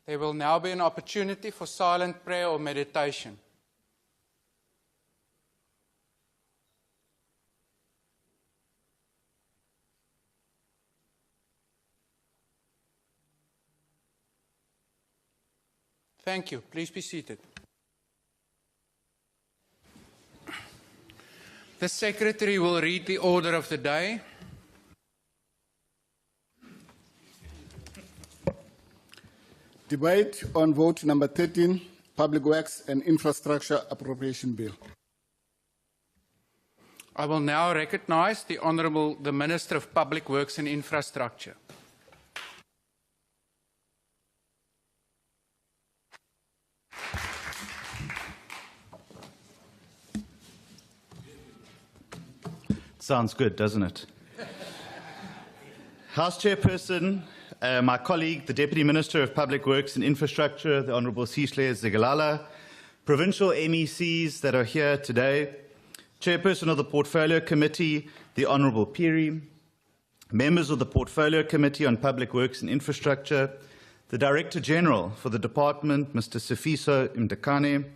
There will now be an opportunity for silent prayer or meditation. Thank you. Please be seated. The Secretary will read the order of the day. Debate on vote number 13, Public Works and Infrastructure Appropriation Bill. I will now recognize the Honourable the Minister of Public Works and Infrastructure. Sounds good, doesn't it? House Chairperson, my colleague, the Deputy Minister of Public Works and Infrastructure, the Honourable Sihle Zigalala, provincial MECs that are here today, Chairperson of the Portfolio Committee, the Honourable Piri, members of the Portfolio Committee on Public Works and Infrastructure, the Director General for the Department, Mr. Sifiso Mdekane,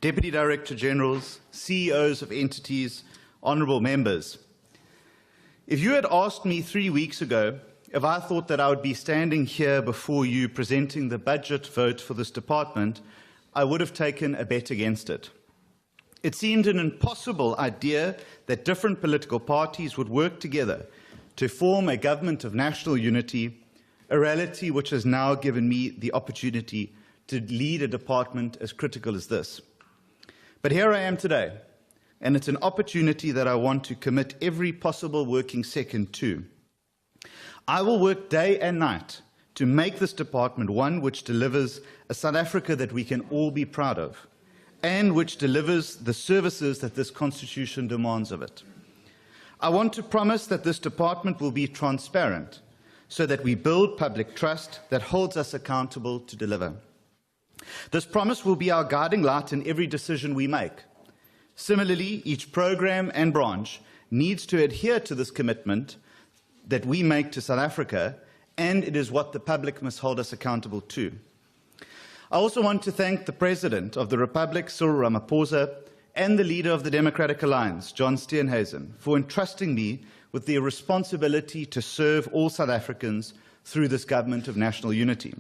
Deputy Director Generals, CEOs of entities, Honourable members. If you had asked me 3 weeks ago if I thought that I would be standing here before you presenting the budget vote for this department, I would have taken a bet against it. It seemed an impossible idea that different political parties would work together to form a government of national unity, a reality which has now given me the opportunity to lead a department as critical as this. But here I am today, and it's an opportunity that I want to commit every possible working second to. I will work day and night to make this department one which delivers a South Africa that we can all be proud of, and which delivers the services that this Constitution demands of it. I want to promise that this department will be transparent, so that we build public trust that holds us accountable to deliver. This promise will be our guiding light in every decision we make. Similarly, each program and branch needs to adhere to this commitment that we make to South Africa, and it is what the public must hold us accountable to. I also want to thank the President of the Republic, Cyril Ramaphosa, and the Leader of the Democratic Alliance, John Steenhuisen, for entrusting me with the responsibility to serve all South Africans through this government of national unity.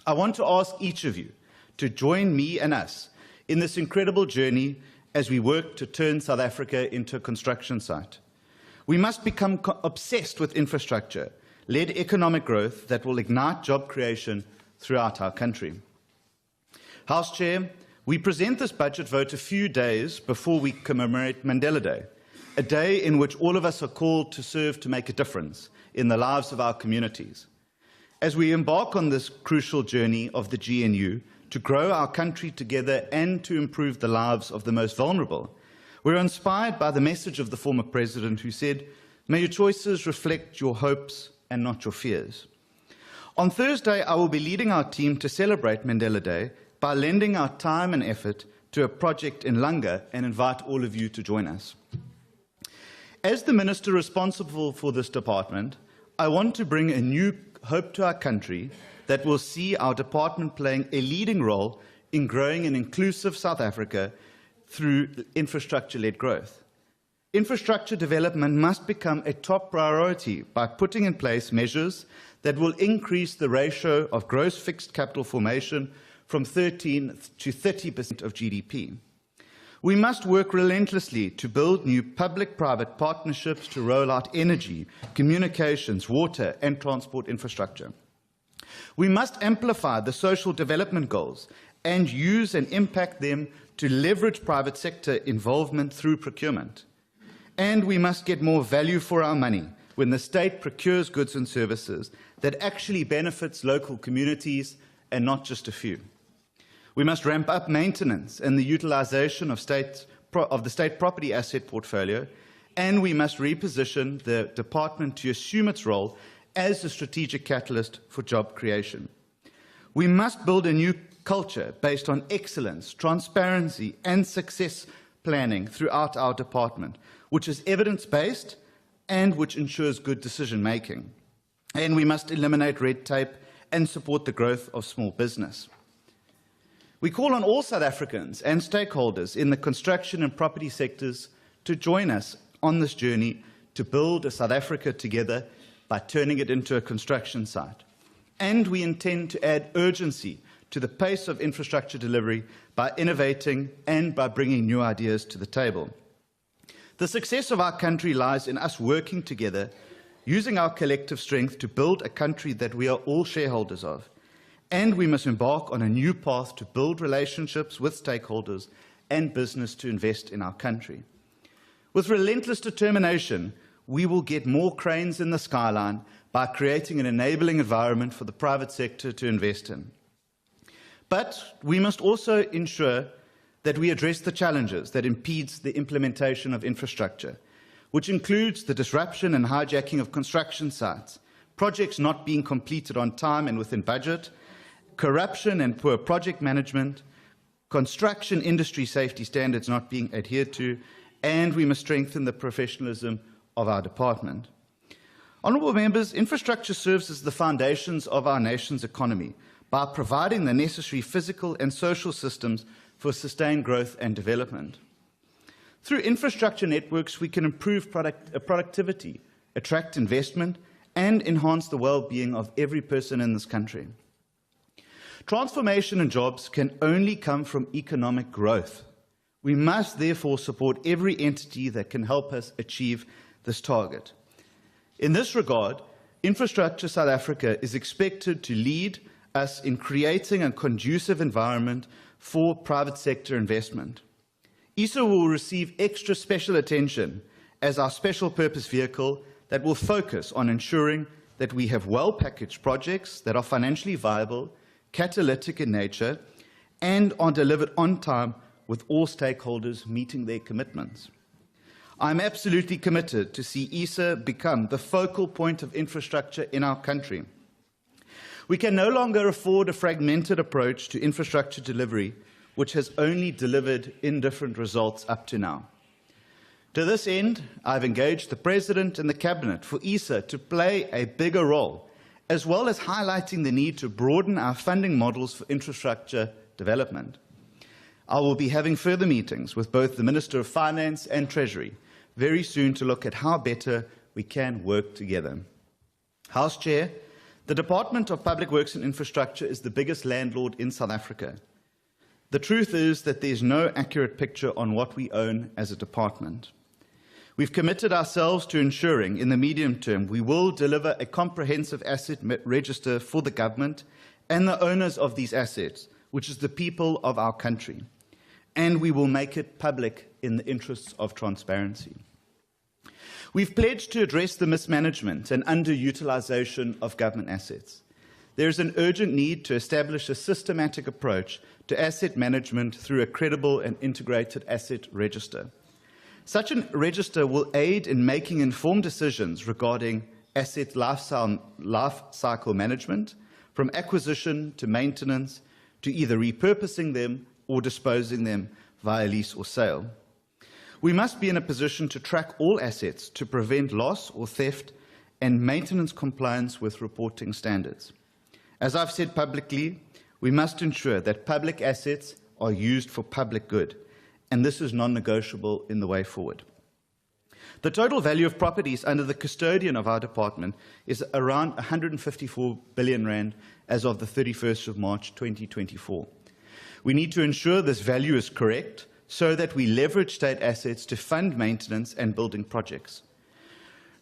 I want to ask each of you to join me and us in this incredible journey as we work to turn South Africa into a construction site. We must become obsessed with infrastructure-led economic growth that will ignite job creation throughout our country. House Chair, we present this budget vote a few days before we commemorate Mandela Day, a day in which all of us are called to serve to make a difference in the lives of our communities. As we embark on this crucial journey of the GNU, to grow our country together and to improve the lives of the most vulnerable, we're inspired by the message of the former president who said, "May your choices reflect your hopes and not your fears." On Thursday, I will be leading our team to celebrate Mandela Day by lending our time and effort to a project in Langa and invite all of you to join us. As the minister responsible for this department, I want to bring a new hope to our country that will see our department playing a leading role in growing an inclusive South Africa through infrastructure-led growth. Infrastructure development must become a top priority by putting in place measures that will increase the ratio of gross fixed capital formation from 13 to 30% of GDP. We must work relentlessly to build new public-private partnerships to roll out energy, communications, water and transport infrastructure. We must amplify the social development goals and use and impact them to leverage private sector involvement through procurement. And we must get more value for our money when the state procures goods and services that actually benefits local communities and not just a few. We must ramp up maintenance and the utilization of the state property asset portfolio, and we must reposition the department to assume its role as a strategic catalyst for job creation. We must build a new culture based on excellence, transparency and success planning throughout our department, which is evidence-based and which ensures good decision-making. And we must eliminate red tape and support the growth of small business. We call on all South Africans and stakeholders in the construction and property sectors to join us on this journey to build a South Africa together by turning it into a construction site. And we intend to add urgency to the pace of infrastructure delivery by innovating and by bringing new ideas to the table. The success of our country lies in us working together, using our collective strength to build a country that we are all shareholders of. And we must embark on a new path to build relationships with stakeholders and business to invest in our country. With relentless determination, we will get more cranes in the skyline by creating an enabling environment for the private sector to invest in. But we must also ensure that we address the challenges that impedes the implementation of infrastructure, which includes the disruption and hijacking of construction sites, projects not being completed on time and within budget, corruption and poor project management, construction industry safety standards not being adhered to, and we must strengthen the professionalism of our department. Honourable members, infrastructure serves as the foundations of our nation's economy by providing the necessary physical and social systems for sustained growth and development. Through infrastructure networks, we can improve productivity, attract investment, and enhance the well-being of every person in this country. Transformation and jobs can only come from economic growth. We must therefore support every entity that can help us achieve this target. In this regard, Infrastructure South Africa is expected to lead us in creating a conducive environment for private sector investment. ISA will receive extra special attention as our special purpose vehicle that will focus on ensuring that we have well-packaged projects that are financially viable, catalytic in nature, and are delivered on time with all stakeholders meeting their commitments. I'm absolutely committed to see ISA become the focal point of infrastructure in our country. We can no longer afford a fragmented approach to infrastructure delivery, which has only delivered indifferent results up to now. To this end, I've engaged the President and the Cabinet for ISA to play a bigger role, as well as highlighting the need to broaden our funding models for infrastructure development. I will be having further meetings with both the Minister of Finance and Treasury very soon to look at how better we can work together. House Chair, the Department of Public Works and Infrastructure is the biggest landlord in South Africa. The truth is that there is no accurate picture on what we own as a department. We've committed ourselves to ensuring in the medium term we will deliver a comprehensive asset register for the government and the owners of these assets, which is the people of our country. And we will make it public in the interests of transparency. We've pledged to address the mismanagement and underutilization of government assets. There is an urgent need to establish a systematic approach to asset management through a credible and integrated asset register. Such a register will aid in making informed decisions regarding asset life cycle management, from acquisition to maintenance, to either repurposing them or disposing them via lease or sale. We must be in a position to track all assets to prevent loss or theft and maintenance compliance with reporting standards. As I've said publicly, we must ensure that public assets are used for public good, and this is non-negotiable in the way forward. The total value of properties under the custodian of our department is around 154 billion rand as of the 31st of March 2024. We need to ensure this value is correct so that we leverage state assets to fund maintenance and building projects.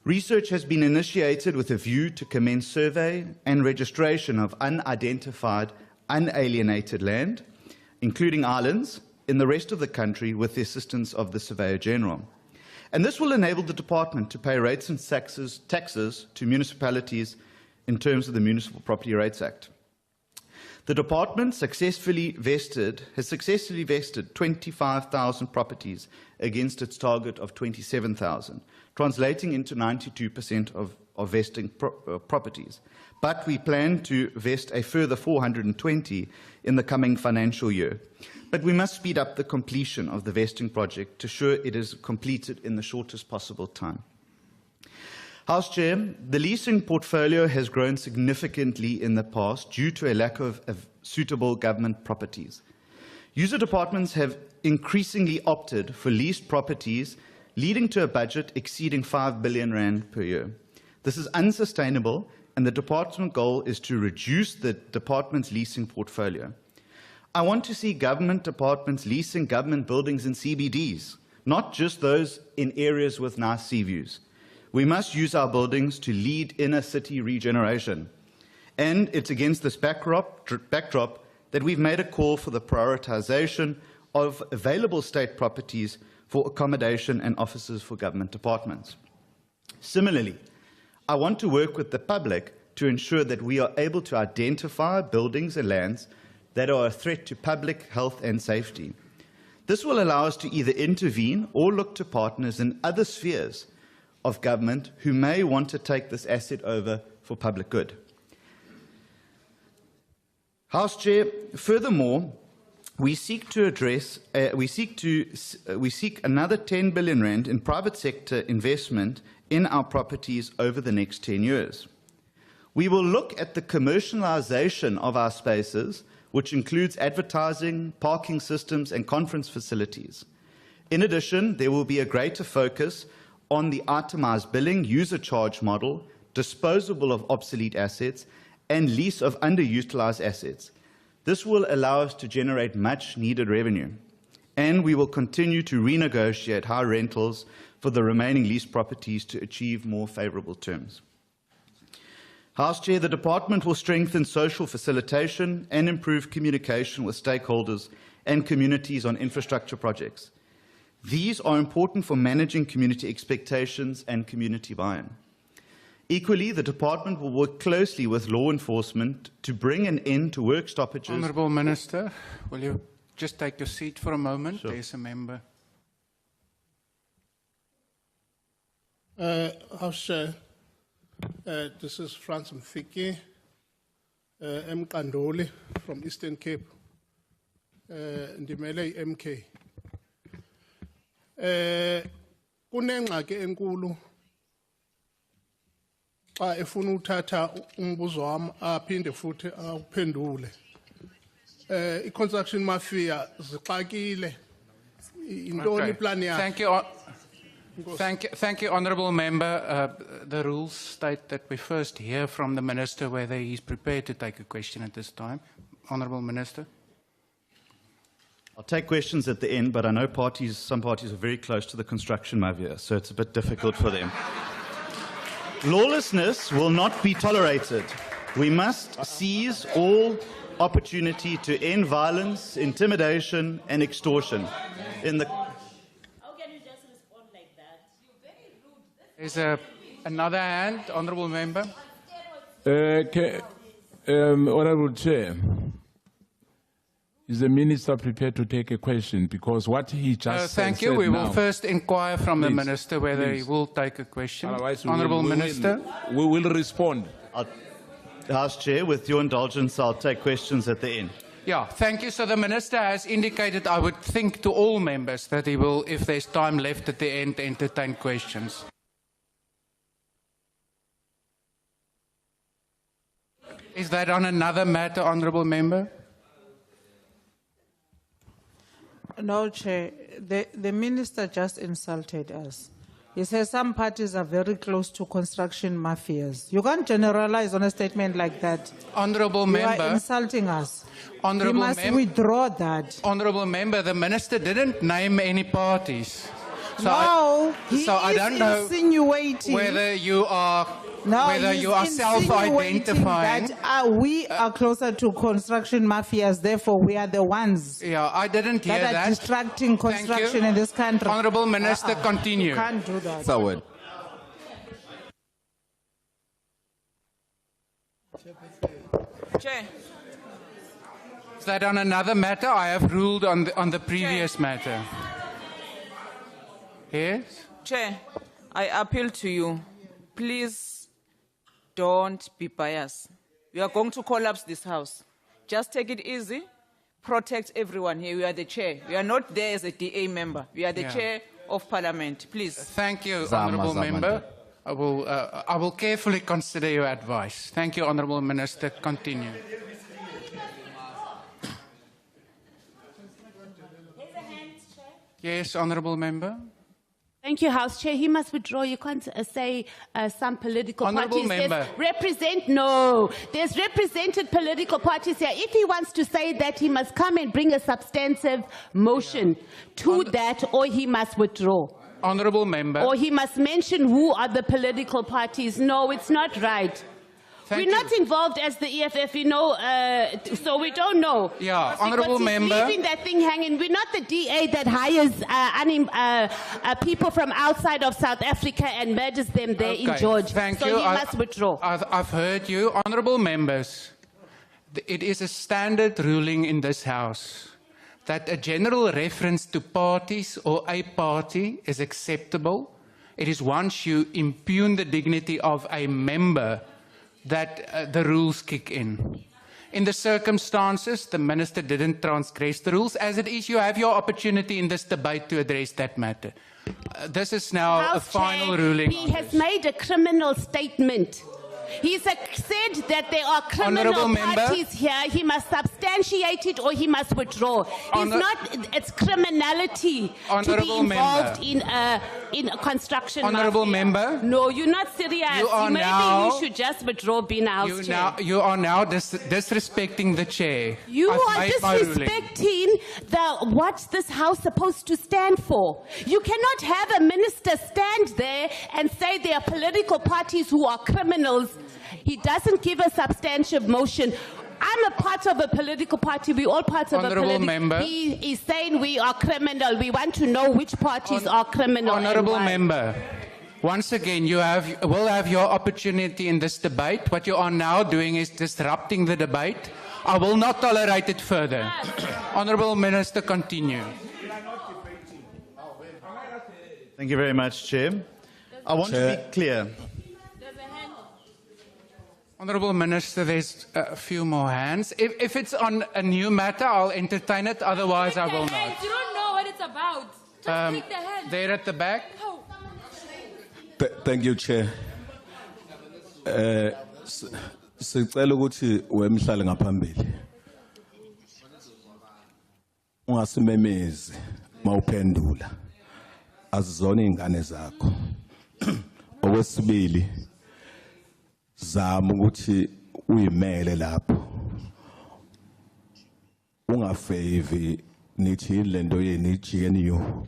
Research has been initiated with a view to commence survey and registration of unidentified, unalienated land, including islands, in the rest of the country with the assistance of the Surveyor General. And this will enable the department to pay rates and taxes to municipalities in terms of the Municipal Property Rates Act. The department has successfully vested 25,000 properties against its target of 27,000, translating into 92% of vesting properties. But we plan to vest a further 420 in the coming financial year. But we must speed up the completion of the vesting project to ensure it is completed in the shortest possible time. House Chair, the leasing portfolio has grown significantly in the past due to a lack of suitable government properties. User departments have increasingly opted for leased properties, leading to a budget exceeding 5 billion rand per year. This is unsustainable, and the department goal is to reduce the department's leasing portfolio. I want to see government departments leasing government buildings in CBDs, not just those in areas with nice sea views. We must use our buildings to lead inner city regeneration. And it's against this backdrop that we've made a call for the prioritization of available state properties for accommodation and offices for government departments. Similarly, I want to work with the public to ensure that we are able to identify buildings and lands that are a threat to public health and safety. This will allow us to either intervene or look to partners in other spheres of government who may want to take this asset over for public good. House Chair, furthermore, we seek another 10 billion rand in private sector investment in our properties over the next 10 years. We will look at the commercialization of our spaces, which includes advertising, parking systems, and conference facilities. In addition, there will be a greater focus on the itemized billing, user charge model, disposal of obsolete assets, and lease of underutilized assets. This will allow us to generate much needed revenue. And we will continue to renegotiate high rentals for the remaining leased properties to achieve more favorable terms. House Chair, the department will strengthen social facilitation and improve communication with stakeholders and communities on infrastructure projects. These are important for managing community expectations and community buy-in. Equally, the department will work closely with law enforcement to bring an end to work stoppages. Honourable Minister, will you just take your seat for a moment? Sure. There's a member. House Chair, this is Franz Mfiki, M. Kandoli from Eastern Cape, Ndimele MK. Kunengxaki enkulu xa efuna uthatha umbuzo wami aphinde futhi awuphendule. I-construction mafia zixakile. Intoni plan yakhe? Thank you, Honourable Member. The rules state that we first hear from the Minister whether he's prepared to take a question at this time. Honourable Minister. I'll take questions at the end, but I know some parties are very close to the construction mafia, so it's a bit difficult for them. Lawlessness will not be tolerated. We must seize all opportunity to end violence, intimidation, and extortion. How can you just respond like that? You're very rude. There's another hand, Honourable Member. Honourable Chair, is the Minister prepared to take a question? Because what he just said Thank you. We will now, first inquire from the Please, Minister whether please. he will take a question. Otherwise, Honourable Minister. we will respond. House Chair, with your indulgence, I'll take questions at the end. Yeah, thank you. So the Minister has indicated, I would think, to all members that he will, if there's time left at the end, entertain questions. Is that on another matter, Honourable Member? No, Chair. The Minister just insulted us. He says some parties are very close to construction mafias. You can't generalize on a statement like that. Honourable You Member. are insulting us. Honourable You must withdraw that. Honourable Member, the Minister didn't name any parties. So No, he I is don't know insinuating whether you are he's self-identifying. That we are closer to construction mafias, therefore we are the ones Yeah, I didn't hear that are that. distracting Thank construction you. in this country. Honourable Minister, continue. You can't do that. Forward. Chair. Is that on another matter? I have ruled on the previous matter. Yes? Chair, I appeal to you. Please don't be biased. We are going to collapse this house. Just take it easy. Protect everyone here. We are the chair. We are not there as a DA member. We are the chair of Parliament. Please. Thank you, Honourable Member. I will carefully consider your advice. Thank you, Honourable Minister. Continue. Yes, Honourable Member. Thank you, House Chair. He must withdraw. You can't say some political Honourable parties. Member. There's represented political parties here. If he wants to say that, he must come and bring a substantive motion to that, or he must withdraw. Honourable Member. Or he must mention who are the political parties. No, it's not right. Thank We're you. not involved as the EFF, so we don't know. Yeah, Because Honourable he's Member. leaving that thing hanging. We're not the DA that hires people from outside of South Africa and murders them there in Okay, George. thank so you. he must withdraw. I've heard you. Honourable Members, it is a standard ruling in this House that a general reference to parties or a party is acceptable. It is once you impugn the dignity of a member that the rules kick in. In the circumstances, the Minister didn't transgress the rules. As it is, you have your opportunity in this debate to address that matter. This is now a House final Chair, ruling. He has made a criminal statement. He said that there are criminal Honourable Member. parties here. He must substantiate it or he must withdraw. It's criminality to be Honourable involved Member. in a construction Honourable mafia. Member. No, you're not serious. You are Maybe now- you should just withdraw being a House Chair. You are now disrespecting the chair. You I've are made my ruling. disrespecting what this House is supposed to stand for. You cannot have a minister stand there and say there are political parties who are criminals. He doesn't give a substantive motion. I'm a part of a political party. We're all part of Honourable a political Member. He is saying we are criminal. We want to know which parties are criminal. and Honourable why. Member, once again, you will have your opportunity in this debate. What you are now doing is disrupting the debate. I will not tolerate it further. Honourable Minister, continue. Thank you very much, Chair. I want to be clear. Honourable Minister, there's a few more hands. If it's on a new matter, I'll entertain it. Otherwise, I will not. You don't know what it's about. Just take the hand. There at the back. No. Thank you, Chair. Sicela ukuthi wemhlale ngaphambili. Ungasimemezi mawuphendula. Azizona izingane zakho. Okwesibili zama ukuthi uyimele lapho. Ungafevi nithi lento yeni GNU.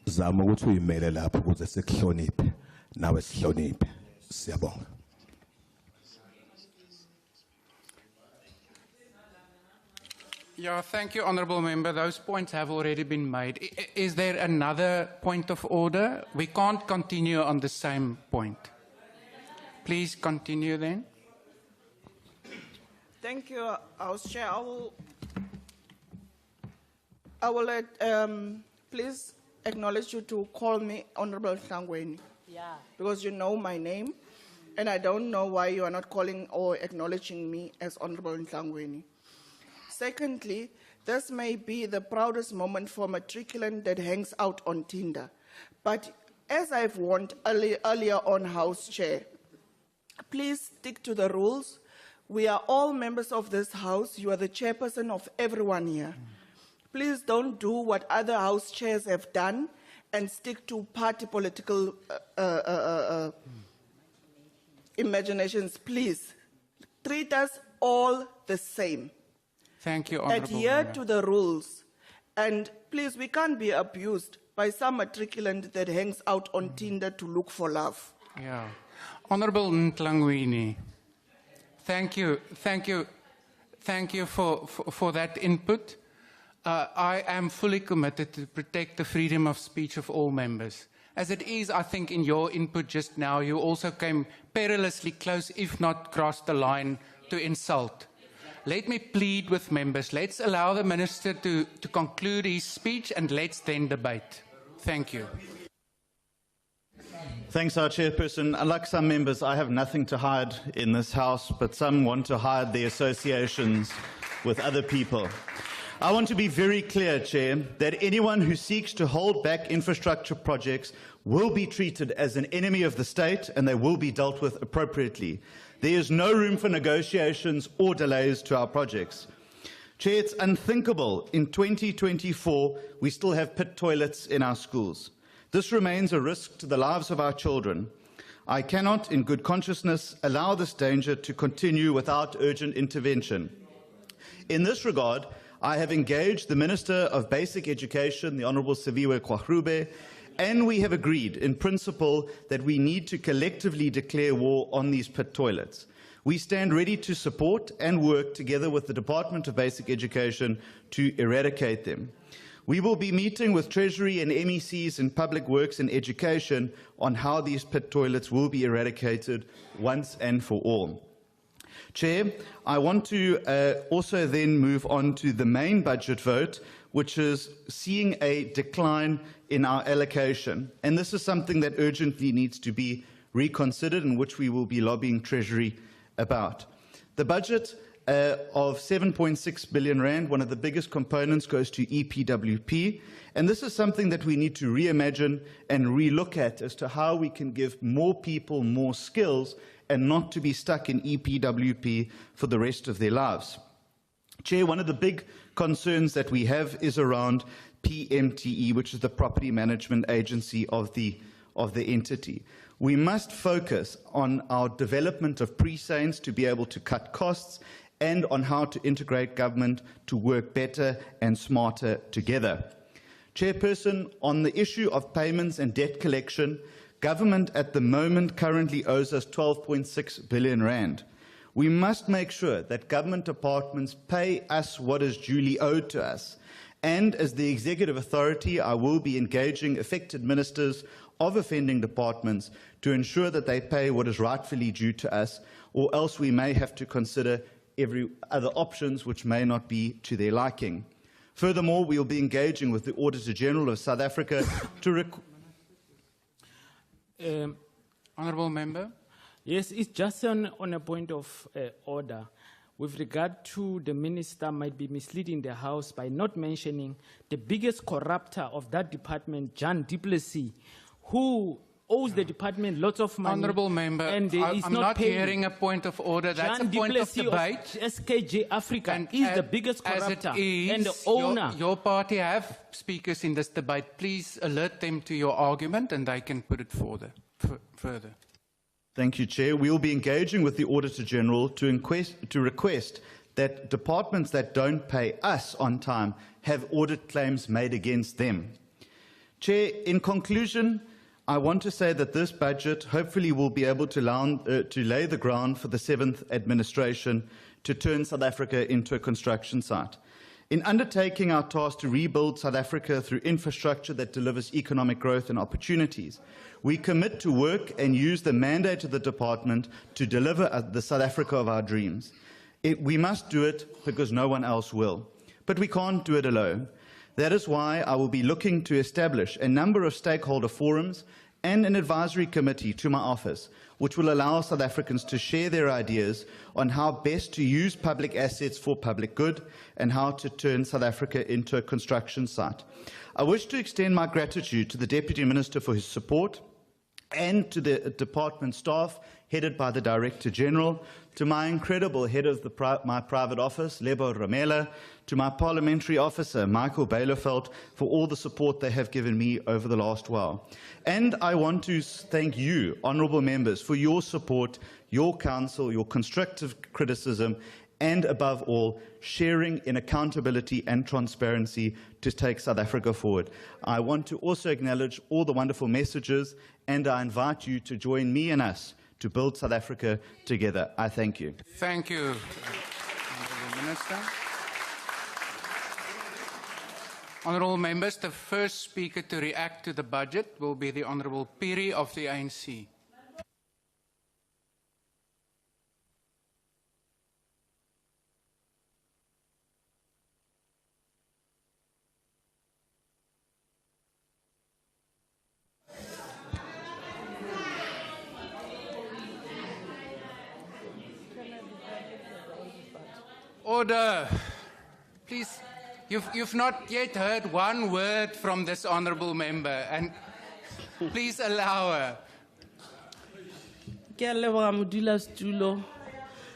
Zama ukuthi uyimele lapho ukuze sikuhloniphe nawe sihloniphe. Siyabonga. Yeah, thank you, Honourable Member. Those points have already been made. Is there another point of order? We can't continue on the same point. Please continue then. Thank you, House Chair. I will please acknowledge you to call me Honourable Hlangweni. Yeah. Because you know my name, and I don't know why you are not calling or acknowledging me as Honourable Hlangweni. Secondly, this may be the proudest moment for matriculant that hangs out on Tinder. But as I've warned earlier on, House Chair, please stick to the rules. We are all members of this House. You are the chairperson of everyone here. Please don't do what other House chairs have done and stick to party political imaginations. Please treat us all the same. Thank you, Honourable Adhere Member. to the rules. And please, we can't be abused by some matriculant that hangs out on Tinder to look for love. Yeah. Honourable Ntlangwini, thank you for that input. I am fully committed to protect the freedom of speech of all members. As it is, I think in your input just now, you also came perilously close, if not crossed the line, to insult. Let me plead with members. Let's allow the Minister to conclude his speech and let's then debate. Thank you. Thanks, our chairperson. Unlike some members, I have nothing to hide in this House, but some want to hide their associations with other people. I want to be very clear, Chair, that anyone who seeks to hold back infrastructure projects will be treated as an enemy of the state and they will be dealt with appropriately. There is no room for negotiations or delays to our projects. Chair, it's unthinkable in 2024 we still have pit toilets in our schools. This remains a risk to the lives of our children. I cannot, in good consciousness, allow this danger to continue without urgent intervention. In this regard, I have engaged the Minister of Basic Education, the Honourable Siviwe Kwahrube, and we have agreed in principle that we need to collectively declare war on these pit toilets. We stand ready to support and work together with the Department of Basic Education to eradicate them. We will be meeting with Treasury and MECs in Public Works and Education on how these pit toilets will be eradicated once and for all. Chair, I want to also then move on to the main budget vote, which is seeing a decline in our allocation. And this is something that urgently needs to be reconsidered and which we will be lobbying Treasury about. The budget of 7.6 billion rand, one of the biggest components, goes to EPWP. And this is something that we need to reimagine and relook at as to how we can give more people more skills and not to be stuck in EPWP for the rest of their lives. Chair, one of the big concerns that we have is around PMTE, which is the Property Management Agency of the entity. We must focus on our development of precincts to be able to cut costs and on how to integrate government to work better and smarter together. Chairperson, on the issue of payments and debt collection, government at the moment currently owes us 12.6 billion rand. We must make sure that government departments pay us what is duly owed to us. And as the executive authority, I will be engaging affected ministers of offending departments to ensure that they pay what is rightfully due to us, or else we may have to consider every other options which may not be to their liking. Furthermore, we will be engaging with the Auditor General of South Africa to Honourable Member. Yes, it's just on a point of order. With regard to the minister might be misleading the House by not mentioning the biggest corrupter of that department, John du Plessis, who owes the department lots of money. Honourable Member, and I'm not hearing a point of order. That's John a point of debate. SKJ Africa is the biggest corrupter and the owner. Your party have speakers in this debate. Please alert them to your argument and they can put it further. Thank you, Chair. We will be engaging with the Auditor General to request that departments that don't pay us on time have audit claims made against them. Chair, in conclusion, I want to say that this budget hopefully will be able to lay the ground for the 7th administration to turn South Africa into a construction site. In undertaking our task to rebuild South Africa through infrastructure that delivers economic growth and opportunities, we commit to work and use the mandate of the department to deliver the South Africa of our dreams. We must do it because no one else will. But we can't do it alone. That is why I will be looking to establish a number of stakeholder forums and an advisory committee to my office, which will allow South Africans to share their ideas on how best to use public assets for public good and how to turn South Africa into a construction site. I wish to extend my gratitude to the Deputy Minister for his support and to the department staff headed by the Director General, to my incredible head of my private office, Lebo Ramela, to my parliamentary officer, Michael Bailefeld, for all the support they have given me over the last while. And I want to thank you, honourable members, for your support, your counsel, your constructive criticism, and above all, sharing in accountability and transparency to take South Africa forward. I want to also acknowledge all the wonderful messages, and I invite you to join me and us to build South Africa together. I thank you. Thank you, Honourable Minister. Honourable Members, the first speaker to react to the budget will be the Honourable Piri of the ANC. Order. Please You've not yet heard one word from this honourable member, and please allow her. Ke a leboga modulasetulo.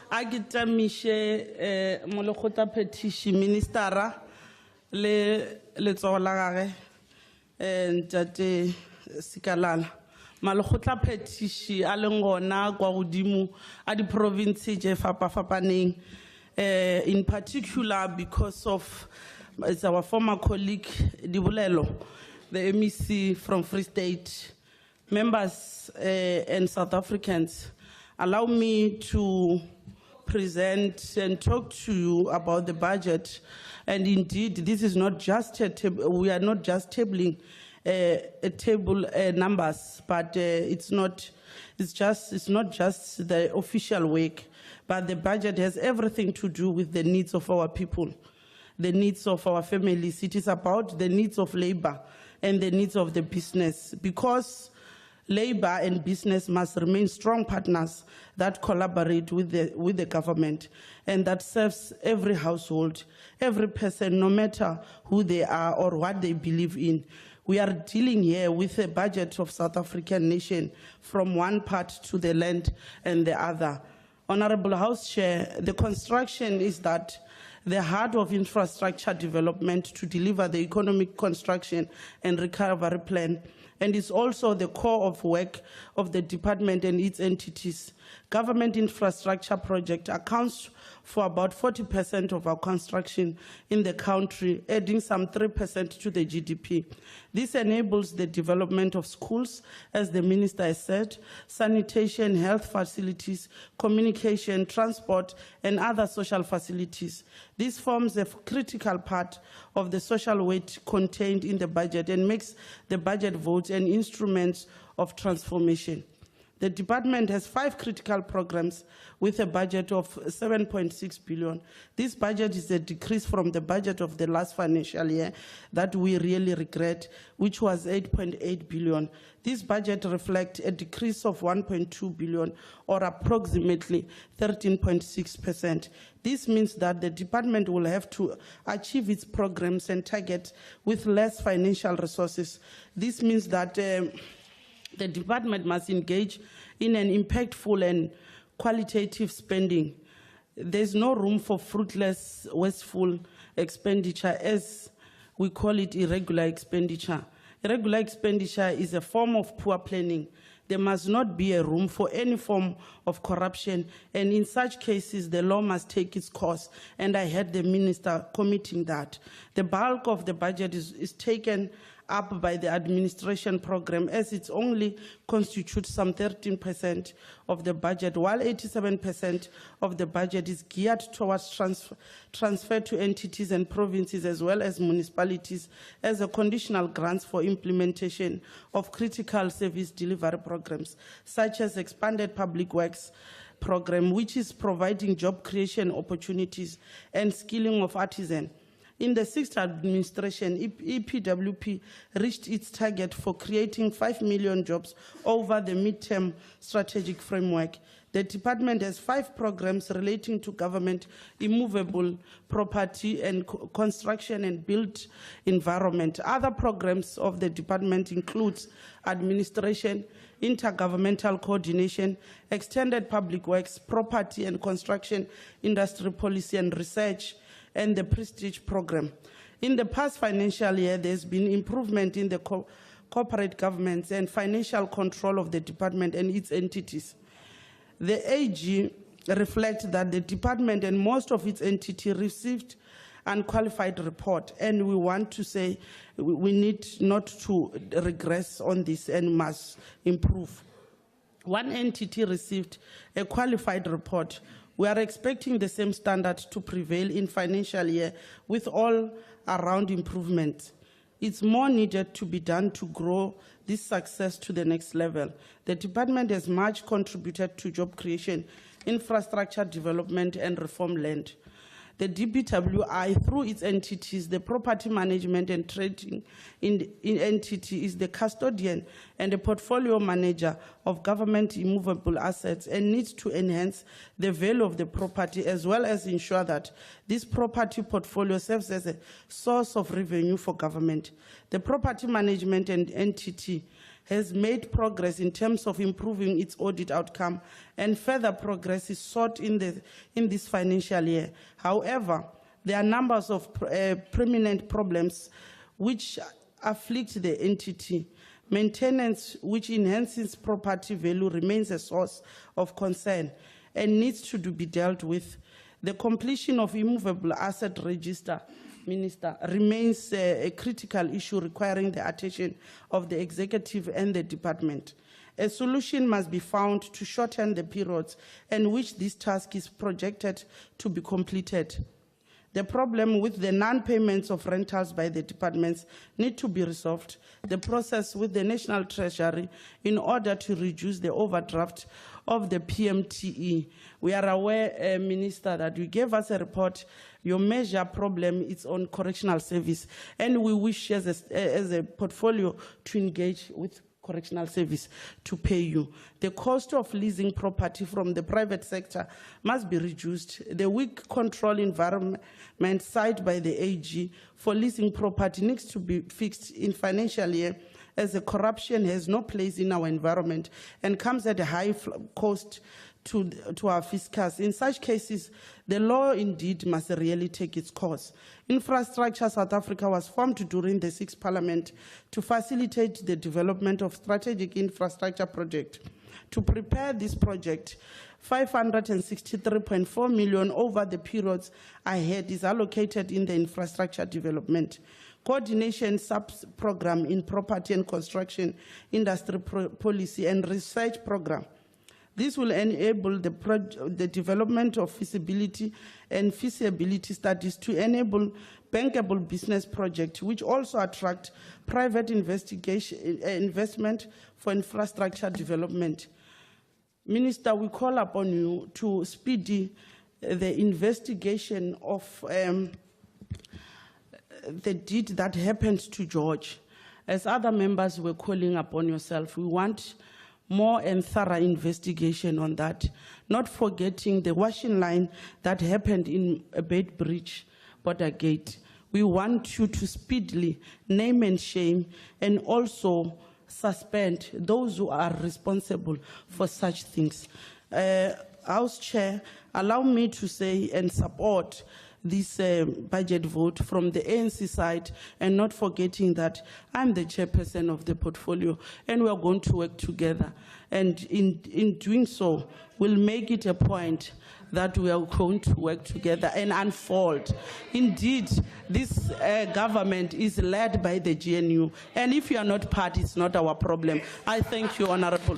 A ke tamiše molekgotla petition ministera le letsogo la gage ntate Sikalala. Malekgotla petition a leng gona kwa godimo a di province tše fapafapaneng, in particular because of it's our former colleague Dibulelo, the MEC from Free State. Members and South Africans, allow me to present and talk to you about the budget. And indeed, this is not just we are not just tabling a table numbers, but it's not just the official work, but the budget has everything to do with the needs of our people, the needs of our families. It is about the needs of labor and the needs of the business, because labor and business must remain strong partners that collaborate with the government and that serves every household, every person, no matter who they are or what they believe in. We are dealing here with a budget of South African nation from one part to the land and the other. Honorable House Chair, the construction is that the heart of infrastructure development to deliver the economic construction and recovery plan, and is also the core of work of the department and its entities. Government infrastructure project accounts for about 40% of our construction in the country, adding some 3% to the GDP. This enables the development of schools, as the minister has said, sanitation, health facilities, communication, transport, and other social facilities. This forms a critical part of the social weight contained in the budget and makes the budget votes and instruments of transformation. The department has 5 critical programs with a budget of 7.6 billion. This budget is a decrease from the budget of the last financial year that we really regret, which was 8.8 billion. This budget reflects a decrease of 1.2 billion, or approximately 13.6%. This means that the department will have to achieve its programs and targets with less financial resources. This means that the department must engage in an impactful and qualitative spending. There's no room for fruitless, wasteful expenditure, as we call it irregular expenditure. Irregular expenditure is a form of poor planning. There must not be a room for any form of corruption, and in such cases, the law must take its course, and I heard the minister committing that. The bulk of the budget is taken up by the administration program, as it only constitutes some 13% of the budget, while 87% of the budget is geared towards transfer to entities and provinces as well as municipalities as a conditional grants for implementation of critical service delivery programs, such as expanded public works program, which is providing job creation opportunities and skilling of artisans. In the 6th administration, EPWP reached its target for creating 5 million jobs over the midterm strategic framework. The department has 5 programs relating to government, immovable property, and construction and built environment. Other programs of the department include administration, intergovernmental coordination, extended public works, property and construction, industry policy and research, and the Prestige program. In the past financial year, there's been improvement in the corporate governance and financial control of the department and its entities. The AG reflects that the department and most of its entities received unqualified report, and we want to say we need not to regress on this and must improve. One entity received a qualified report. We are expecting the same standard to prevail in financial year with all around improvement. It's more needed to be done to grow this success to the next level. The department has much contributed to job creation, infrastructure development, and reform land. The DPWI, through its entities, the property management and trading in entity, is the custodian and the portfolio manager of government immovable assets and needs to enhance the value of the property as well as ensure that this property portfolio serves as a source of revenue for government. The property management and entity has made progress in terms of improving its audit outcome, and further progress is sought in this financial year. However, there are numbers of prominent problems which afflict the entity. Maintenance, which enhances property value, remains a source of concern and needs to be dealt with. The completion of immovable asset register, Minister, remains a critical issue requiring the attention of the executive and the department. A solution must be found to shorten the periods in which this task is projected to be completed. The problem with the non-payments of rentals by the departments need to be resolved. The process with the National Treasury in order to reduce the overdraft of the PMTE. We are aware, Minister, that you gave us a report. Your major problem is on correctional service, and we wish as a portfolio to engage with correctional service to pay you. The cost of leasing property from the private sector must be reduced. The weak control environment cited by the AG for leasing property needs to be fixed in financial year, as the corruption has no place in our environment and comes at a high cost to our fiscus. In such cases, the law indeed must really take its course. Infrastructure South Africa was formed during the 6th Parliament to facilitate the development of strategic infrastructure projects. To prepare this project, 563.4 million over the periods ahead is allocated in the infrastructure development. Coordination sub-program in property and construction industry policy and research program. This will enable the development of feasibility and feasibility studies to enable bankable business projects, which also attract private investment for infrastructure development. Minister, we call upon you to speed the investigation of the deed that happened to George. As other members were calling upon yourself, we want more and thorough investigation on that, not forgetting the washing line that happened in a Beit Bridge border gate. We want you to speedily name and shame and also suspend those who are responsible for such things. House Chair, allow me to say and support this budget vote from the ANC side, and not forgetting that I'm the chairperson of the portfolio and we are going to work together. And in doing so, we'll make it a point that we are going to work together and unfold. Indeed, this government is led by the GNU, and if you are not part, it's not our problem. I thank you, Honorable.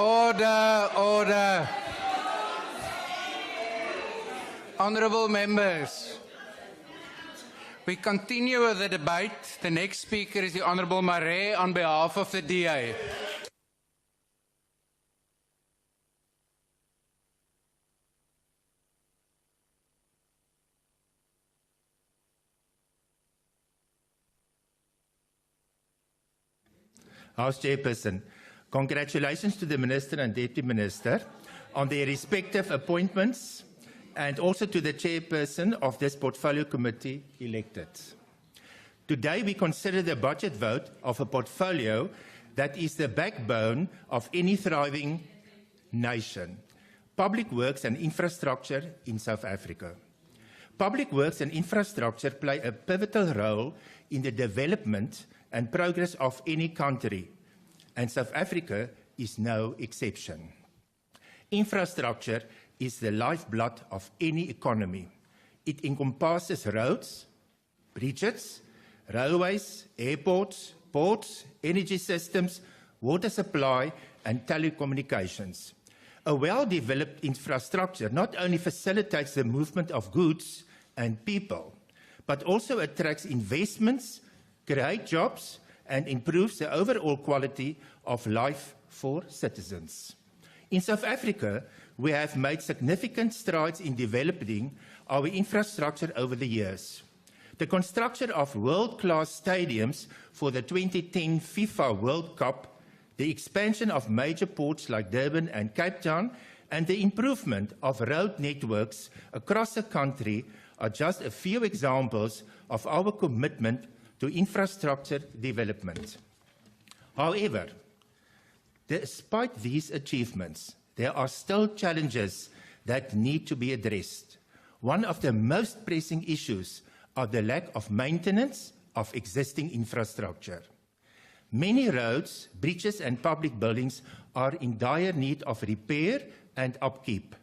Order, order. Honourable members, we continue with the debate. The next speaker is the Honourable Marais on behalf of the DA. House Chairperson, congratulations to the Minister and Deputy Minister on their respective appointments, and also to the Chairperson of this Portfolio Committee elected. Today we consider the budget vote of a portfolio that is the backbone of any thriving nation: public works and infrastructure in South Africa. Public works and infrastructure play a pivotal role in the development and progress of any country, and South Africa is no exception. Infrastructure is the lifeblood of any economy. It encompasses roads, bridges, railways, airports, ports, energy systems, water supply, and telecommunications. A well-developed infrastructure not only facilitates the movement of goods and people, but also attracts investments, creates jobs, and improves the overall quality of life for citizens. In South Africa, we have made significant strides in developing our infrastructure over the years. The construction of world-class stadiums for the 2010 FIFA World Cup, the expansion of major ports like Durban and Cape Town, and the improvement of road networks across the country are just a few examples of our commitment to infrastructure development. However, despite these achievements, there are still challenges that need to be addressed. One of the most pressing issues are the lack of maintenance of existing infrastructure. Many roads, bridges, and public buildings are in dire need of repair and upkeep.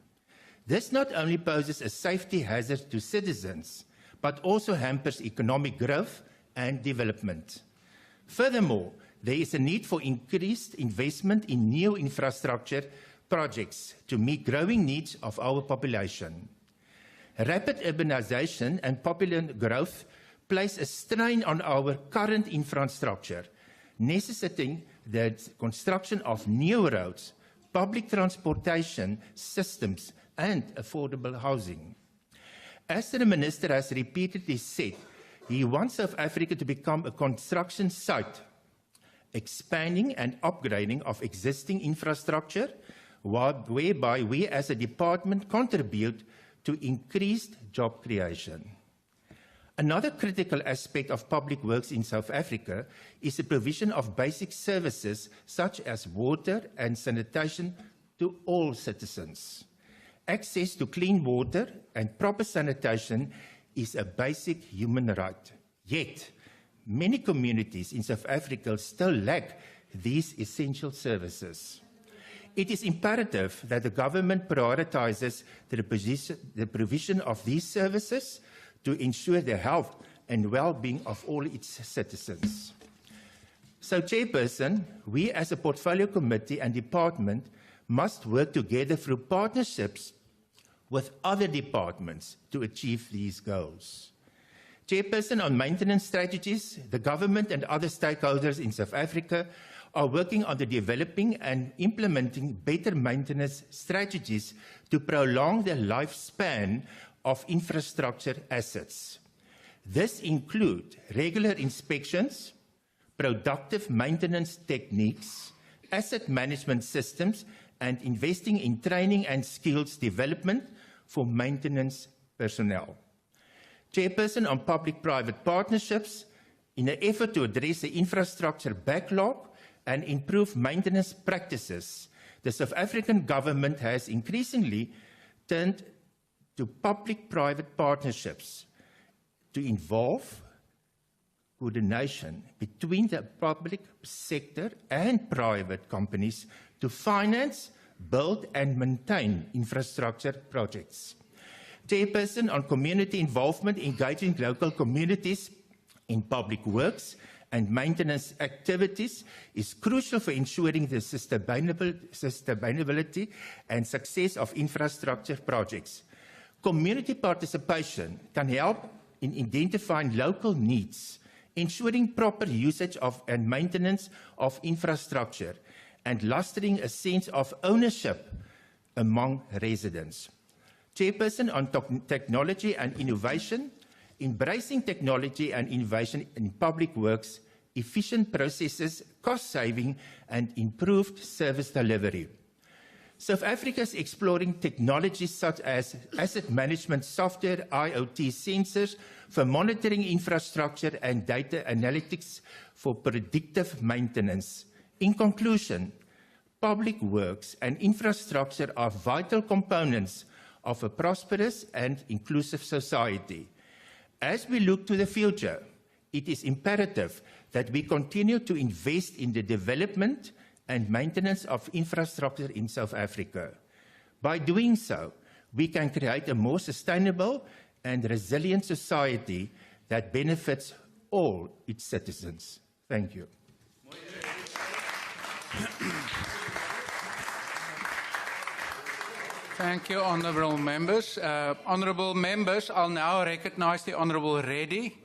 This not only poses a safety hazard to citizens, but also hampers economic growth and development. Furthermore, there is a need for increased investment in new infrastructure projects to meet growing needs of our population. Rapid urbanization and popular growth place a strain on our current infrastructure, necessitating the construction of new roads, public transportation systems, and affordable housing. As the Minister has repeatedly said, he wants South Africa to become a construction site, expanding and upgrading of existing infrastructure, whereby we as a department contribute to increased job creation. Another critical aspect of public works in South Africa is the provision of basic services such as water and sanitation to all citizens. Access to clean water and proper sanitation is a basic human right. Yet, many communities in South Africa still lack these essential services. It is imperative that the government prioritizes the provision of these services to ensure the health and well-being of all its citizens. So, Chairperson, we as a portfolio committee and department must work together through partnerships with other departments to achieve these goals. Chairperson, on maintenance strategies, the government and other stakeholders in South Africa are working on the developing and implementing better maintenance strategies to prolong the lifespan of infrastructure assets. This includes regular inspections, productive maintenance techniques, asset management systems, and investing in training and skills development for maintenance personnel. Chairperson, on public-private partnerships, in an effort to address the infrastructure backlog and improve maintenance practices, the South African government has increasingly turned to public-private partnerships to involve coordination between the public sector and private companies to finance, build, and maintain infrastructure projects. Chairperson, on community involvement, engaging local communities in public works and maintenance activities is crucial for ensuring the sustainability and success of infrastructure projects. Community participation can help in identifying local needs, ensuring proper usage of and maintenance of infrastructure, and fostering a sense of ownership among residents. Chairperson, on technology and innovation, embracing technology and innovation in public works, efficient processes, cost saving, and improved service delivery. South Africa is exploring technologies such as asset management software, IoT sensors for monitoring infrastructure, and data analytics for predictive maintenance. In conclusion, public works and infrastructure are vital components of a prosperous and inclusive society. As we look to the future, it is imperative that we continue to invest in the development and maintenance of infrastructure in South Africa. By doing so, we can create a more sustainable and resilient society that benefits all its citizens. Thank you. Thank you, honourable members. Honourable members, I'll now recognise the Honourable Reddy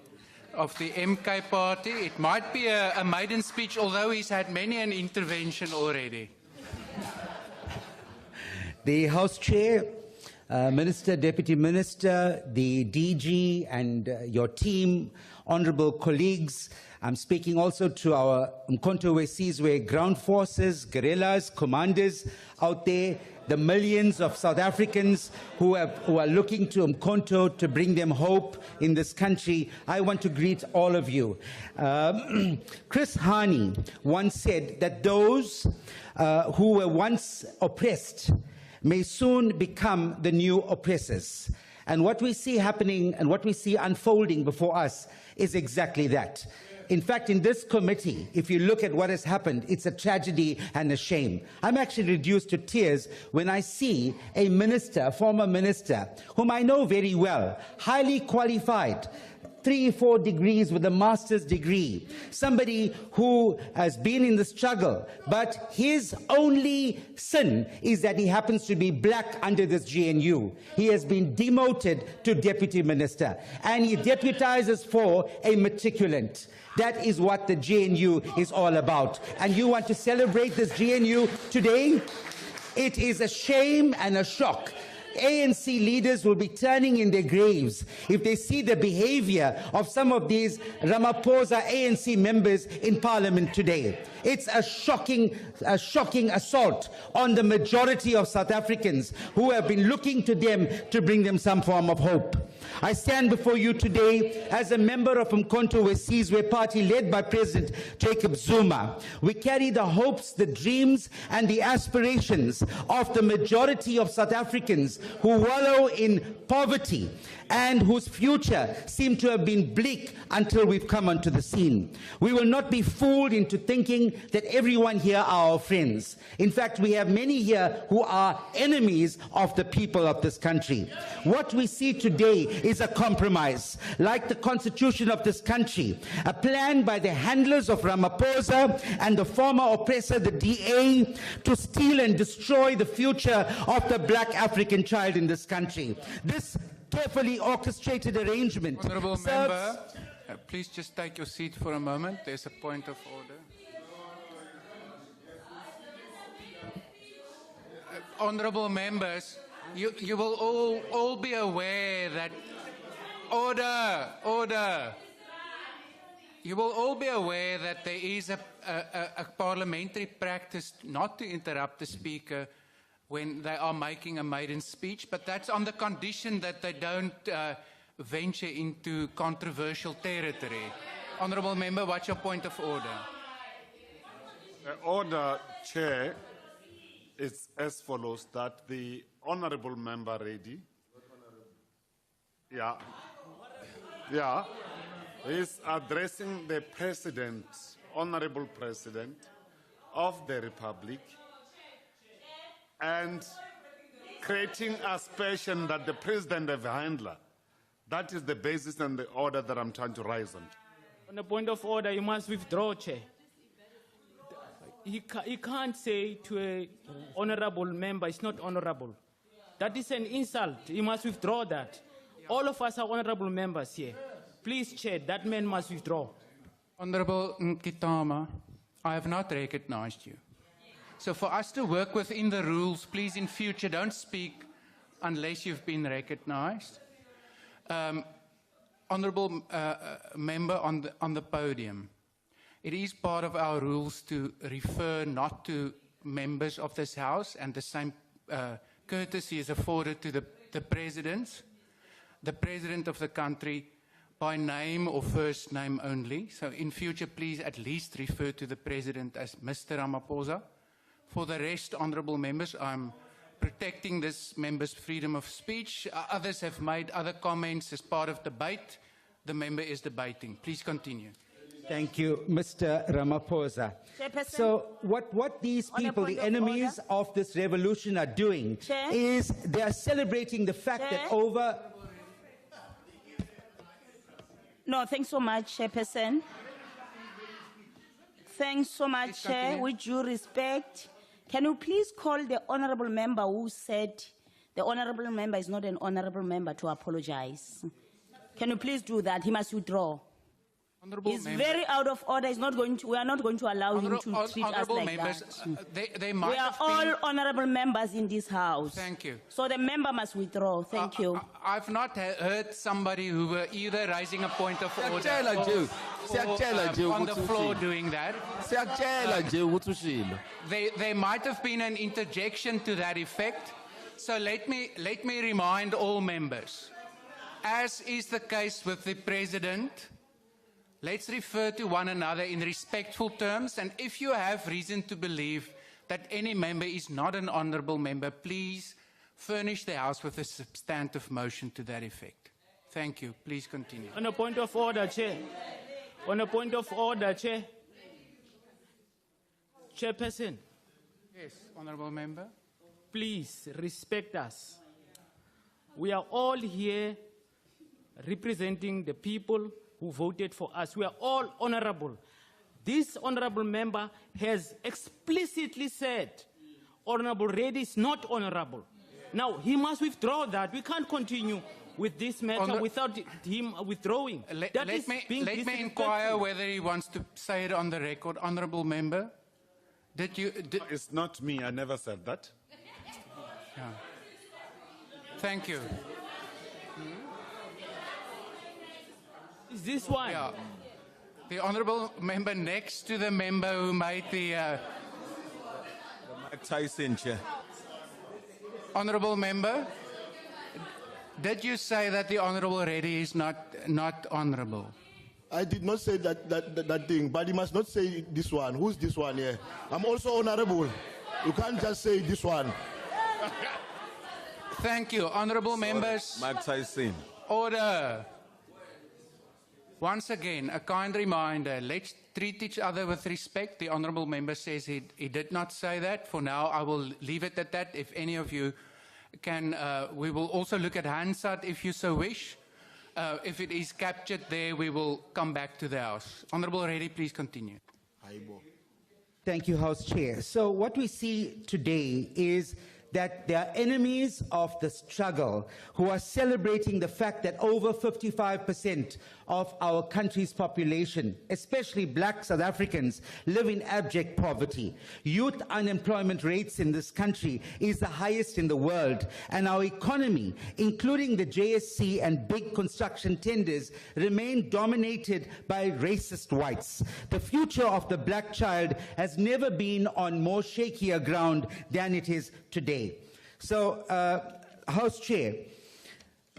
of the MK party. It might be a maiden speech, although he's had many an intervention already. The House Chair, Minister, Deputy Minister, the DG and your team, honorable colleagues. I'm speaking also to our Umkhonto we Sizwe ground forces, guerrillas, commanders out there, the millions of South Africans who are looking to Umkhonto to bring them hope in this country. I want to greet all of you. Chris Hani once said that those who were once oppressed may soon become the new oppressors. And what we see happening and what we see unfolding before us is exactly that. In fact, in this committee, if you look at what has happened, it's a tragedy and a shame. I'm actually reduced to tears when I see a minister, a former minister, whom I know very well, highly qualified, 3-4 degrees with a master's degree, somebody who has been in the struggle, but his only sin is that he happens to be black under this GNU. He has been demoted to deputy minister, and he deputizes for a matriculant. That is what the GNU is all about. And you want to celebrate this GNU today? It is a shame and a shock. ANC leaders will be turning in their graves if they see the behavior of some of these Ramaphosa ANC members in Parliament today. It's a shocking assault on the majority of South Africans who have been looking to them to bring them some form of hope. I stand before you today as a member of Umkhonto we Sizwe party led by President Jacob Zuma. We carry the hopes, the dreams and the aspirations of the majority of South Africans who wallow in poverty and whose future seem to have been bleak until we've come onto the scene. We will not be fooled into thinking that everyone here are our friends. In fact, we have many here who are enemies of the people of this country. What we see today is a compromise, like the constitution of this country, a plan by the handlers of Ramaphosa and the former oppressor, the DA, to steal and destroy the future of the black African child in this country. This carefully orchestrated arrangement. Honourable Member, please just take your seat for a moment. There's a point of order. Honourable members, you will all be aware that order. You will all be aware that there is a parliamentary practice not to interrupt the speaker when they are making a maiden speech, but that's on the condition that they don't venture into controversial territory. Honourable Member, what's your point of order? The order, Chair, is as follows, that the Honourable Member Reddy, is addressing the President, Honourable President of the Republic, and creating aspersion that the President is a handler. That is the basis and the order that I'm trying to rise on. On a point of order, you must withdraw, Chair. He can't say to an honorable member, it's not honorable. That is an insult. You must withdraw that. All of us are honorable members here. Please, Chair, that man must withdraw. Honourable Nkitama, I have not recognized you. So for us to work within the rules, please in future don't speak unless you've been recognized. Honourable Member on the podium, it is part of our rules to refer not to members of this House, and the same courtesy is afforded to the President of the country, by name or first name only. So in future, please at least refer to the President as Mr. Ramaphosa. For the rest, honourable members, I'm protecting this member's freedom of speech. Others have made other comments as part of debate. The member is debating. Please continue. Thank you, Mr. Ramaphosa. So what these people, the enemies of this revolution, are doing is they are celebrating the fact that over... No, thanks so much, Chairperson. Thanks so much, Chair. With due respect, can you please call the honourable member who said the honourable member is not an honourable member to apologize? Can you please do that? He must withdraw. Honourable He's member. very out of order. We are not going to allow him to treat us Honourable like members, that. they might We are have all been, honorable members in this house. Thank you. So the member must withdraw. Thank you. I've not heard somebody who were either raising a point of order Siyakutshela nje, or, siyakutshela nje on the ukuthi floor uthini. doing that. Siyakutshela nje ukuthi ushilo. There might have been an interjection to that effect. So let me remind all members, as is the case with the President, let's refer to one another in respectful terms, and if you have reason to believe that any member is not an honourable member, please furnish the House with a substantive motion to that effect. Thank you. Please continue. On a point of order, Chair. On a point of order, Chair. Chairperson, Yes, honourable member. please respect us. We are all here representing the people who voted for us. We are all honorable. This honorable member has explicitly said Honorable Reddy is not honorable. Now, he must withdraw that. We can't continue with this matter without him withdrawing. Let me inquire whether he wants to say it on the record. Honourable member, It's not me, I never said that. Yeah. Thank you. Is this one? Yeah. The honourable member next to the member who made the... Mike Tyson, Chair. Honourable member, did you say that the Honourable Reddy is not honourable? I did not say that thing, but you must not say this one. Who's this one here? I'm also honorable. You can't just say this one. Thank you. Honourable members. Mike Tyson. Order. Once again, a kind reminder, let's treat each other with respect. The honourable member says he did not say that. For now, I will leave it at that. If any of you can, we will also look at Hansard if you so wish. If it is captured there, we will come back to the House. Honourable Reddy, please continue. Thank you, House Chair. So what we see today is that there are enemies of the struggle who are celebrating the fact that over 55% of our country's population, especially black South Africans, live in abject poverty. Youth unemployment rates in this country is the highest in the world, and our economy, including the JSC and big construction tenders, remain dominated by racist whites. The future of the black child has never been on more shakier ground than it is today. So, House Chair,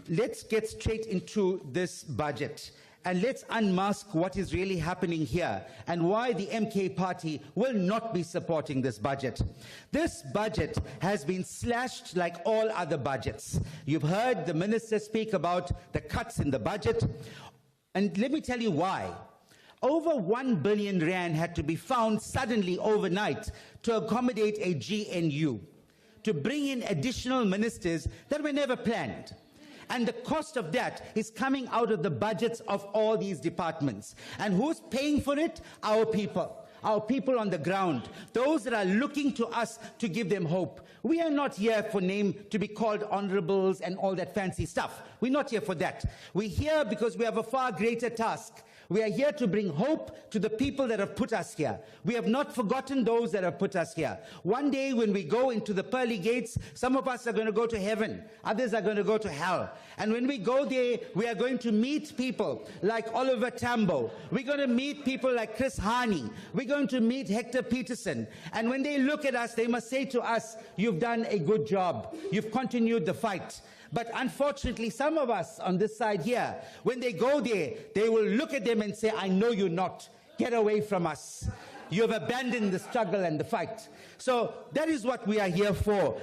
let's get straight into this budget. And let's unmask what is really happening here and why the MK party will not be supporting this budget. This budget has been slashed like all other budgets. You've heard the minister speak about the cuts in the budget. And let me tell you why. Over 1 billion rand had to be found suddenly overnight to accommodate a GNU, to bring in additional ministers that were never planned. And the cost of that is coming out of the budgets of all these departments. And who's paying for it? Our people on the ground, those that are looking to us to give them hope. We are not here for name to be called honorables and all that fancy stuff. We're not here for that. We're here because we have a far greater task. We are here to bring hope to the people that have put us here. We have not forgotten those that have put us here. One day when we go into the pearly gates, some of us are going to go to heaven, others are going to go to hell. And when we go there, we are going to meet people like Oliver Tambo. We're going to meet people like Chris Hani. We're going to meet Hector Peterson. And when they look at us, they must say to us, you've done a good job. You've continued the fight. But unfortunately, some of us on this side here, when they go there, they will look at them and say, I know you're not. Get away from us. You have abandoned the struggle and the fight. So that is what we are here for,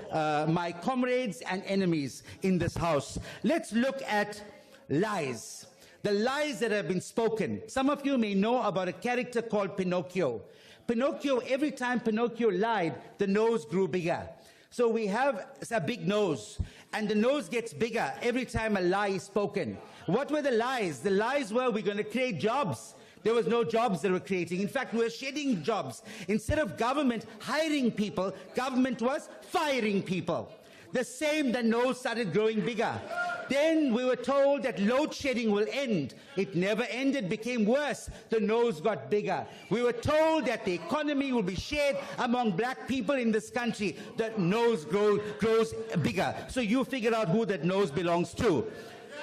my comrades and enemies in this house. Let's look at lies. The lies that have been spoken. Some of you may know about a character called Pinocchio. Pinocchio, every time Pinocchio lied, the nose grew bigger. So we have a big nose, and the nose gets bigger every time a lie is spoken. What were the lies? The lies were, we're going to create jobs. There was no jobs that were creating. In fact, we were shedding jobs. Instead of government hiring people, government was firing people. The nose started growing bigger. Then we were told that load shedding will end. It never ended, became worse. The nose got bigger. We were told that the economy will be shared among black people in this country. The nose grows bigger. So you figure out who that nose belongs to.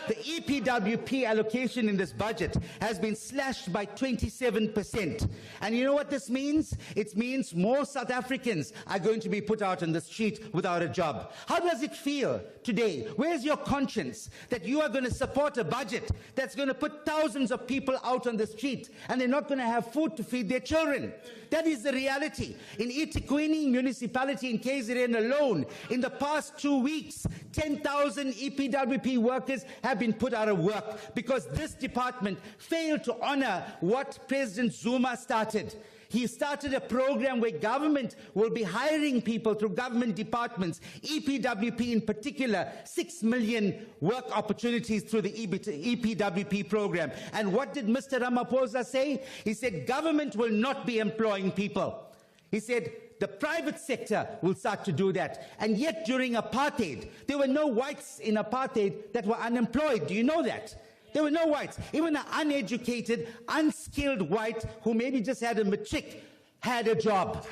The EPWP allocation in this budget has been slashed by 27%. And you know what this means? It means more South Africans are going to be put out on the street without a job. How does it feel today? Where's your conscience that you are going to support a budget that's going to put thousands of people out on the street and they're not going to have food to feed their children? That is the reality. In eThekwini municipality in KZN alone, in the past 2 weeks, 10,000 EPWP workers have been put out of work because this department failed to honor what President Zuma started. He started a program where government will be hiring people through government departments, EPWP in particular, 6 million work opportunities through the EPWP program. And what did Mr. Ramaphosa say? He said government will not be employing people. He said the private sector will start to do that. And yet during apartheid, there were no whites in apartheid that were unemployed. Do you know that? There were no whites. Even an uneducated, unskilled white who maybe just had a matric had a job.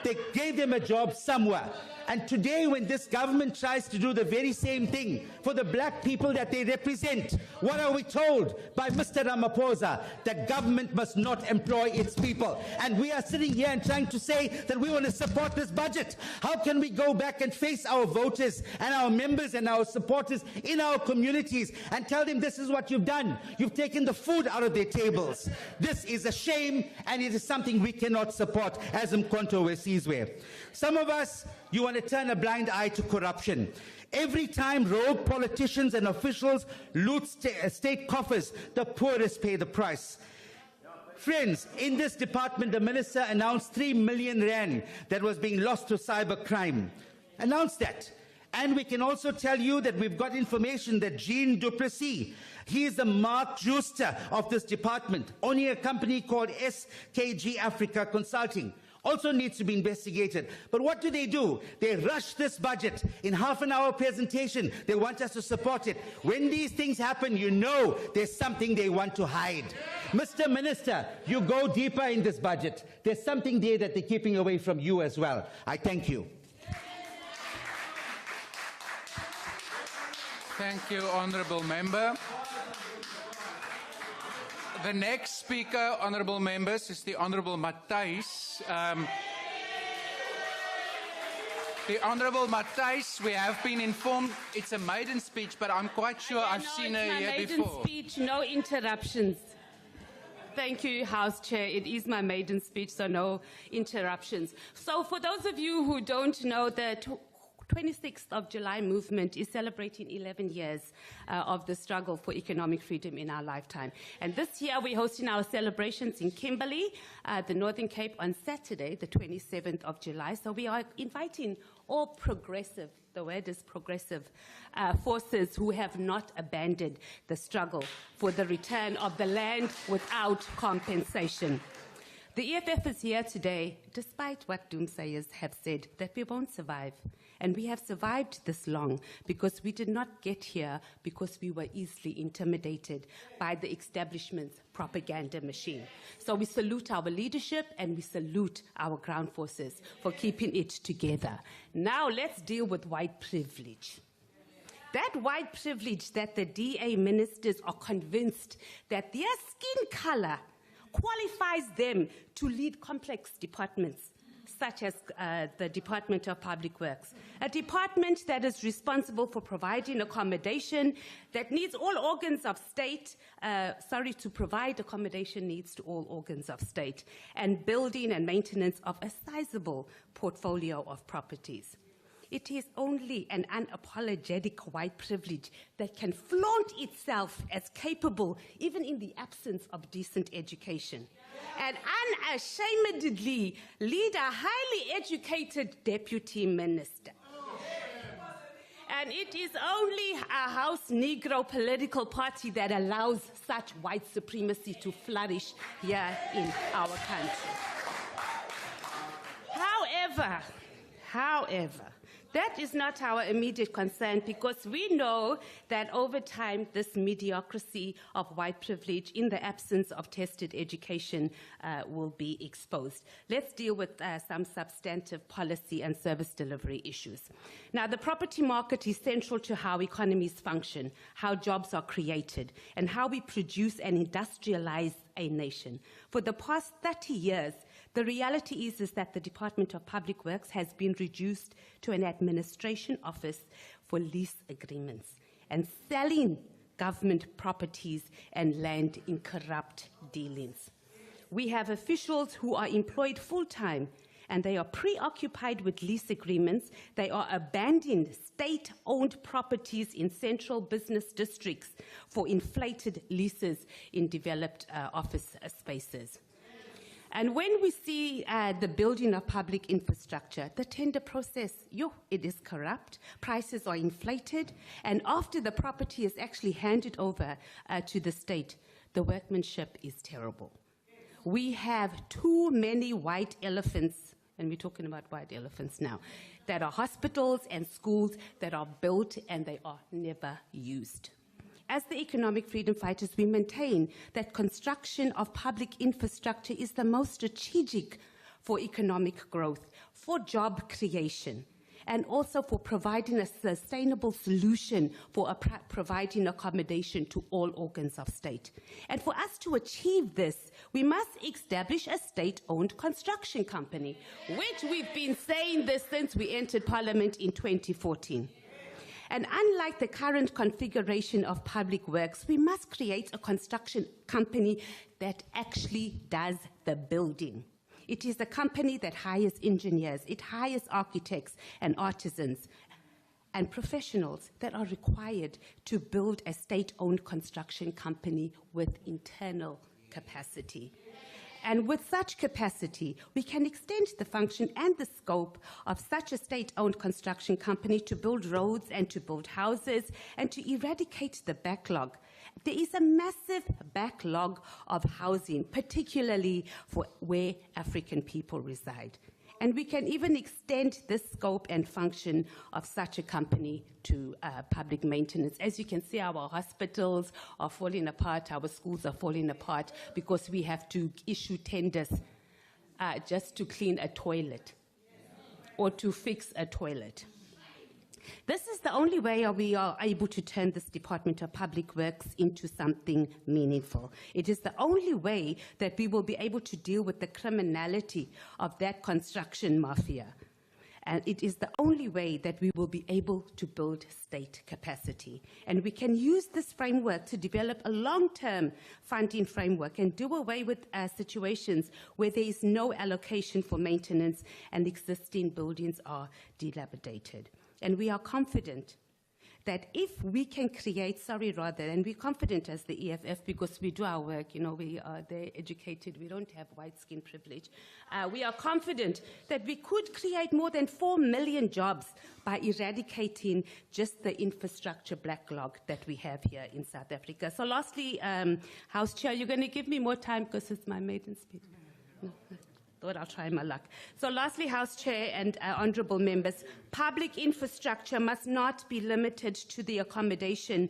They gave them a job somewhere. And today, when this government tries to do the very same thing for the black people that they represent, what are we told by Mr. Ramaphosa? That government must not employ its people. And we are sitting here and trying to say that we want to support this budget. How can we go back and face our voters and our members and our supporters in our communities and tell them this is what you've done? You've taken the food out of their tables. This is a shame, and it is something we cannot support as Mkhonto Wesizwe. Some of us, you want to turn a blind eye to corruption. Every time rogue politicians and officials loot state coffers, the poorest pay the price. Friends, in this department, the minister announced 3 million rand that was being lost to cybercrime. Announced that. And we can also tell you that we've got information that Jean Duplessis, he is the Mark Juster of this department, owning a company called SKG Africa Consulting. Also needs to be investigated. But what do? They rush this budget in half an hour presentation. They want us to support it. When these things happen, you know there's something they want to hide. Mr. Minister, you go deeper in this budget. There's something there that they're keeping away from you as well. I thank you. Thank you, Honourable Member. The next speaker, Honourable Members, is the Honourable Matthijs. The Honourable Matthijs, we have been informed it's a maiden speech, but I'm quite sure I've seen her here before. Maiden speech, no interruptions. Thank you, House Chair. It is my maiden speech, so no interruptions. So for those of you who don't know, the 26th of July movement is celebrating 11 years of the struggle for economic freedom in our lifetime. And this year we're hosting our celebrations in Kimberley, the Northern Cape, on Saturday, the 27th of July. So we are inviting all progressive, the word is progressive, forces who have not abandoned the struggle for the return of the land without compensation. The EFF is here today, despite what doomsayers have said, that we won't survive. And we have survived this long because we did not get here because we were easily intimidated by the establishment's propaganda machine. So we salute our leadership and we salute our ground forces for keeping it together. Now let's deal with white privilege. That white privilege that the DA ministers are convinced that their skin color qualifies them to lead complex departments, such as the Department of Public Works, a department that is responsible for providing accommodation that needs all organs of state, to provide accommodation needs to all organs of state, and building and maintenance of a sizable portfolio of properties. It is only an unapologetic white privilege that can flaunt itself as capable, even in the absence of decent education, and unashamedly lead a highly educated deputy minister. And it is only a House Negro political party that allows such white supremacy to flourish here in our country. However, the That is not our immediate concern because we know that over time this mediocrity of white privilege in the absence of tested education will be exposed. Let's deal with some substantive policy and service delivery issues. Now, the property market is central to how economies function, how jobs are created, and how we produce and industrialize a nation. For the past 30 years, the reality is that the Department of Public Works has been reduced to an administration office for lease agreements and selling government properties and land in corrupt dealings. We have officials who are employed full-time and they are preoccupied with lease agreements. They are abandoning state-owned properties in central business districts for inflated leases in developed office spaces. And when we see the building of public infrastructure, the tender process, it is corrupt, prices are inflated, and after the property is actually handed over to the state, the workmanship is terrible. We have too many white elephants, and we're talking about white elephants now, that are hospitals and schools that are built and they are never used. As the economic freedom fighters, we maintain that construction of public infrastructure is the most strategic for economic growth, for job creation, and also for providing a sustainable solution for providing accommodation to all organs of state. And for us to achieve this, we must establish a state-owned construction company, which we've been saying this since we entered Parliament in 2014. And unlike the current configuration of public works, we must create a construction company that actually does the building. It is a company that hires engineers, it hires architects and artisans and professionals that are required to build a state-owned construction company with internal capacity. And with such capacity, we can extend the function and the scope of such a state-owned construction company to build roads and to build houses and to eradicate the backlog. There is a massive backlog of housing, particularly for where African people reside. And we can even extend the scope and function of such a company to public maintenance. As you can see, our hospitals are falling apart, our schools are falling apart because we have to issue tenders just to clean a toilet or to fix a toilet. This is the only way we are able to turn this Department of Public Works into something meaningful. It is the only way that we will be able to deal with the criminality of that construction mafia. And it is the only way that we will be able to build state capacity. And we can use this framework to develop a long-term funding framework and do away with situations where there is no allocation for maintenance and existing buildings are dilapidated. And we are confident that if we can create, and we're confident as the EFF because we do our work, we are they're educated, we don't have white skin privilege. We are confident that we could create more than 4 million jobs by eradicating just the infrastructure backlog that we have here in South Africa. So lastly, House Chair, you're going to give me more time because it's my maiden speech. No. Thought I'll try my luck. So lastly, House Chair and honourable members, public infrastructure must not be limited to the accommodation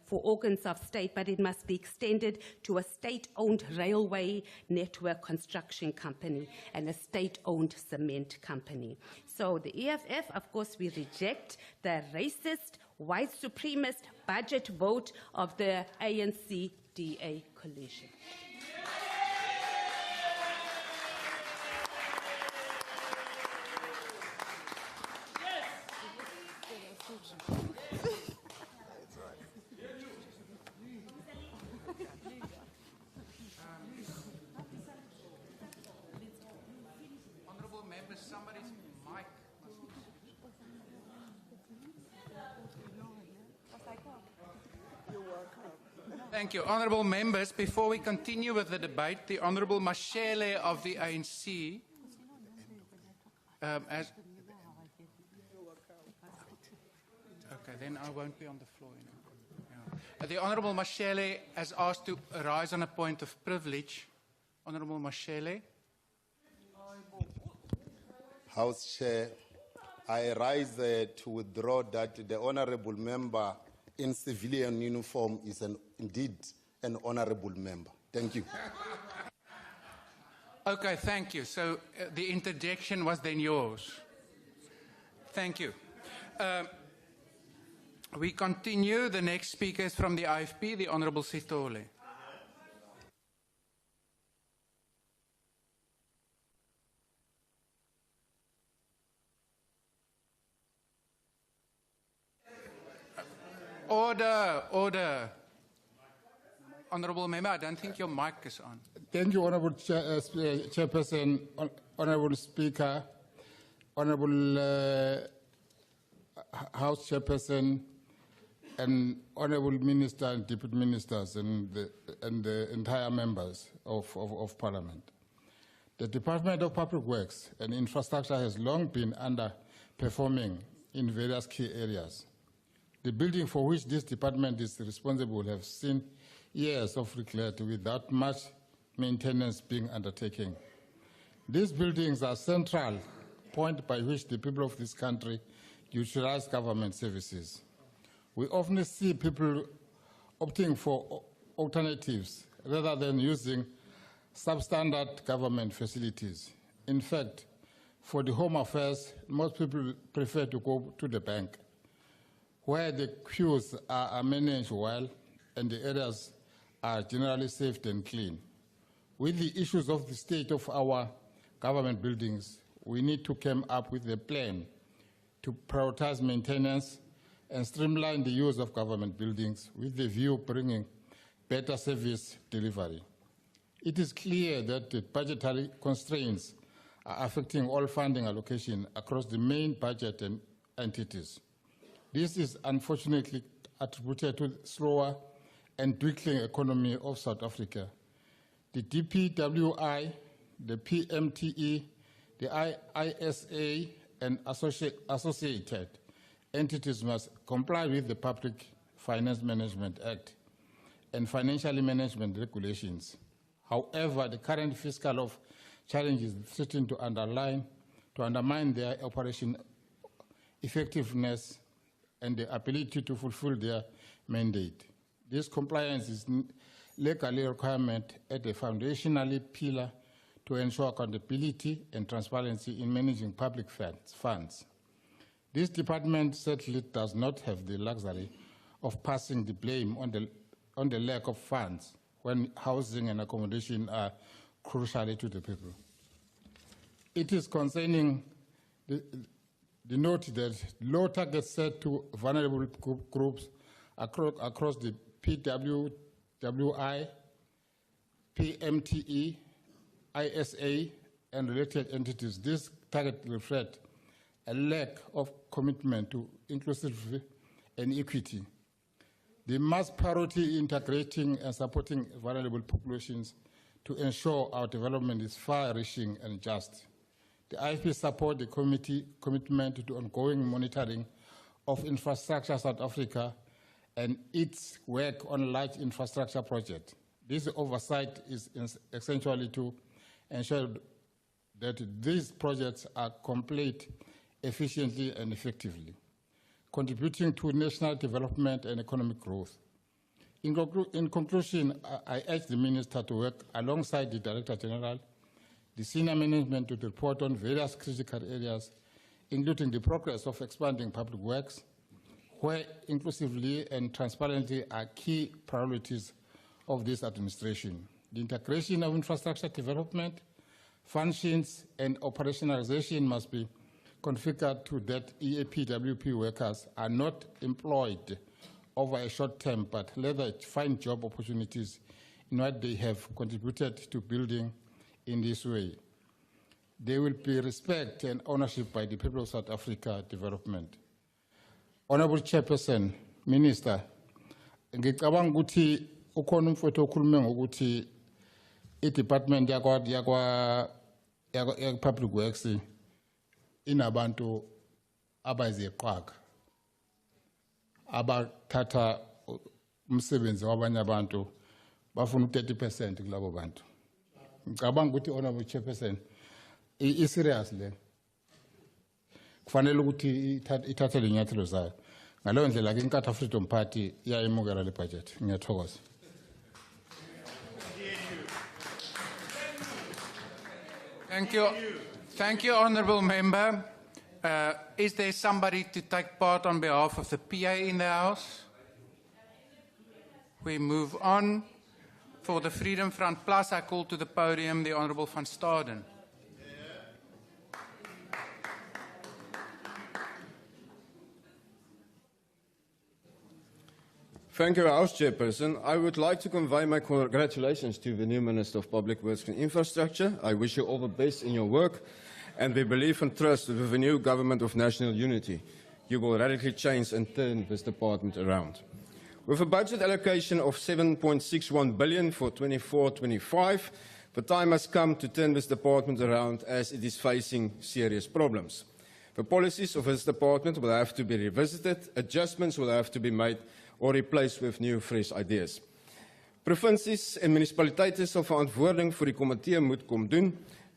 for organs of state, but it must be extended to a state-owned railway network construction company and a state-owned cement company. So the EFF, of course, we reject the racist, white supremacist budget vote of the ANC-DA coalition. Honourable members, somebody's mic must... Thank you. Honourable members, before we continue with the debate, the Honourable Mashele of the ANC as... Okay, then I won't be on the floor anymore. Yeah. The Honourable Mashele has asked to rise on a point of privilege. Honourable Mashele. House Chair, I rise to withdraw that the honorable member in civilian uniform is indeed an honorable member. Thank you. Okay, thank you. So the interjection was then yours. Thank you. We continue. The next speaker is from the IFP, the Honourable Sithole. Order, order. Honourable Member, I don't think your mic is on. Thank you, Honourable Chairperson, Honourable Speaker, Honourable House Chairperson, and Honourable Minister and Deputy Ministers and the entire members of Parliament. The Department of Public Works and Infrastructure has long been underperforming in various key areas. The building for which this department is responsible have seen years of neglect without much maintenance being undertaken. These buildings are central point by which the people of this country utilize government services. We often see people opting for alternatives rather than using substandard government facilities. In fact, for the home affairs, most people prefer to go to the bank, where the queues are managed well and the areas are generally safe and clean. With the issues of the state of our government buildings, we need to come up with a plan to prioritize maintenance and streamline the use of government buildings with the view of bringing better service delivery. It is clear that the budgetary constraints are affecting all funding allocation across the main budget and entities. This is unfortunately attributed to the slower and dwindling economy of South Africa. The DPWI, the PMTE, the ISA, and associated entities must comply with the Public Finance Management Act and financial management regulations. However, the current fiscal challenges threaten to undermine their operation effectiveness and the ability to fulfill their mandate. This compliance is legally a requirement at a foundational pillar to ensure accountability and transparency in managing public funds. This department certainly does not have the luxury of passing the blame on the lack of funds when housing and accommodation are crucial to the people. It is concerning the note that low targets set to vulnerable groups across the PWI, PMTE, ISA, and related entities. This target reflects a lack of commitment to inclusivity and equity. The mass priority integrating and supporting vulnerable populations to ensure our development is far-reaching and just. The IFP supports the committee commitment to ongoing monitoring of Infrastructure South Africa and its work on large infrastructure projects. This oversight is essentially to ensure that these projects are complete efficiently and effectively, contributing to national development and economic growth. In conclusion, I urge the Minister to work alongside the Director General, the senior management to report on various critical areas, including the progress of expanding public works, where inclusively and transparently are key priorities of this administration. The integration of infrastructure development, functions, and operationalization must be configured to that EAPWP workers are not employed over a short term, but rather find job opportunities in what they have contributed to building in this way. There will be respect and ownership by the people of South Africa development. Honorable Chairperson, Minister, ngicabanga ukuthi ukhona umfowethu okhulume ngokuthi i-department yakwa public works inabantu abayizeqhaka abathatha umsebenzi wabanye abantu bafuna 30% kulabo bantu. Ngicabanga ukuthi Honorable Chairperson i-serious le. kufanele ukuthi ithathe lenyathelo zayo. Ngaleyo ndlela ke iNkatha Freedom Party iyayemukela le budget. Ngiyathokoza. Thank you. Thank you, Honourable Member. Is there somebody to take part on behalf of the PA in the House? We move on. For the Freedom Front Plus, I call to the podium the Honourable van Staden. Thank you, House Chairperson. I would like to convey my congratulations to the new Minister of Public Works and Infrastructure. I wish you all the best in your work, and we believe and trust that with the new government of national unity, you will radically change and turn this department around. With a budget allocation of 7.61 billion for 24-25, the time has come to turn this department around as it is facing serious problems. The policies of this department will have to be revisited, adjustments will have to be made, or replaced with new, fresh ideas. Provinsies en munisipaliteite sal verantwoording vir die komitee moet kom doen.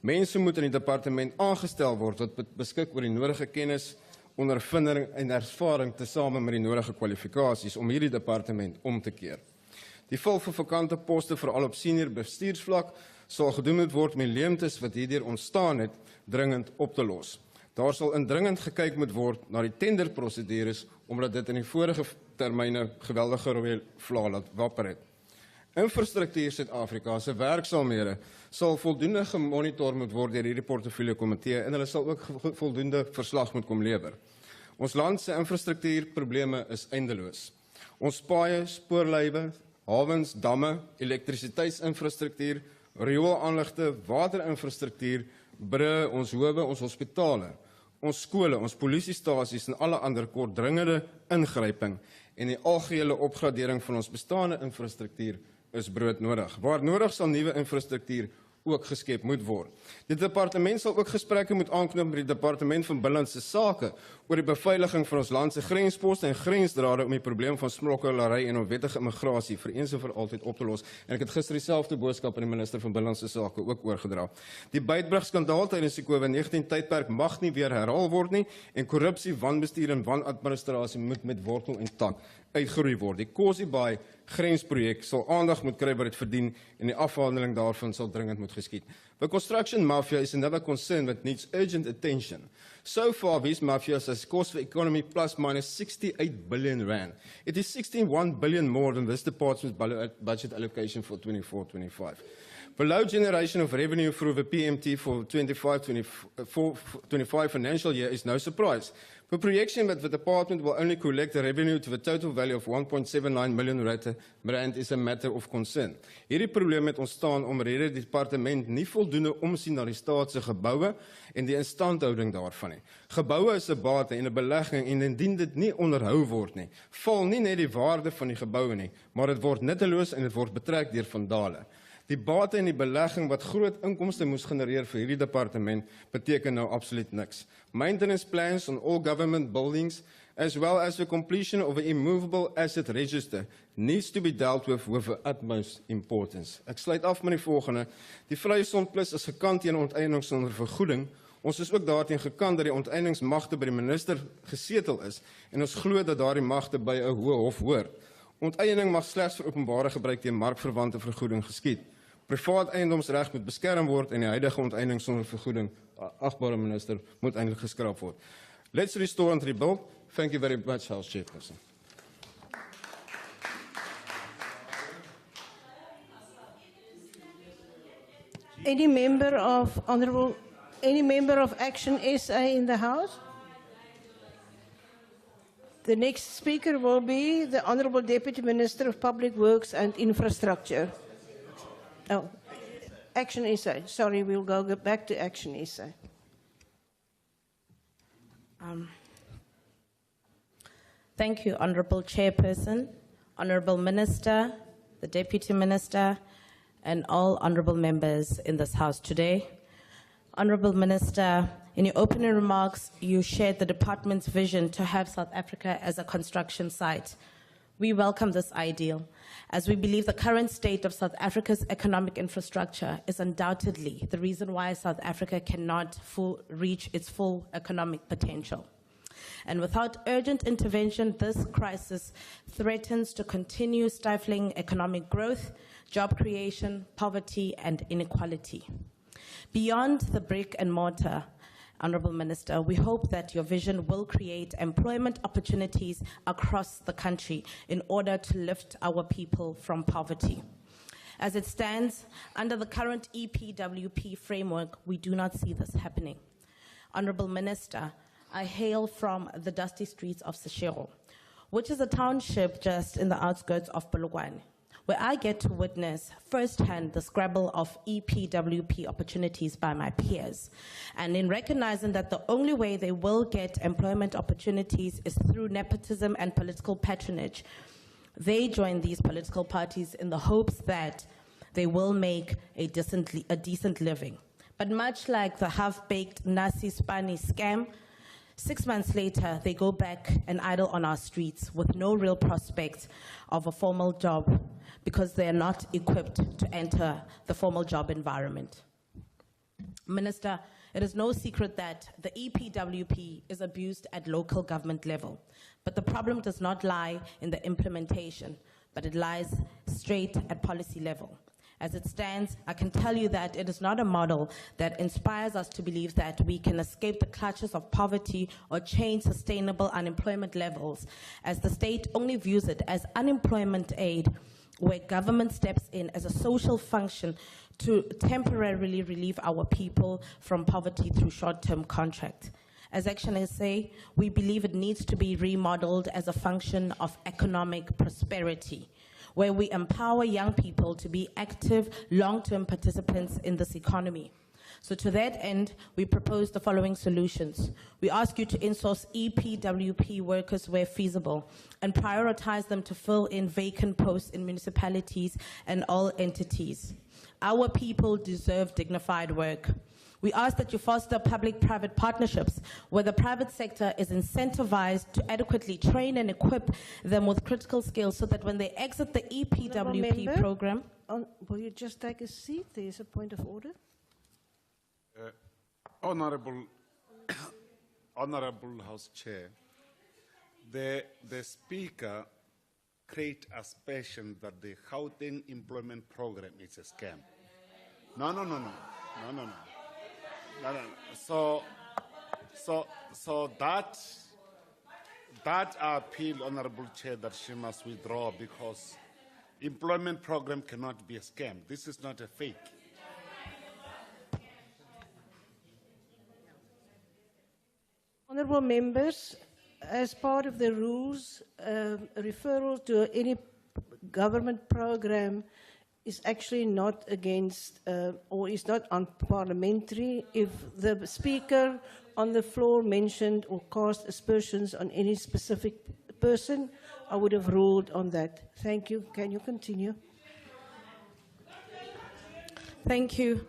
Mense moet in die departement aangestel word wat beskik oor die nodige kennis, ondervinding en ervaring tesame met die nodige kwalifikasies om hierdie departement om te keer. Die vul van vakante poste veral op senior bestuursvlak sal gedoen moet word met leemtes wat hierdeur ontstaan het dringend op te los. Daar sal indringend gekyk moet word na die tenderprosedures omdat dit in die vorige termyne geweldige rooi vlae laat wapper het. Infrastruktuur Suid-Afrika se werksaamhede sal voldoende gemonitor moet word deur hierdie portefeulje komitee en hulle sal ook voldoende verslag moet kom lewer. Ons land se infrastruktuurprobleme is eindeloos. Ons paaie, spoorlywe, hawens, damme, elektrisiteitsinfrastruktuur, rioolaanlegte, waterinfrastruktuur, brûe, ons howe, ons hospitale, ons skole, ons polisiestasies en alle ander kort dringende ingryping en die algehele opgradering van ons bestaande infrastruktuur is broodnodig. Waar nodig sal nuwe infrastruktuur ook geskep moet word. Die departement sal ook gesprekke moet aanknoop met die departement van Binnelandse Sake oor die beveiliging van ons land se grensposte en grensdrade om die probleem van smokkelary en onwettige immigrasie vir eens en vir altyd op te los. En ek het gister dieselfde boodskap aan die minister van Binnelandse Sake ook oorgedra. Die Beitbrug-skandaal tydens die COVID-19 tydperk mag nie weer herhaal word nie en korrupsie, wanbestuur en wanadministrasie moet met wortel en tak uitgeroei word. Die Kosi Bay grensprojek sal aandag moet kry wat dit verdien en die afhandeling daarvan sal dringend moet geskied. The construction mafia is another concern that needs urgent attention. So far, these mafias has cost the economy plus minus 68 billion rand. It is 61 billion more than this department's budget allocation for 24-25. The low generation of revenue through the PMT for 25 financial year is no surprise. The projection that the department will only collect the revenue to the total value of 1.79 million rand is a matter of concern. Hierdie probleem het ontstaan omdat die departement nie voldoende omsien na die staat se geboue en die instandhouding daarvan nie. Geboue is 'n bate en 'n belegging en indien dit nie onderhou word nie, val nie net die waarde van die geboue nie, maar dit word nutteloos en dit word betrek deur vandale. Die bate en die belegging wat groot inkomste moes genereer vir hierdie departement beteken nou absoluut niks. Maintenance plans on all government buildings as well as the completion of an immovable asset register needs to be dealt with the utmost importance. Ek sluit af met die volgende. Die Vryheidsfront Plus is gekant teen onteiening sonder vergoeding. Ons is ook daarteen gekant dat die onteieningsmagte by die minister gesetel is en ons glo dat daardie magte by 'n hoë hof hoort. Onteiening mag slegs vir openbare gebruik teen markverwante vergoeding geskied. Privaat eiendomsreg moet beskerm word en die huidige onteiening sonder vergoeding, agbare minister, moet eintlik geskraap word. Let's restore and rebuild. Thank you very much, House Chairperson. Any member of Action SA in the House? The next speaker will be the Honourable Deputy Minister of Public Works and Infrastructure. Oh, Action SA. Sorry, we'll go back to Action SA. Thank you, Honourable Chairperson, Honourable Minister, the Deputy Minister, and all honourable members in this House today. Honourable Minister, in your opening remarks, you shared the Department's vision to have South Africa as a construction site We welcome this ideal, as we believe the current state of South Africa's economic infrastructure is undoubtedly the reason why South Africa cannot reach its full economic potential. And without urgent intervention, this crisis threatens to continue stifling economic growth, job creation, poverty, and inequality. Beyond the brick and mortar, Honorable Minister, we hope that your vision will create employment opportunities across the country in order to lift our people from poverty. As it stands, under the current EPWP framework, we do not see this happening. Honorable Minister, I hail from the dusty streets of Seshego, which is a township just in the outskirts of Polokwane, where I get to witness firsthand the scrabble of EPWP opportunities by my peers. And in recognizing that the only way they will get employment opportunities is through nepotism and political patronage, they join these political parties in the hopes that they will make a decent living. But much like the half-baked Nasi Spani scam, 6 months later, they go back and idle on our streets with no real prospect of a formal job because they are not equipped to enter the formal job environment. Minister, it is no secret that the EPWP is abused at local government level, but the problem does not lie in the implementation, but it lies straight at policy level. As it stands, I can tell you that it is not a model that inspires us to believe that we can escape the clutches of poverty or change sustainable unemployment levels, as the state only views it as unemployment aid, where government steps in as a social function to temporarily relieve our people from poverty through short-term contracts. As Action SA, we believe it needs to be remodeled as a function of economic prosperity, where we empower young people to be active, long-term participants in this economy. So to that end, we propose the following solutions. We ask you to insource EPWP workers where feasible and prioritize them to fill in vacant posts in municipalities and all entities. Our people deserve dignified work. We ask that you foster public-private partnerships where the private sector is incentivized to adequately train and equip them with critical skills so that when they exit the EPWP program... Will you just take a seat? There is a point of order. Honorable House Chair, the Speaker create aspersion that the Gauteng employment program is a scam. No. So that I appeal, Honorable Chair, that she must withdraw because employment program cannot be a scam. This is not a fake. Honourable members, as part of the rules, referral to any government program is actually not against or is not unparliamentary. If the speaker on the floor mentioned or cast aspersions on any specific person, I would have ruled on that. Thank you. Can you continue? Thank you.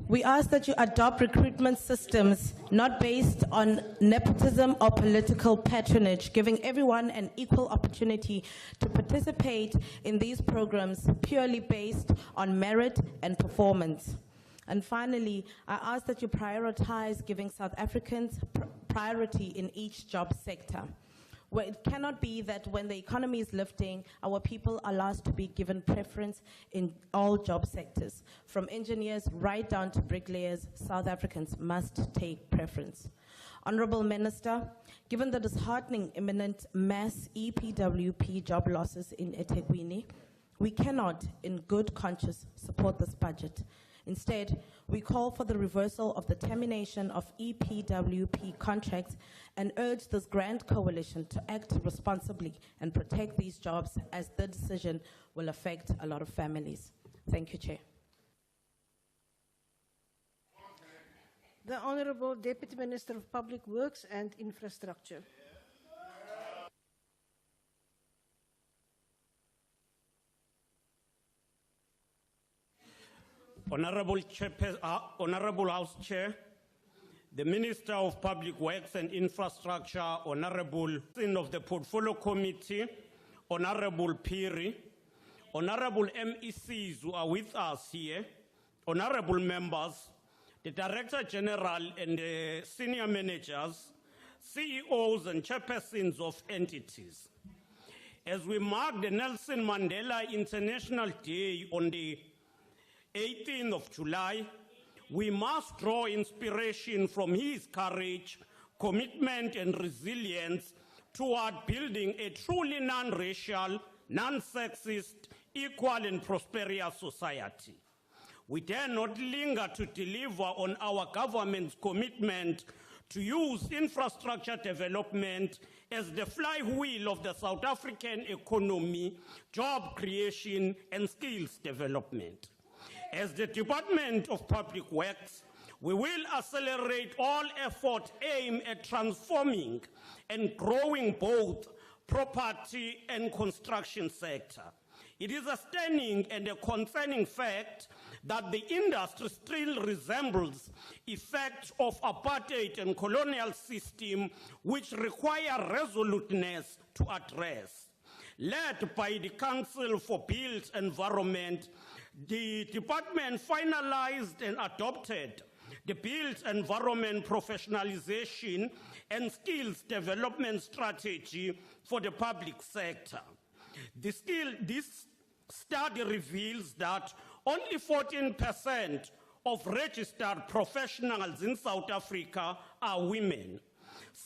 We ask that you adopt recruitment systems not based on nepotism or political patronage, giving everyone an equal opportunity to participate in these programs purely based on merit and performance. And finally, I ask that you prioritize giving South Africans priority in each job sector, where it cannot be that when the economy is lifting, our people are last to be given preference in all job sectors. From engineers right down to bricklayers, South Africans must take preference. Honourable Minister, given the disheartening imminent mass EPWP job losses in eThekwini, we cannot, in good conscience, support this budget. Instead, we call for the reversal of the termination of EPWP contracts and urge this grand coalition to act responsibly and protect these jobs, as the decision will affect a lot of families. Thank you, Chair. The Honourable Deputy Minister of Public Works and Infrastructure. Honourable House Chair, the Minister of Public Works and Infrastructure, Honorable of the Portfolio Committee, Honorable Piri, Honorable MECs who are with us here, Honorable members, the Director General and the senior managers, CEOs and chairpersons of entities. As we mark the Nelson Mandela International Day on the 18th of July, we must draw inspiration from his courage, commitment, and resilience toward building a truly non-racial, non-sexist, equal, and prosperous society. We dare not linger to deliver on our government's commitment to use infrastructure development as the flywheel of the South African economy, job creation, and skills development. As the Department of Public Works, we will accelerate all efforts aimed at transforming and growing both property and construction sector. It is a stunning and a concerning fact that the industry still resembles effects of apartheid and colonial system which require resoluteness to address. Led by the Council for Built Environment, the department finalized and adopted the Built Environment Professionalization and Skills Development Strategy for the public sector. This study reveals that only 14% of registered professionals in South Africa are women.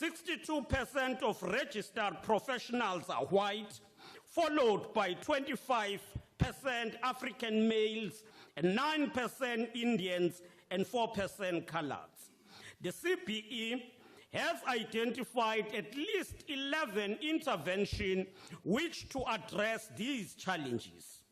62% of registered professionals are white, followed by 25% African males, and 9% Indians, and 4% coloreds. The CPE has identified at least 11 interventions which to address these challenges.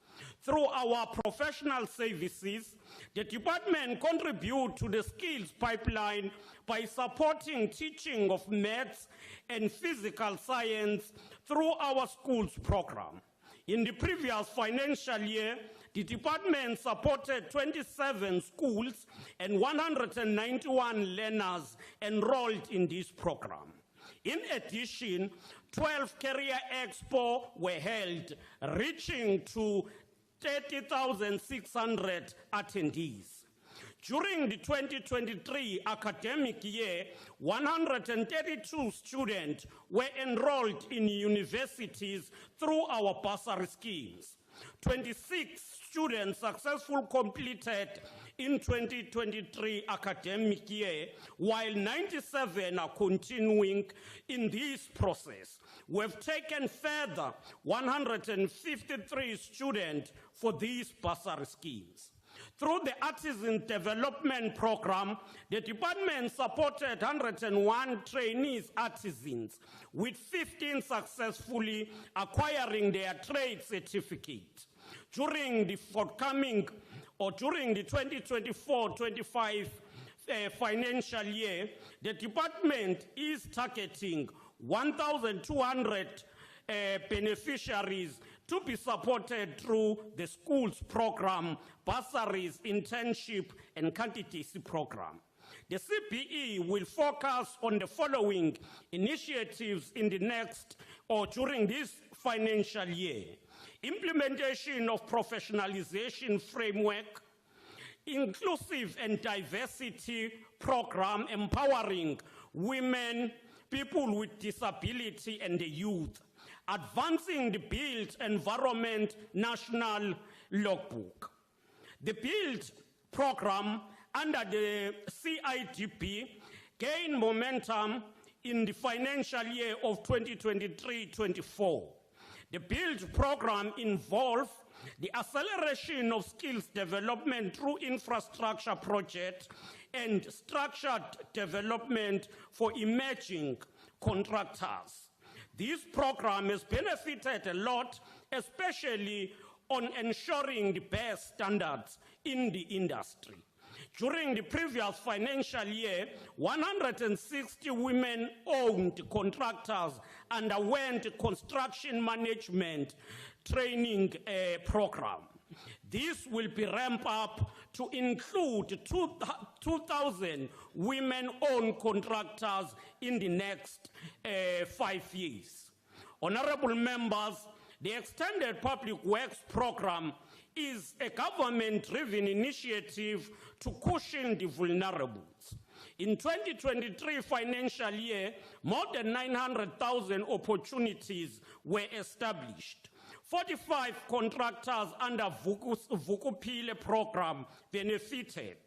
Through our professional services, the department contributes to the skills pipeline by supporting teaching of maths and physical science through our schools program. In the previous financial year, the department supported 27 schools and 191 learners enrolled in this program. In addition, 12 career expos were held, reaching to 30,600 attendees. During the 2023 academic year, 132 students were enrolled in universities through our bursary schemes. 26 students successfully completed in 2023 academic year, while 97 are continuing in this process. We've taken further 153 students for these bursary schemes. Through the Artisan Development Program, the department supported 101 trainees artisans, with 15 successfully acquiring their trade certificate. During the 2024-25 financial year, the department is targeting 1,200 beneficiaries to be supported through the schools program, bursaries, internship, and candidacy program. The CPE will focus on the following initiatives in the next or during this financial year: implementation of professionalization framework, inclusive and diversity program empowering women, people with disability, and the youth, advancing the Built Environment National Logbook. The Built program under the CIDP gained momentum in the financial year of 2023-24. The Build program involves the acceleration of skills development through infrastructure projects and structured development for emerging contractors. This program has benefited a lot, especially on ensuring the best standards in the industry. During the previous financial year, 160 women-owned contractors underwent construction management training program. This will be ramped up to include 2,000 women-owned contractors in the next 5 years. Honorable members, the Extended Public Works Program is a government-driven initiative to cushion the vulnerables. In 2023 financial year, more than 900,000 opportunities were established. 45 contractors under Vukupile program benefited.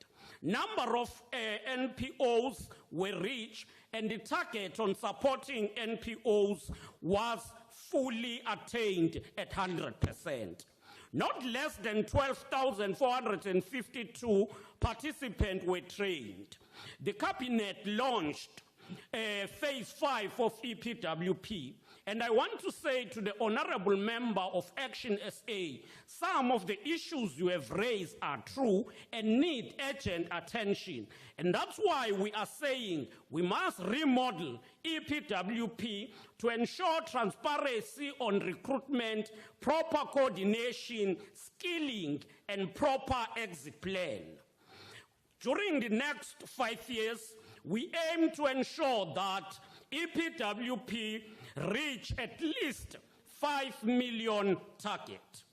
Number of NPOs were reached, and the target on supporting NPOs was fully attained at 100%. Not less than 12,452 participants were trained. The cabinet launched phase 5 of EPWP. And I want to say to the honorable member of Action SA, some of the issues you have raised are true and need urgent attention. And that's why we are saying we must remodel EPWP to ensure transparency on recruitment, proper coordination, skilling, and proper exit plan. During the next 5 years, we aim to ensure that EPWP reach at least 5 million target.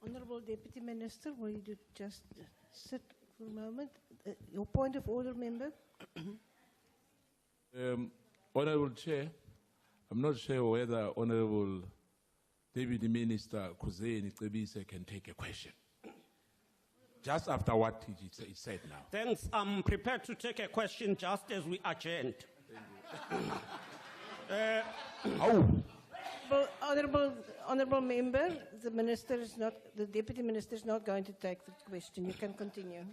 Honourable Deputy Minister, will you just sit for a moment? Your point of order, member. Honourable Chair, I'm not sure whether Honourable Deputy Minister Kuzeni Cebise can take a question. Just after what he said now. Thanks. I'm prepared to take a question just as we adjourned. Honourable member, the minister is not, the deputy minister is not going to take the question. You can continue.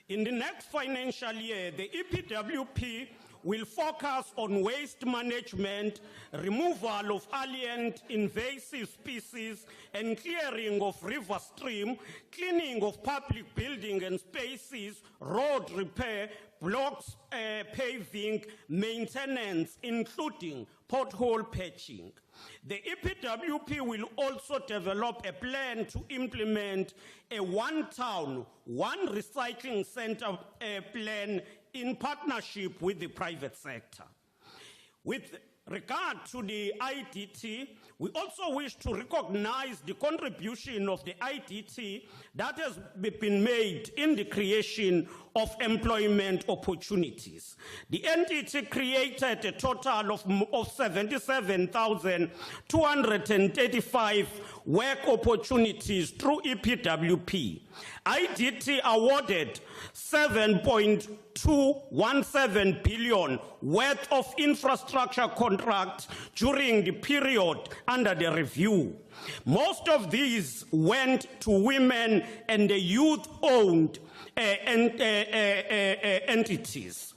In the next financial year, the EPWP will focus on waste management, removal of alien invasive species, and clearing of river stream, cleaning of public building and spaces, road repair, blocks paving, maintenance, including pothole patching. The EPWP will also develop a plan to implement a one town, one recycling center plan in partnership with the private sector. With regard to the IDT, we also wish to recognize the contribution of the IDT that has been made in the creation of employment opportunities. The NDT created a total of 77,235 work opportunities through EPWP. IDT awarded 7.217 billion worth of infrastructure contracts during the period under the review. Most of these went to women and the youth-owned entities.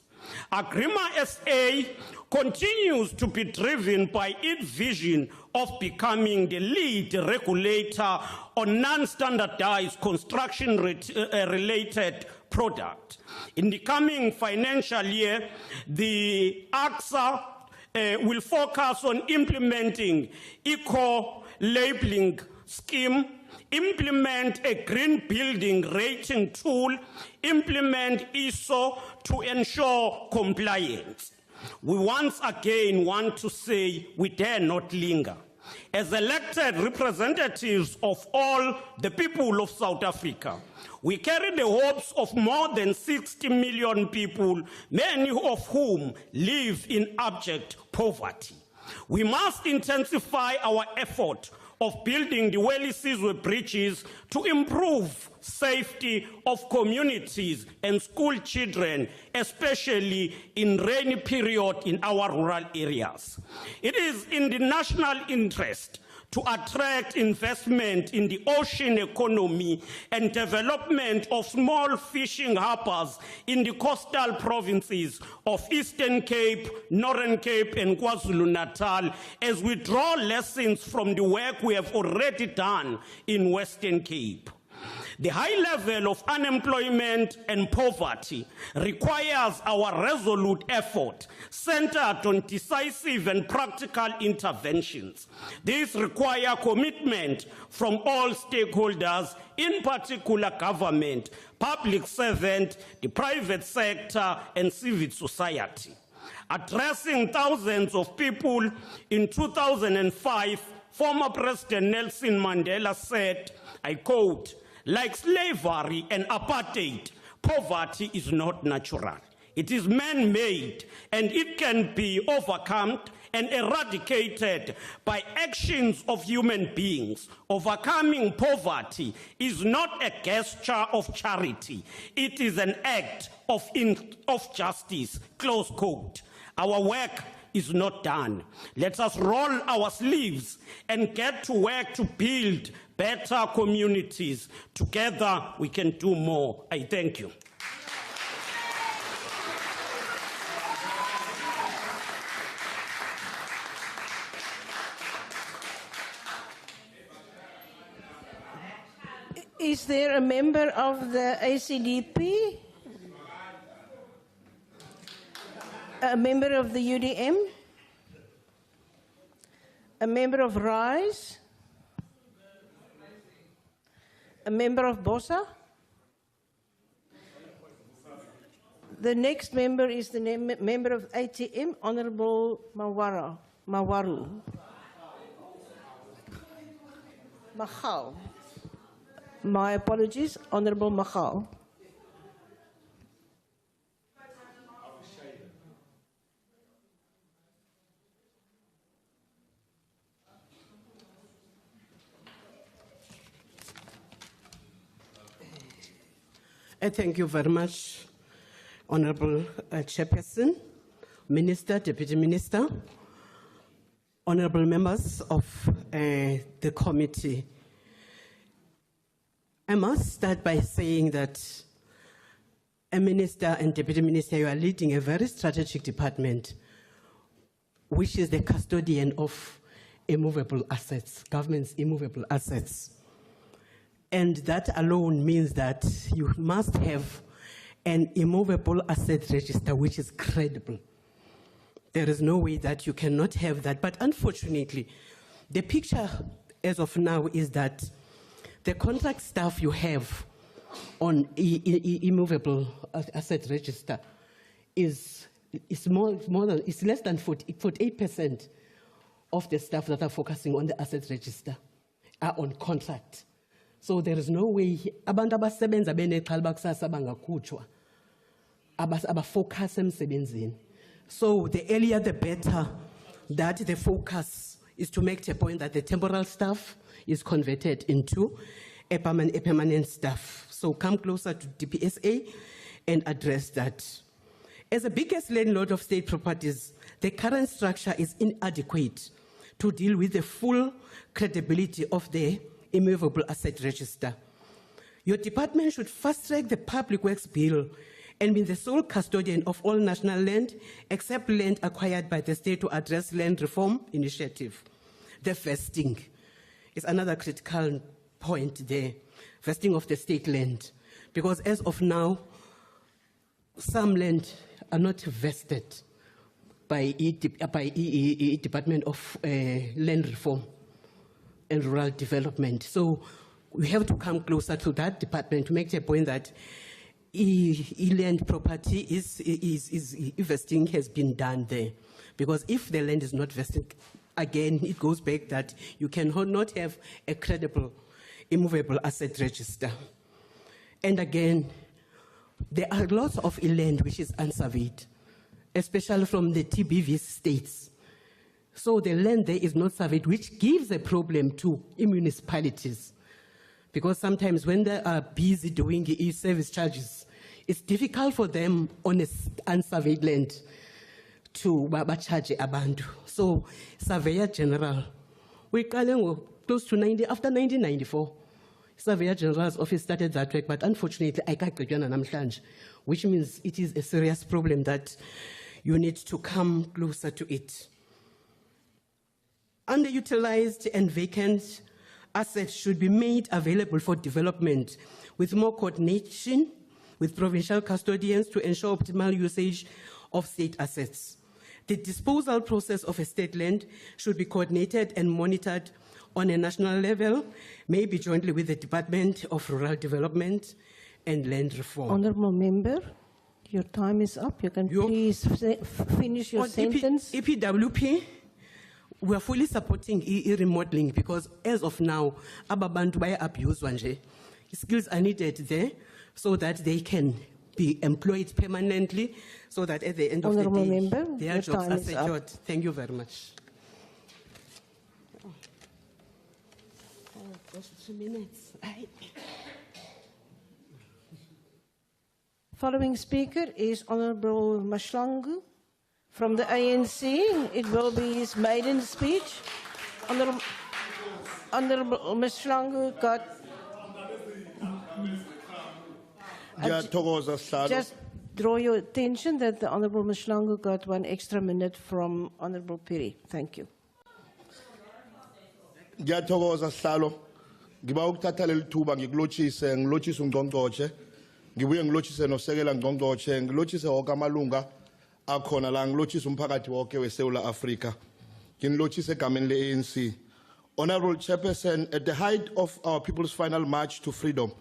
Agrima SA continues to be driven by its vision of becoming the lead regulator on non-standardized construction-related product. In the coming financial year, the AXA will focus on implementing eco-labeling scheme, implement a green building rating tool, implement ISO to ensure compliance. We once again want to say we dare not linger. As elected representatives of all the people of South Africa, we carry the hopes of more than 60 million people, many of whom live in abject poverty. We must intensify our effort of building the Welisizwe bridges to improve safety of communities and school children, especially in rainy period in our rural areas. It is in the national interest to attract investment in the ocean economy and development of small fishing harbors in the coastal provinces of Eastern Cape, Northern Cape, and KwaZulu-Natal, as we draw lessons from the work we have already done in Western Cape. The high level of unemployment and poverty requires our resolute effort centered on decisive and practical interventions. These require commitment from all stakeholders, in particular government, public servant, the private sector, and civil society. Addressing thousands of people in 2005, former President Nelson Mandela said, I quote, "Like slavery and apartheid, poverty is not natural. It is man-made, and it can be overcome and eradicated by actions of human beings. Overcoming poverty is not a gesture of charity. It is an act of justice," close quote. Our work is not done. Let us roll our sleeves and get to work to build better communities. Together we can do more. I thank you. Is there a member of the ACDP? A member of the UDM? A member of RISE? A member of BOSA? The next member is the member of ATM, Honorable Mawaru. Mahal. My apologies, Honorable Mahal. Thank you very much, Honorable Chairperson, Minister, Deputy Minister, Honorable members of the committee. I must start by saying that a minister and deputy minister, you are leading a very strategic department, which is the custodian of immovable assets, government's immovable assets. And that alone means that you must have an immovable asset register which is credible. There is no way that you cannot have that. But unfortunately, the picture as of now is that the contract staff you have on immovable asset register is less than 48% of the staff that are focusing on the asset register are on contract. So there is no way abantu abasebenza beneqhala bakusasa bangakhutshwa abafocus emsebenzini. So the earlier the better that the focus is to make the point that the temporal staff is converted into a permanent staff. So come closer to DPSA and address that. As the biggest landlord of state properties, the current structure is inadequate to deal with the full credibility of the immovable asset register. Your department should fast-track the Public Works Bill and be the sole custodian of all national land except land acquired by the state to address land reform initiative. The vesting is another critical point there, vesting of the state land. Because as of now, some land are not vested by Department of Land Reform and Rural Development. So we have to come closer to that department to make the point that land property vesting has been done there. Because if the land is not vested, again, it goes back that you cannot have a credible immovable asset register. And again, there are lots of land which is unsurveyed, especially from the TBV states. So the land there is not surveyed, which gives a problem to municipalities. Because sometimes when they are busy doing e-service charges, it's difficult for them on unsurveyed land to charge abantu. So Surveyor General, we close to 90, after 1994, Surveyor General's office started that work, but unfortunately, I can't get namhlanje, which means it is a serious problem that you need to come closer to it. Underutilized and vacant assets should be made available for development with more coordination with provincial custodians to ensure optimal usage of state assets. The disposal process of estate land should be coordinated and monitored on a national level, maybe jointly with the Department of Rural Development and Land Reform. Honourable Member, your time is up. You can please finish your On sentence. EPWP, we are fully supporting remodeling because as of now, ababantu baya abuse nje. Skills are needed there so that they can be employed permanently, so that at the end of the Honourable day, Member, their your jobs time are is up. secured. Thank you very much. Just 2 minutes. Following speaker is Honourable Mashlangu from the ANC. It will be his maiden speech. Honourable Mashlangu got... Just draw your attention that the Honourable Mashlangu got 1 extra minute from Honourable Piri. Thank you. Ngiyathokoza Sihlalo. Ngiba ukuthatha leli thuba ngikulochise ungqongqoshe. Ngibuye ngilochise nosekela ngqongqoshe, ngilochise wonke amalunga akhona la, ngilochise umphakathi wonke weSouth Africa. Nginilochise egameni le-ANC. Honourable Chairperson, at the height of our people's final march to freedom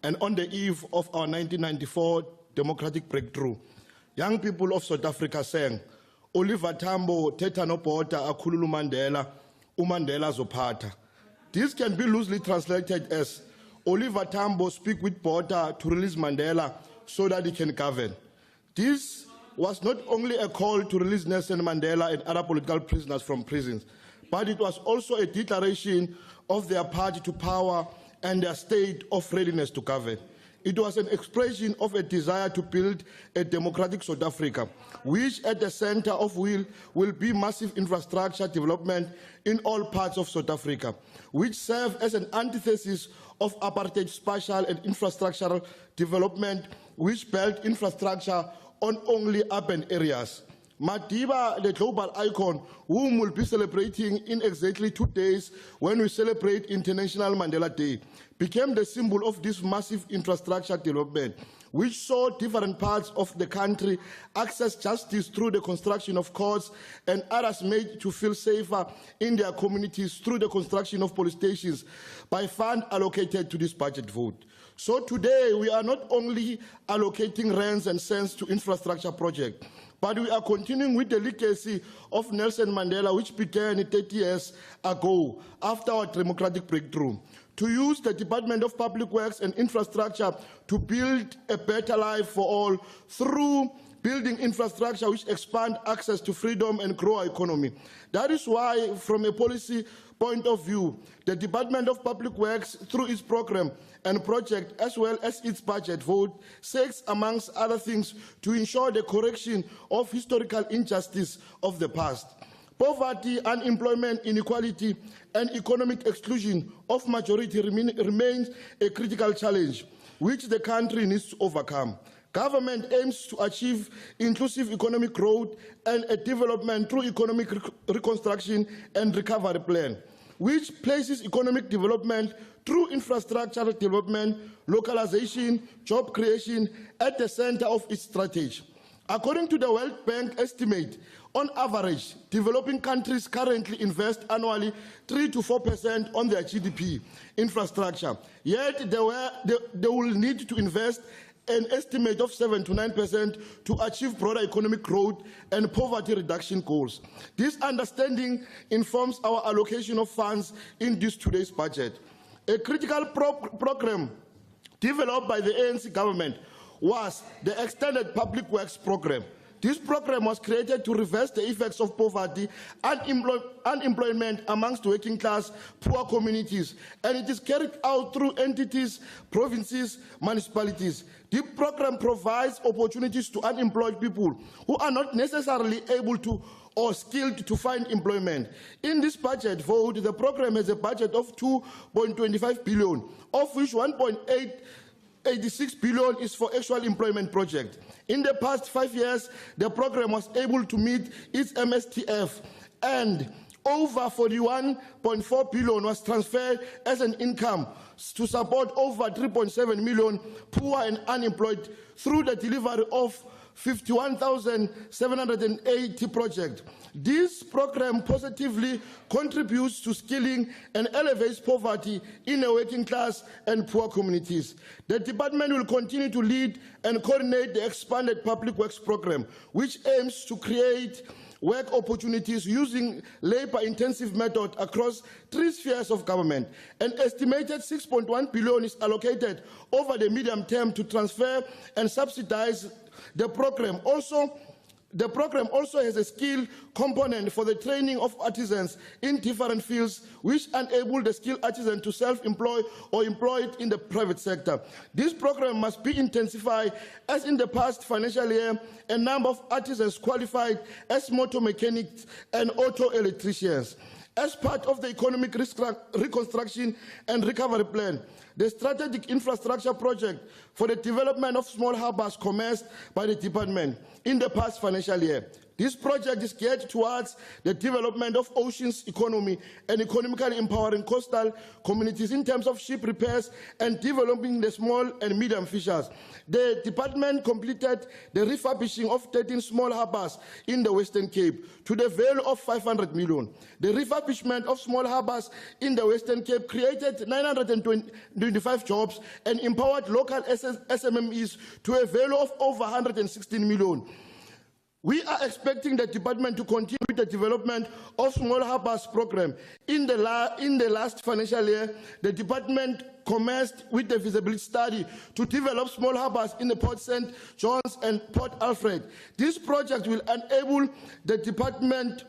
and on the eve of our 1994 democratic breakthrough, young people of South Africa sang, Oliver Tambo, Teta no Bota, Akhululu Mandela, uMandela Zopata. This can be loosely translated as, Oliver Tambo speak with Bota to release Mandela so that he can govern. This was not only a call to release Nelson Mandela and other political prisoners from prisons, but it was also a declaration of their party to power and their state of readiness to govern. It was an expression of a desire to build a democratic South Africa, which at the center of will be massive infrastructure development in all parts of South Africa, which serve as an antithesis of apartheid spatial and infrastructural development, which built infrastructure on only urban areas. Madiba, the global icon, whom we'll be celebrating in exactly 2 days when we celebrate International Mandela Day, became the symbol of this massive infrastructure development, which saw different parts of the country access justice through the construction of courts and others made to feel safer in their communities through the construction of police stations by funds allocated to this budget vote. So today, we are not only allocating rands and cents to infrastructure projects, but we are continuing with the legacy of Nelson Mandela, which began 30 years ago after our democratic breakthrough, to use the Department of Public Works and Infrastructure to build a better life for all through building infrastructure which expand access to freedom and grow our economy. That is why, from a policy point of view, the Department of Public Works, through its program and project, as well as its budget vote, seeks, amongst other things, to ensure the correction of historical injustice of the past. Poverty, unemployment, inequality, and economic exclusion of majority remains a critical challenge which the country needs to overcome. Government aims to achieve inclusive economic growth and a development through economic reconstruction and recovery plan, which places economic development through infrastructure development, localization, job creation at the center of its strategy. According to the World Bank estimate, on average, developing countries currently invest annually 3 to 4% on their GDP infrastructure, yet they will need to invest an estimate of 7 to 9% to achieve broader economic growth and poverty reduction goals. This understanding informs our allocation of funds in today's budget. A critical program developed by the ANC government was the Extended Public Works Program. This program was created to reverse the effects of poverty and unemployment amongst working class, poor communities, and it is carried out through entities, provinces, municipalities. The program provides opportunities to unemployed people who are not necessarily able to or skilled to find employment. In this budget vote, the program has a budget of 2.25 billion, of which 1.86 billion is for actual employment projects. In the past 5 years, the program was able to meet its MSTF and over 41.4 billion was transferred as an income to support over 3.7 million poor and unemployed through the delivery of 51,780 projects. This program positively contributes to skilling and elevates poverty in the working class and poor communities. The department will continue to lead and coordinate the expanded public works program, which aims to create work opportunities using labor-intensive method across 3 spheres of government. An estimated 6.1 billion is allocated over the medium term to transfer and subsidize the program. The program also has a skill component for the training of artisans in different fields, which enable the skilled artisan to self-employ or employ it in the private sector. This program must be intensified, as in the past financial year, a number of artisans qualified as motor mechanics and auto electricians. As part of the economic reconstruction and recovery plan, the strategic infrastructure project for the development of small harbors commenced by the department in the past financial year. This project is geared towards the development of oceans economy and economically empowering coastal communities in terms of ship repairs and developing the small and medium fishers. The department completed the refurbishing of 13 small harbors in the Western Cape to the value of 500 million. The refurbishment of small harbors in the Western Cape created 925 jobs and empowered local SMMEs to a value of over 116 million. We are expecting the department to continue with the development of small harbors program. In the last financial year, the department commenced with the feasibility study to develop small harbors in the Port St. John's and Port Alfred. This project will enable the development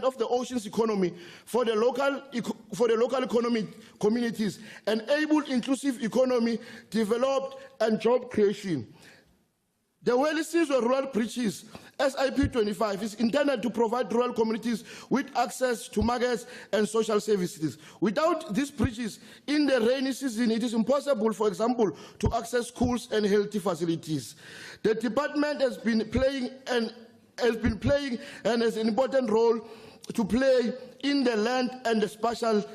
of the oceans economy for the local economic communities, enable inclusive economy, development and job creation. The Wally Seasonal Rural Bridges, SIP 25, is intended to provide rural communities with access to markets and social services. Without these bridges, in the rainy season, it is impossible, for example, to access schools and healthy facilities. The department has been playing and has an important role to play in the land and the spatial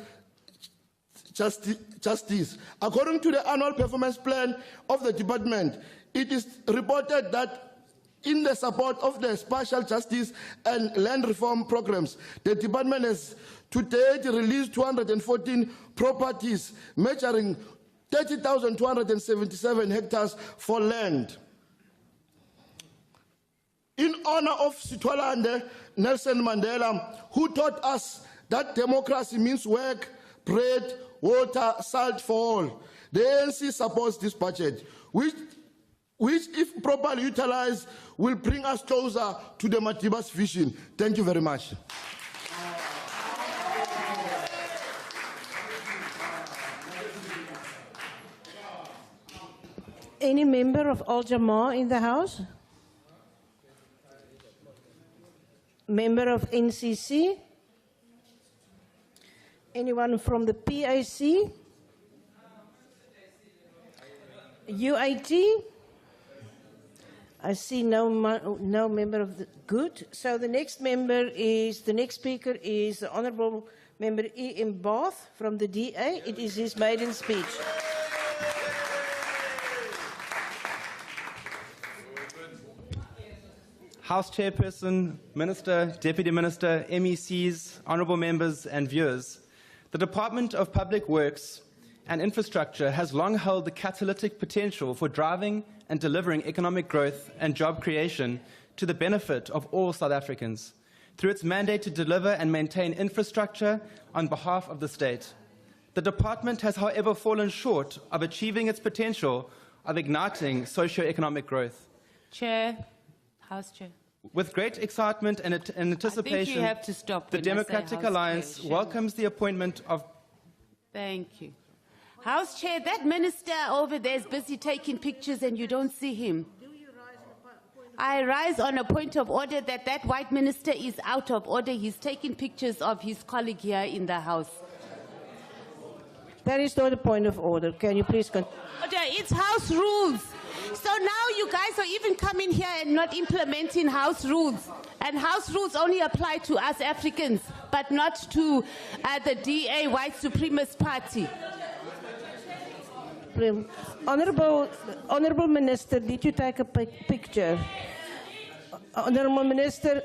justice. According to the annual performance plan of the department, it is reported that in the support of the spatial justice and land reform programs, the department has to date released 214 properties measuring 30,277 hectares for land. In honor of Sitwalande Nelson Mandela, who taught us that democracy means work, bread, water, salt for all, the ANC supports this budget, which if properly utilized, will bring us closer to the Matiba's vision. Thank you very much. Any member of Al Jamaa in the House? Member of NCC? Anyone from the PAC? UIT? I see no member of the good. So the next speaker is the Honourable Member E.M. Bath from the DA. It is his maiden speech. House Chairperson, Minister, Deputy Minister, MECs, Honourable Members and viewers, the Department of Public Works and Infrastructure has long held the catalytic potential for driving and delivering economic growth and job creation to the benefit of all South Africans through its mandate to deliver and maintain infrastructure on behalf of the state. The department has, however, fallen short of achieving its potential of igniting socio-economic growth. Chair, House Chair. With great excitement and anticipation, I think you have to stop the when I say Democratic House Alliance Chair. welcomes the appointment of... Thank you. House Chair, that minister over there is busy taking pictures and you don't see him. I rise on a point of order that white minister is out of order. He's taking pictures of his colleague here in the House. That is not a point of order. Can you please continue? Order, it's House rules. So now you guys are even coming here and not implementing house rules. And house rules only apply to us Africans, but not to the DA white supremacist party. Honorable Minister, did you take a picture? Honorable Minister.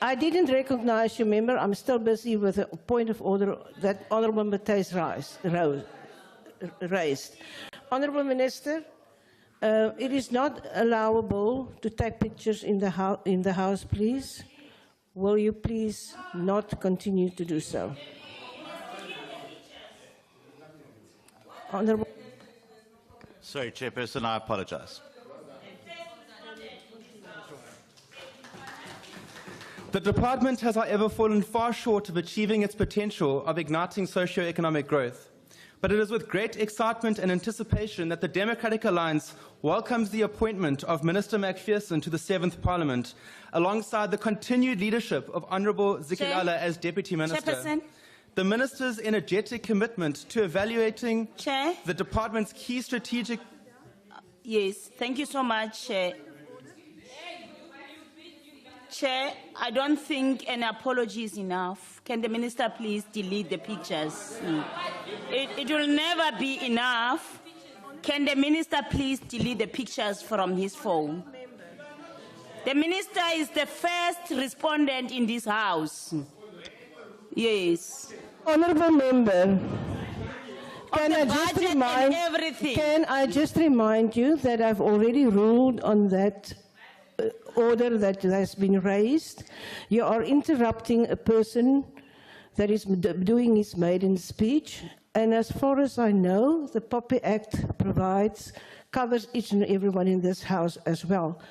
I didn't recognize you, member. I'm still busy with a point of order that Honorable Matthijs raised. Honorable Minister, it is not allowable to take pictures in the House, please. Will you please not continue to do so? Honorable. Sorry, Chairperson, I apologize. The department has, however, fallen far short of achieving its potential of igniting socio-economic growth. But it is with great excitement and anticipation that the Democratic Alliance welcomes the appointment of Minister McPherson to the 7th Parliament, alongside the continued leadership of Honourable Zikalala as Deputy Minister. Chairperson. The Minister's energetic commitment to evaluating the department's key strategic... Yes, thank you so much, Chair. Chair, I don't think an apology is enough. Can the Minister please delete the pictures? It will never be enough. Can the Minister please delete the pictures from his phone? The Minister is the first respondent in this House. Yes. Honourable Member, can I just remind you that I've already ruled on that order that has been raised. You are interrupting a person that is doing his maiden speech, and as far as I know, the POPI Act covers each and everyone in this House as well.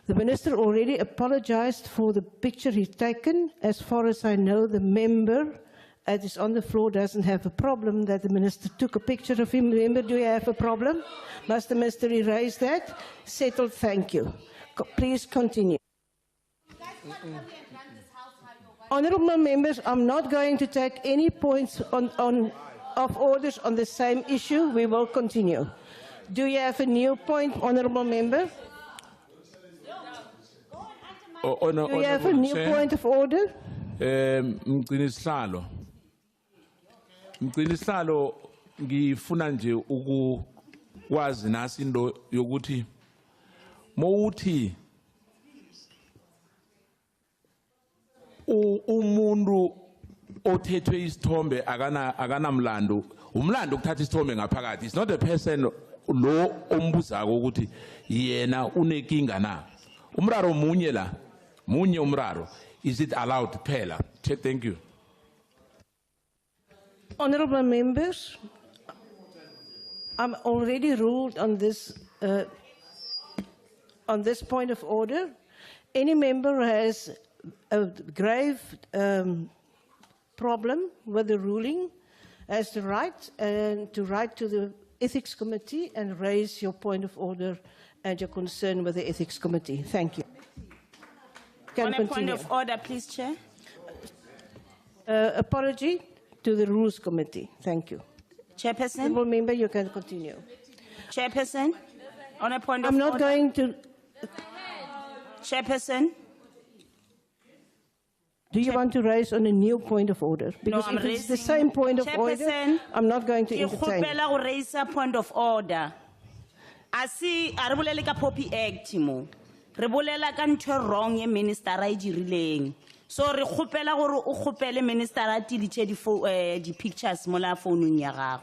The Minister already apologized for the picture he's taken. As far as I know, the member that is on the floor doesn't have a problem that the Minister took a picture of him. Member, do you have a problem? Must the Minister erase that? Settled, thank you. Please continue. Honourable members, I'm not going to take any points of orders on the same issue. We will continue. Do you have a new point, Honourable member? Do you have a new point of order? Mqinislalo ngifuna nje ukwazi nasi into yokuthi mawuthi umuntu othethwe isithombe akanamlando umlando ukuthatha isithombe ngaphakathi. It's not a person lo ombuzako ukuthi yena unekinga na. Umraro munye la, munye umraro. Is it allowed phela? Thank you. Honourable members, I'm already ruled on this point of order. Any member who has a grave problem with the ruling has the right to write to the Ethics Committee and raise your point of order and your concern with the Ethics Committee. Thank you. On a point of order, please, Chair. Apology to the Rules Committee. Thank you. Chairperson. Honourable member, you can continue. Chairperson, on a point of I'm not order. going to... Chairperson. Do you want to raise on a new point of order? Because I'm if it's the raising- same point of order, Chairperson, I'm not going to Ke entertain. kgopela go raise a point of order. Asi a re bolele ka POPI Act mo. Re bolela ka ntho e wrong ye minister a e dirileng. So re kgopela gore o kgopele minister a tilitše di pictures mo la founung ya gago.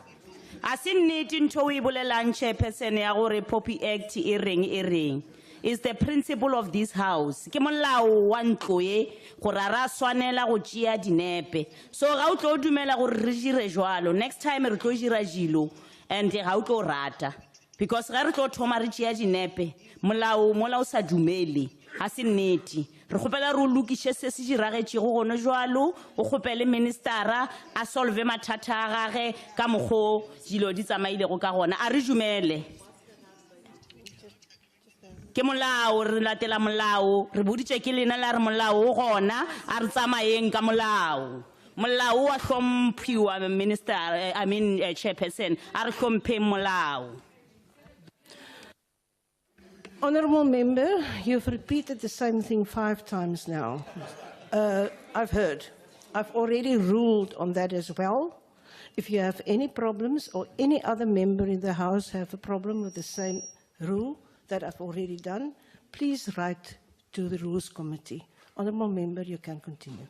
A se nnete ntho o e bolelang chairperson ya gore POPI Act e reng. Is the principle of this house. Ke molao wa ntlo e gore ra swanela go tšea dinepe. So ga o tlo dumela gore re dire jwalo, next time re tlo dira jilo and ga o tlo rata. Because ga re tlo thoma re tšea dinepe, molao sa dumele, ga se nnete. Re kgopela re o lokiše se se diragetšego gone jwalo, o kgopele ministera a solve mathata a gage ka mokgwa dilo di tsamailego ka gona. A re dumele. Ke molao, re latela molao, re boditše ke lena la re molao o gona, a re tsamayeng ka molao. molao wa hlomphiwa minister chairperson a re hlompheng molao. Honourable member, you've repeated the same thing 5 times now. I've heard. I've already ruled on that as well. If you have any problems or any other member in the House have a problem with the same rule that I've already done, please write to the Rules Committee. Honourable member, you can continue.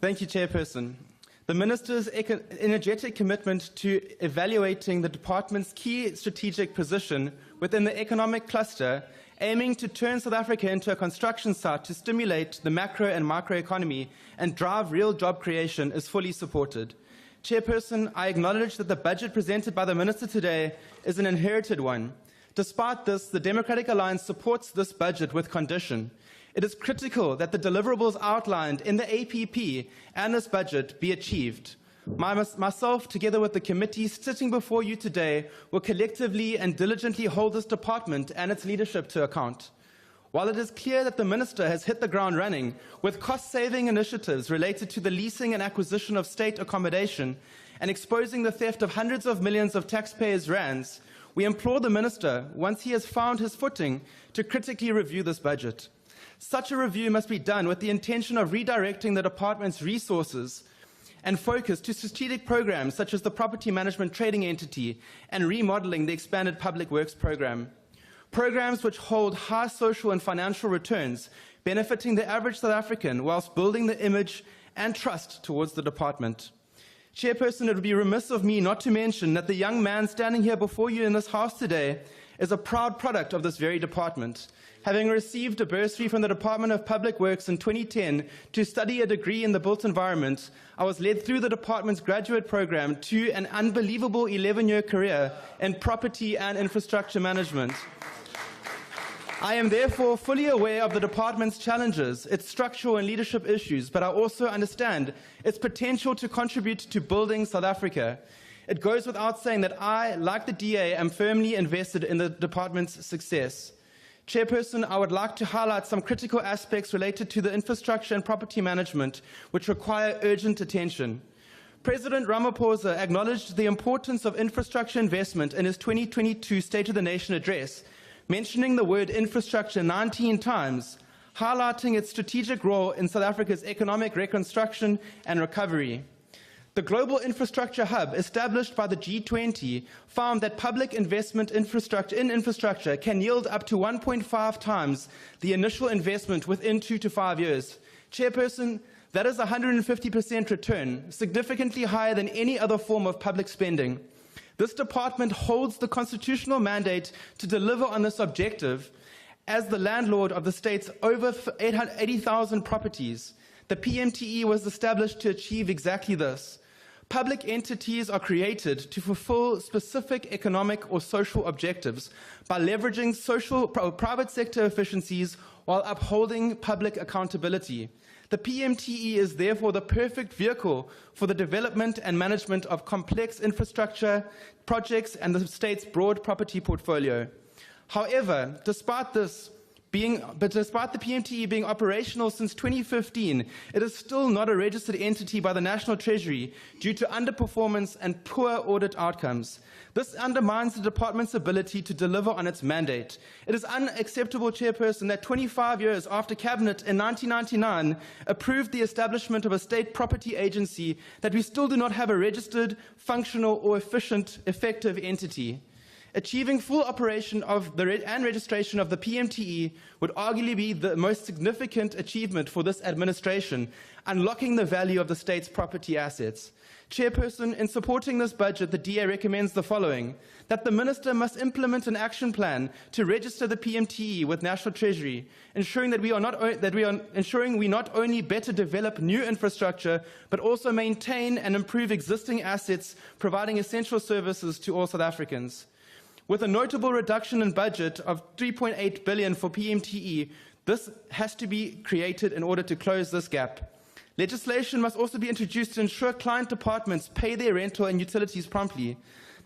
Thank you, Chairperson. The Minister's energetic commitment to evaluating the Department's key strategic position within the economic cluster, aiming to turn South Africa into a construction site to stimulate the macro and microeconomy and drive real job creation, is fully supported. Chairperson, I acknowledge that the budget presented by the Minister today is an inherited one. Despite this, the Democratic Alliance supports this budget with condition. It is critical that the deliverables outlined in the APP and this budget be achieved. Myself, together with the committee sitting before you today, will collectively and diligently hold this department and its leadership to account. While it is clear that the Minister has hit the ground running with cost-saving initiatives related to the leasing and acquisition of state accommodation and exposing the theft of hundreds of millions of taxpayers' rands, we implore the Minister, once he has found his footing, to critically review this budget. Such a review must be done with the intention of redirecting the department's resources and focus to strategic programs such as the property management trading entity and remodeling the expanded public works program. Programs which hold high social and financial returns, benefiting the average South African whilst building the image and trust towards the department. Chairperson, it would be remiss of me not to mention that the young man standing here before you in this House today is a proud product of this very department. Having received a bursary from the Department of Public Works in 2010 to study a degree in the built environment, I was led through the department's graduate program to an unbelievable 11-year career in property and infrastructure management. I am therefore fully aware of the department's challenges, its structural and leadership issues, but I also understand its potential to contribute to building South Africa. It goes without saying that I, like the DA, am firmly invested in the department's success. Chairperson, I would like to highlight some critical aspects related to the infrastructure and property management which require urgent attention. President Ramaphosa acknowledged the importance of infrastructure investment in his 2022 State of the Nation address, mentioning the word infrastructure 19 times, highlighting its strategic role in South Africa's economic reconstruction and recovery. The global infrastructure hub established by the G20 found that public investment in infrastructure can yield up to 1.5 times the initial investment within 2 to 5 years. Chairperson, that is 150% return, significantly higher than any other form of public spending. This department holds the constitutional mandate to deliver on this objective as the landlord of the state's over 80,000 properties. The PMTE was established to achieve exactly this. Public entities are created to fulfill specific economic or social objectives by leveraging private sector efficiencies while upholding public accountability. The PMTE is therefore the perfect vehicle for the development and management of complex infrastructure projects and the state's broad property portfolio. However, despite the PMTE being operational since 2015, it is still not a registered entity by the National Treasury due to underperformance and poor audit outcomes. This undermines the department's ability to deliver on its mandate. It is unacceptable, Chairperson, that 25 years after Cabinet in 1999 approved the establishment of a state property agency, that we still do not have a registered, functional or effective entity. Achieving full operation and registration of the PMTE would arguably be the most significant achievement for this administration, unlocking the value of the state's property assets. Chairperson, in supporting this budget, the DA recommends the following: that the Minister must implement an action plan to register the PMTE with National Treasury, ensuring that we not only better develop new infrastructure, but also maintain and improve existing assets, providing essential services to all South Africans. With a notable reduction in budget of 3.8 billion for PMTE, this has to be created in order to close this gap. Legislation must also be introduced to ensure client departments pay their rental and utilities promptly.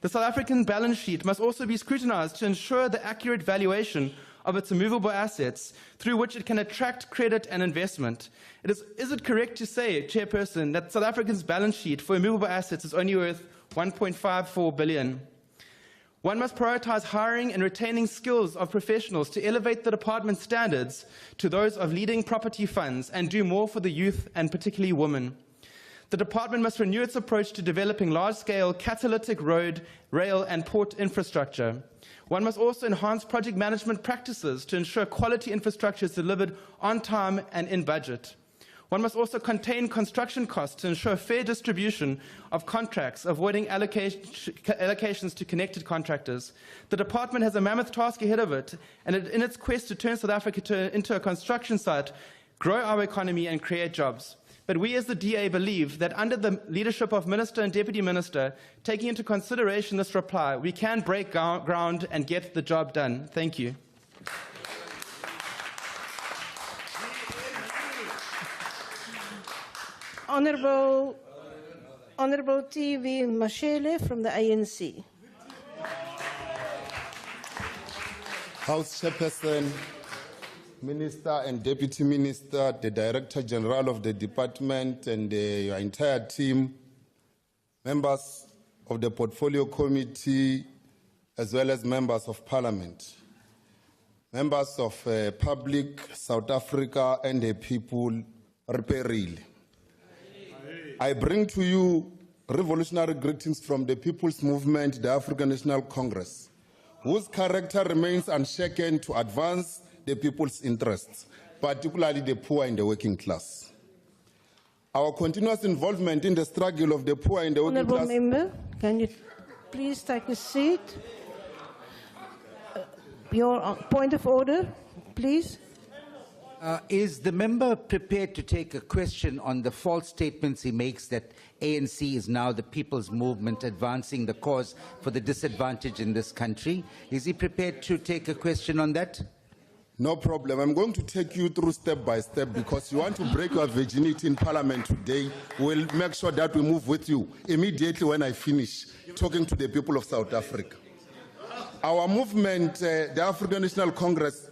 The South African balance sheet must also be scrutinized to ensure the accurate valuation of its immovable assets through which it can attract credit and investment. Is it correct to say, Chairperson, that South Africa's balance sheet for immovable assets is only worth 1.54 billion? One must prioritize hiring and retaining skills of professionals to elevate the department's standards to those of leading property funds and do more for the youth and particularly women. The department must renew its approach to developing large-scale catalytic road, rail and port infrastructure. One must also enhance project management practices to ensure quality infrastructure is delivered on time and in budget. One must also contain construction costs to ensure fair distribution of contracts, avoiding allocations to connected contractors. The department has a mammoth task ahead of it, and in its quest to turn South Africa into a construction site, grow our economy and create jobs. But we as the DA believe that under the leadership of Minister and Deputy Minister, taking into consideration this reply, we can break ground and get the job done. Thank you. Honourable TV Mashele from the ANC. House Chairperson, Minister and Deputy Minister, the Director General of the Department and your entire team, members of the Portfolio Committee, as well as members of Parliament, members of public, South Africa and the people, Reperil. I bring to you revolutionary greetings from the People's Movement, the African National Congress, whose character remains unshaken to advance the people's interests, particularly the poor and the working class. Our continuous involvement in the struggle of the poor and the working class... Honourable Member, can you please take a seat? Your point of order, please. Is the member prepared to take a question on the false statements he makes that ANC is now the people's movement advancing the cause for the disadvantaged in this country? Is he prepared to take a question on that? No problem. I'm going to take you through step by step because you want to break your virginity in Parliament today. We'll make sure that we move with you immediately when I finish talking to the people of South Africa. Our movement, the African National Congress,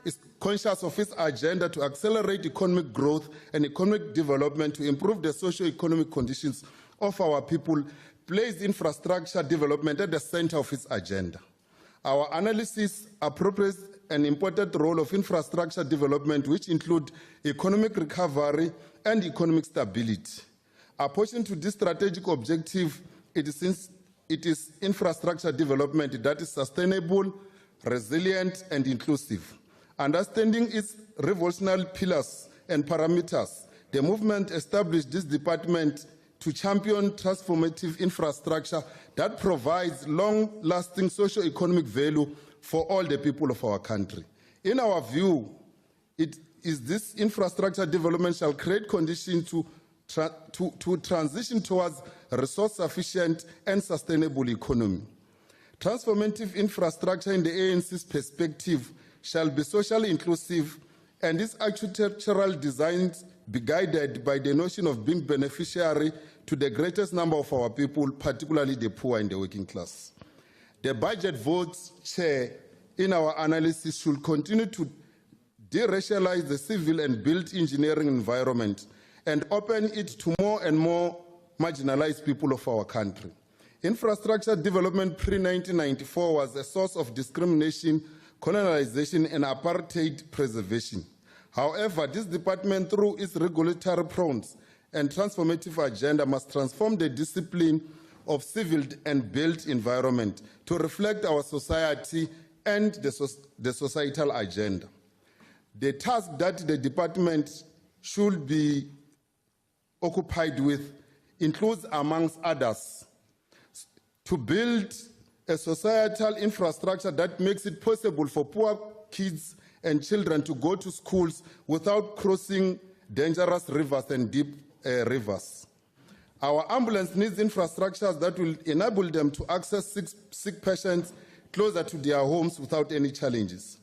is conscious of its agenda to accelerate economic growth and economic development to improve the socio-economic conditions of our people, place infrastructure development at the center of its agenda. Our analysis appropriates an important role of infrastructure development, which include economic recovery and economic stability. Approaching to this strategic objective, it is infrastructure development that is sustainable, resilient and inclusive. Understanding its revolutionary pillars and parameters, the movement established this department to champion transformative infrastructure that provides long-lasting socio-economic value for all the people of our country. In our view, it is this infrastructure development shall create conditions to transition towards a resource-sufficient and sustainable economy. Transformative infrastructure in the ANC's perspective shall be socially inclusive and its architectural designs be guided by the notion of being beneficiary to the greatest number of our people, particularly the poor and the working class. The budget votes, Chair, in our analysis should continue to de-racialize the civil and built engineering environment and open it to more and more marginalized people of our country. Infrastructure development pre-1994 was a source of discrimination, colonization, and apartheid preservation. However, this department, through its regulatory prompts and transformative agenda, must transform the discipline of civil and built environment to reflect our society and the societal agenda. The task that the department should be occupied with includes, amongst others, to build a societal infrastructure that makes it possible for poor kids and children to go to schools without crossing dangerous rivers and deep rivers. Our ambulance needs infrastructures that will enable them to access sick patients closer to their homes without any challenges.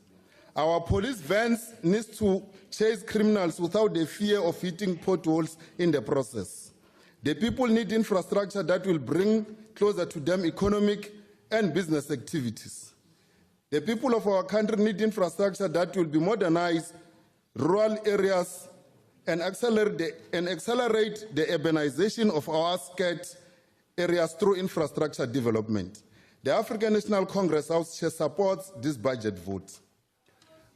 Our police vans need to chase criminals without the fear of hitting potholes in the process. The people need infrastructure that will bring closer to them economic and business activities. The people of our country need infrastructure that will be modernized rural areas and accelerate the urbanization of our scarce areas through infrastructure development. The African National Congress House Chair supports this budget vote.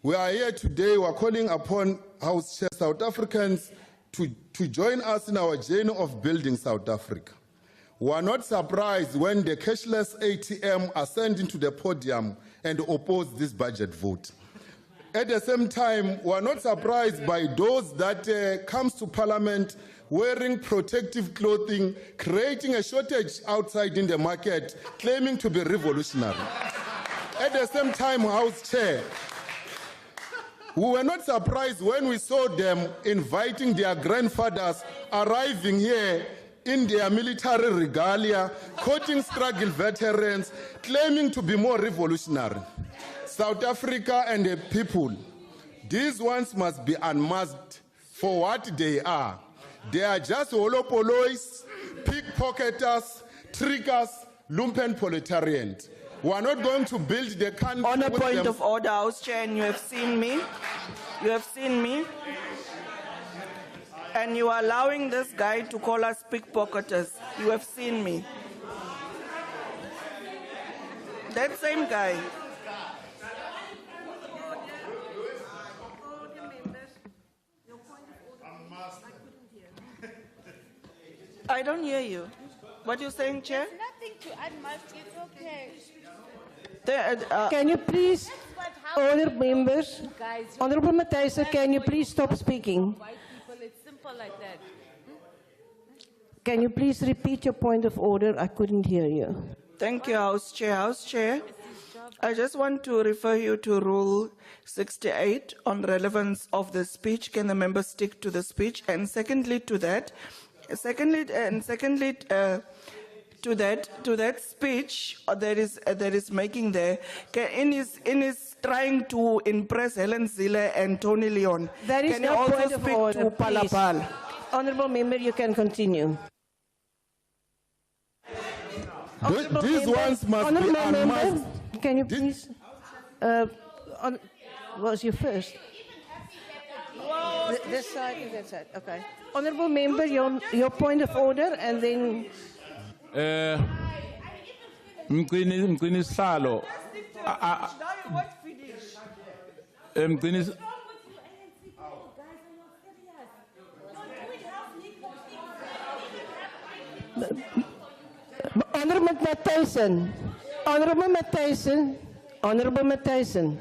We are here today, we are calling upon House Chair South Africans to join us in our journey of building South Africa. We are not surprised when the cashless ATM ascend to the podium and oppose this budget vote. At the same time, we are not surprised by those that comes to Parliament wearing protective clothing, creating a shortage outside in the market, claiming to be revolutionary. At the same time, House Chair, we were not surprised when we saw them inviting their grandfathers arriving here in their military regalia, quoting struggle veterans, claiming to be more revolutionary. South Africa and the people, these ones must be unmasked for what they are. They are just holopolois, pickpocketers, triggers, lumpen proletariat. We are not going to build the country. On a point of order, House Chair, and you have seen me. You have seen me. And you are allowing this guy to call us pickpocketers. You have seen me. That same guy. I don't hear you. What are you saying, Chair? There's nothing to unmask, it's okay. Can you please, honourable members, Honourable Matthijssen, can you please stop speaking? White people, it's simple like that. Can you please repeat your point of order? I couldn't hear you. Thank you, House Chair. House Chair, I just want to refer you to Rule 68 on relevance of the speech. Can the member stick to the speech? And secondly, to that speech that is making there, in his trying to impress Helen Zille and Tony Leon. That is can you no also point of speak order, to please. Palapal? Honourable member, you can continue. These ones must be Honourable unmasked. member, can you please? Was you first? This side and that side. Okay. Honourable member, your point of order, and then. Mgcini Sihlalo. Honourable Matthijssen, Honourable Matthijssen, Honourable Matthijssen,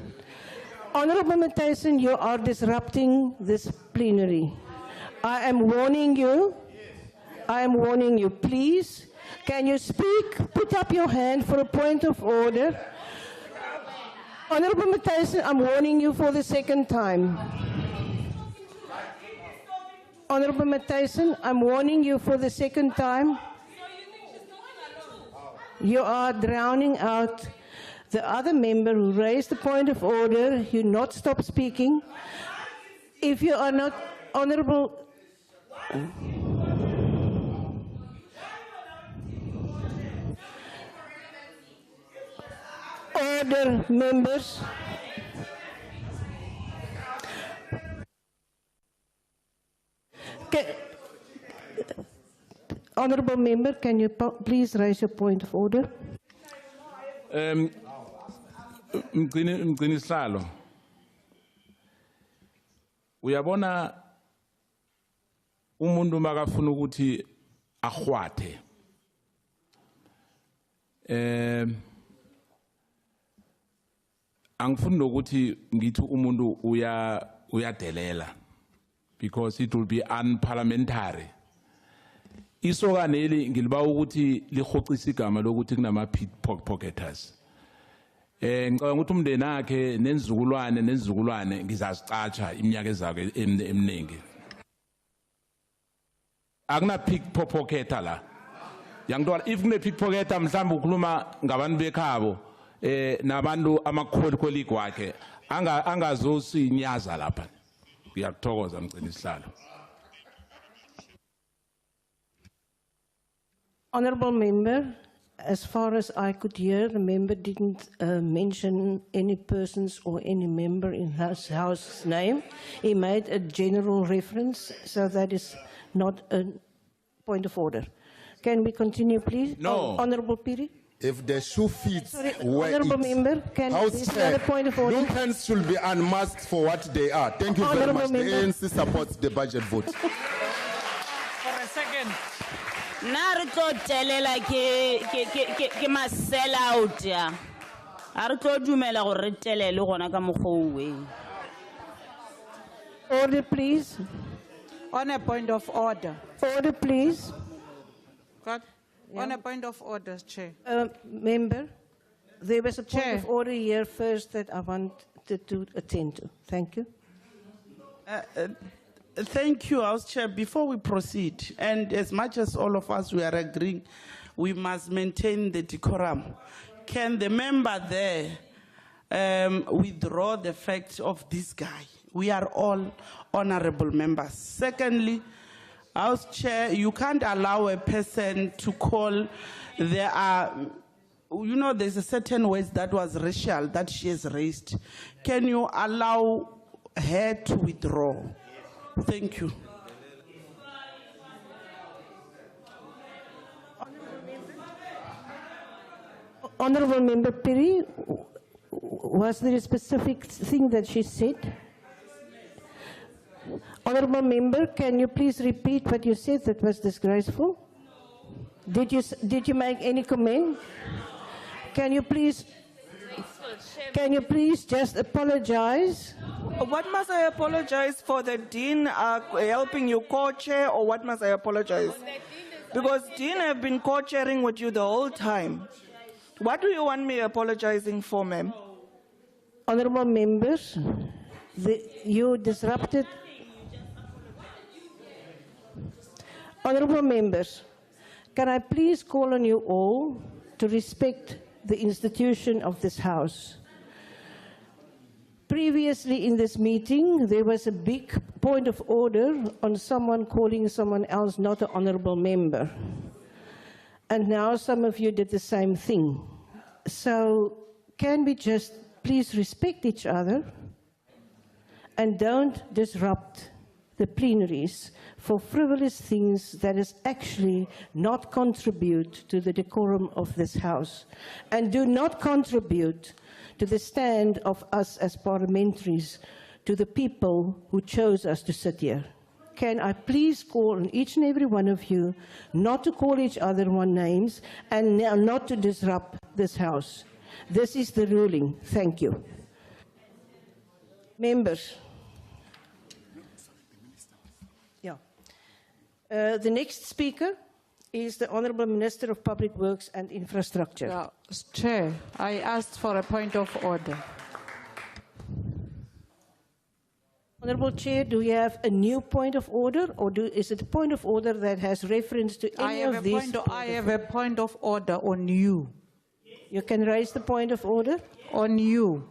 Honourable Matthijssen, you are disrupting this plenary. I am warning you. I am warning you. Please, can you speak? Put up your hand for a point of order. Honourable Matthijssen, I'm warning you for the second time. Honourable Matthijssen, I'm warning you for the second time. You are drowning out the other member who raised the point of order. You not stop speaking. If you are not honourable. Order, members. Honourable member, can you please raise your point of order? Mgcini Sihlalo. Uyabona umuntu makafuna ukuthi ahwathe. Angifuni ukuthi ngithi umuntu uyadelela because it will be unparliamentary. Isokaneli ngiliba ukuthi lihoqisa igama lokuthi kunama pickpocketers. Ngicabanga ukuthi umndeni wakhe nezizukulwane ngizazicatsha iminyaka ezako eminingi. Akuna pickpocketer la. Yangithola if kune pickpocketer mhlawumbe ukhuluma ngabantu bekhabo nabantu amakholikholi kwakhe angazosinyaza lapha. Ngiyakuthokoza Mgcini Sihlalo. Honourable member, As far as I could hear, the member didn't mention any persons or any member in his house's name. He made a general reference, so that is not a point of order. Can we continue, please? No. Honourable Piri? If the shoe fits Sorry, where Honourable it- Member, can House this Chair, another point of order? Lumpen should be unmasked for what they are. Thank you very Honourable much. Member. The ANC supports the budget vote. For a second. Na re tlo telela ke ma sell out ya. A re tlo dumela gore re telele gona ka mokgwa o. Order, please. On a point of order. Order, please. God. On a point of order, Chair. Member, there was a point Chair. of order here first that I wanted to attend to. Thank you. Thank you, House Chair. Before we proceed, and as much as all of us we are agreeing, we must maintain the decorum. Can the member there withdraw the fact of this guy? We are all honorable members. Secondly, House Chair, you can't allow a person to call. There are, you know, there's a certain ways that was racial that she has raised. Can you allow her to withdraw? Thank you. Honourable Member Piri, was there a specific thing that she said? Honourable Member, can you please repeat what you said that was disgraceful? Did you make any comment? Can you please just apologize? What must I apologize for? The Dean helping you co-chair, or what must I apologize? Because Dean have been co-chairing with you the whole time. What do you want me apologizing for, ma'am? Honourable members, you disrupted. Honourable members, can I please call on you all to respect the institution of this House? Previously in this meeting, there was a big point of order on someone calling someone else not an honourable member. And now some of you did the same thing. So can we just please respect each other and don't disrupt the plenaries for frivolous things that is actually not contribute to the decorum of this House and do not contribute to the stand of us as parliamentaries, to the people who chose us to sit here. Can I please call on each and every one of you not to call each other names and not to disrupt this House? This is the ruling. Thank you. Members. Yeah. The next speaker is the Honourable Minister of Public Works and Infrastructure. Yeah, Chair, I asked for a point of order. Honourable Chair, do you have a new point of order, or is it a point of order that has reference to any of these? I have a point of order on you. You can raise the point of order? On you.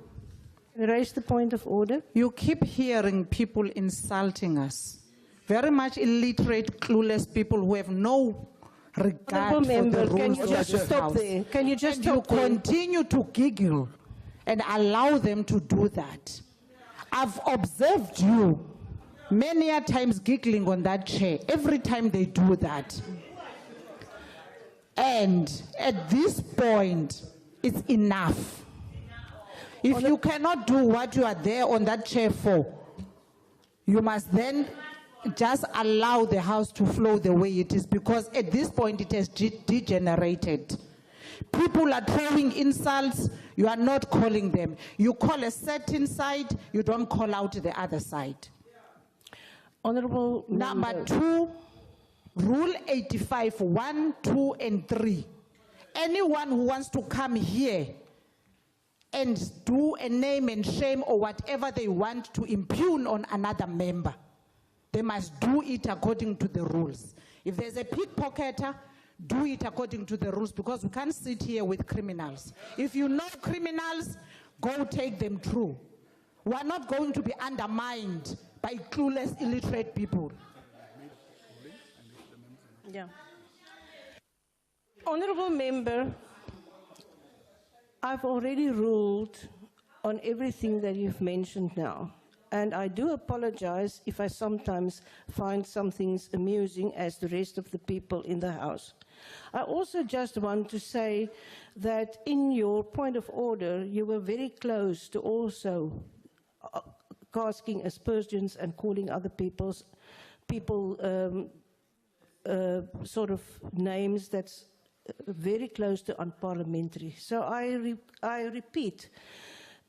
Raise the point of order. You keep hearing people insulting us. Very much illiterate, clueless people who have no regard Honourable for member, the rules can you of just this stop House. there? Can you just And you stop there? continue to giggle and allow them to do that. I've observed you many a times giggling on that chair every time they do that. And at this point, it's enough. If you cannot do what you are there on that chair for, you must then just allow the House to flow the way it is, because at this point it has degenerated. People are throwing insults, you are not calling them. You call a certain side, you don't call out the other side. Honourable Number 2, Rule 85, 1, 2, and 3. Anyone who wants to come here and do a name and shame or whatever they want to impugn on another member, they must do it according to the rules. If there's a pickpocketer, do it according to the rules, because we can't sit here with criminals. If you know criminals, go take them through. We are not going to be undermined by clueless, illiterate people. Yeah. Honourable Member, I've already ruled on everything that you've mentioned now. And I do apologize if I sometimes find some things amusing as the rest of the people in the House. I also just want to say that in your point of order, you were very close to also casting aspersions and calling other people sort of names that's very close to unparliamentary. So I repeat,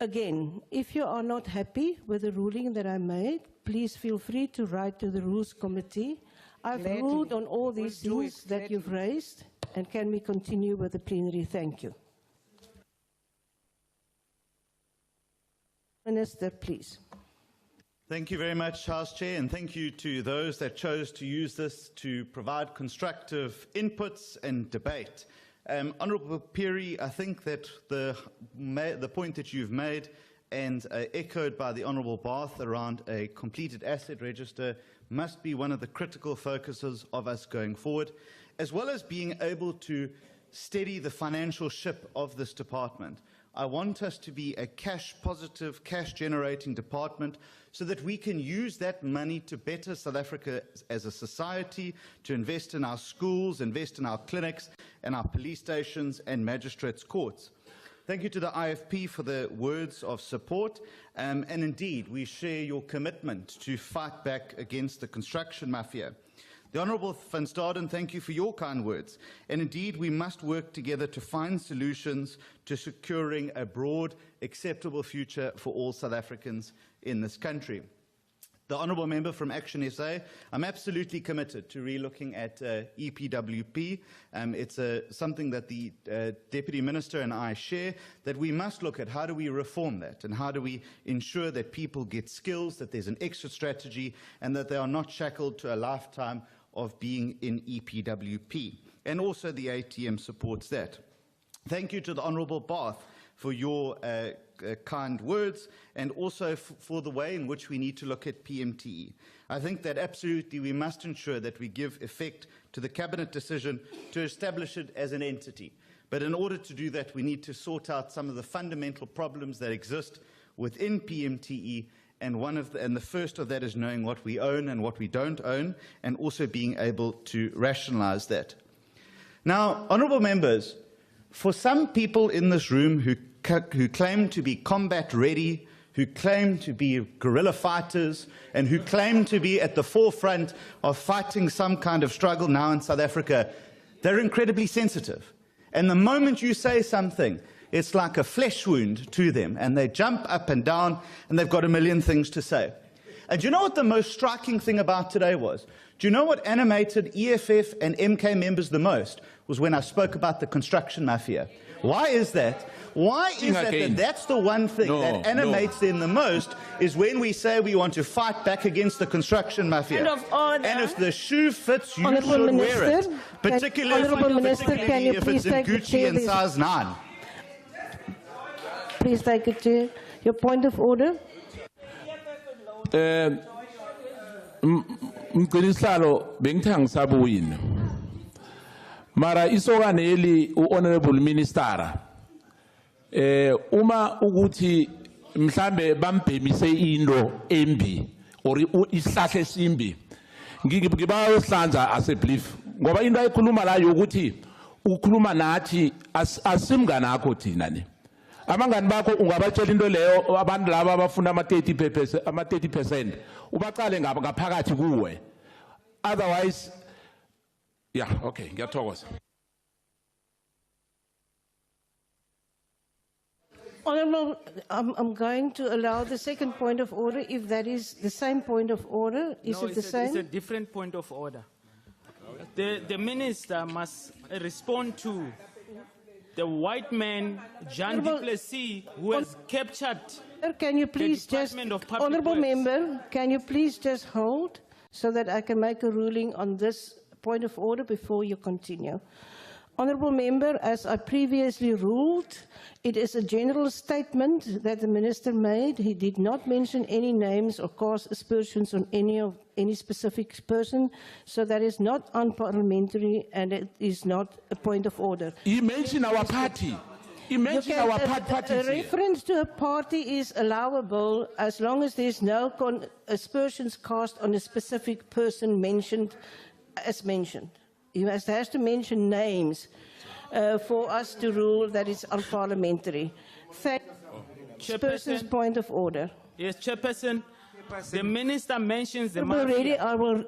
again, if you are not happy with the ruling that I made, please feel free to write to the Rules Committee. I've ruled on all these things that you've raised, and can we continue with the plenary? Thank you. Minister, please. Thank you very much, House Chair, and thank you to those that chose to use this to provide constructive inputs and debate. Honourable Piri, I think that the point that you've made and echoed by the Honourable Bath around a completed asset register must be one of the critical focuses of us going forward, as well as being able to steady the financial ship of this department. I want us to be a cash-positive, cash-generating department so that we can use that money to better South Africa as a society, to invest in our schools, invest in our clinics, and our police stations and magistrates' courts. Thank you to the IFP for the words of support, and indeed, we share your commitment to fight back against the construction mafia. The Honourable Van Staden, thank you for your kind words. And indeed, we must work together to find solutions to securing a broad, acceptable future for all South Africans in this country. The Honourable Member from Action SA, I'm absolutely committed to relooking at EPWP. It's something that the Deputy Minister and I share, that we must look at how do we reform that and how do we ensure that people get skills, that there's an exit strategy, and that they are not shackled to a lifetime of being in EPWP. And also the ATM supports that. Thank you to the Honourable Bath for your kind words, and also for the way in which we need to look at PMTE. I think that absolutely we must ensure that we give effect to the Cabinet decision to establish it as an entity. But in order to do that, we need to sort out some of the fundamental problems that exist within PMTE, and the first of that is knowing what we own and what we don't own, and also being able to rationalise that. Now, honourable members, for some people in this room who claim to be combat ready, who claim to be guerrilla fighters, and who claim to be at the forefront of fighting some kind of struggle now in South Africa, they're incredibly sensitive. And the moment you say something, it's like a flesh wound to them, and they jump up and down, and they've got a million things to say. And do you know what the most striking thing about today was? Do you know what animated EFF and MK members the most? Was when I spoke about the construction mafia. Why is that? Why is that that's the one thing that animates them the most, is when we say we want to fight back against the construction mafia. And if the shoe fits, you should wear it. Particularly if it's in Gucci and size 9. Please take it to your point of order. Mqinislalo bengithanga sabuyini. Mara isokaneli uhonorable minister uma ukuthi mhlambe bambhemise into embi or isihlahla esimbi ngiba yosihlanza ase belief ngoba into ayikhuluma la ukuthi ukukhuluma nathi asimngana akho thina ne abangani bakho ungabatshela into leyo abantu laba abafuna ama 30% ubaqale ngaphakathi kuwe, otherwise yeah, okay, ngiyathokoza. Honourable, I'm going to allow the second point of order, if that is the same point of order. Is it the same? It's a different point of order. The minister must respond to the white man, Jean du Plessis, who has captured. Can you please just, Honourable Member, can you please just hold so that I can make a ruling on this point of order before you continue? Honourable Member, as I previously ruled, it is a general statement that the Minister made. He did not mention any names or cast aspersions on any specific person, so that is not unparliamentary and it is not a point of order. He mentioned our party. He mentioned our party. A reference to a party is allowable as long as there is no aspersions cast on a specific person mentioned as mentioned. He has to mention names for us to rule that it's unparliamentary. Chairperson's point of order. Yes, Chairperson. The Minister mentions the Already, mafia. I will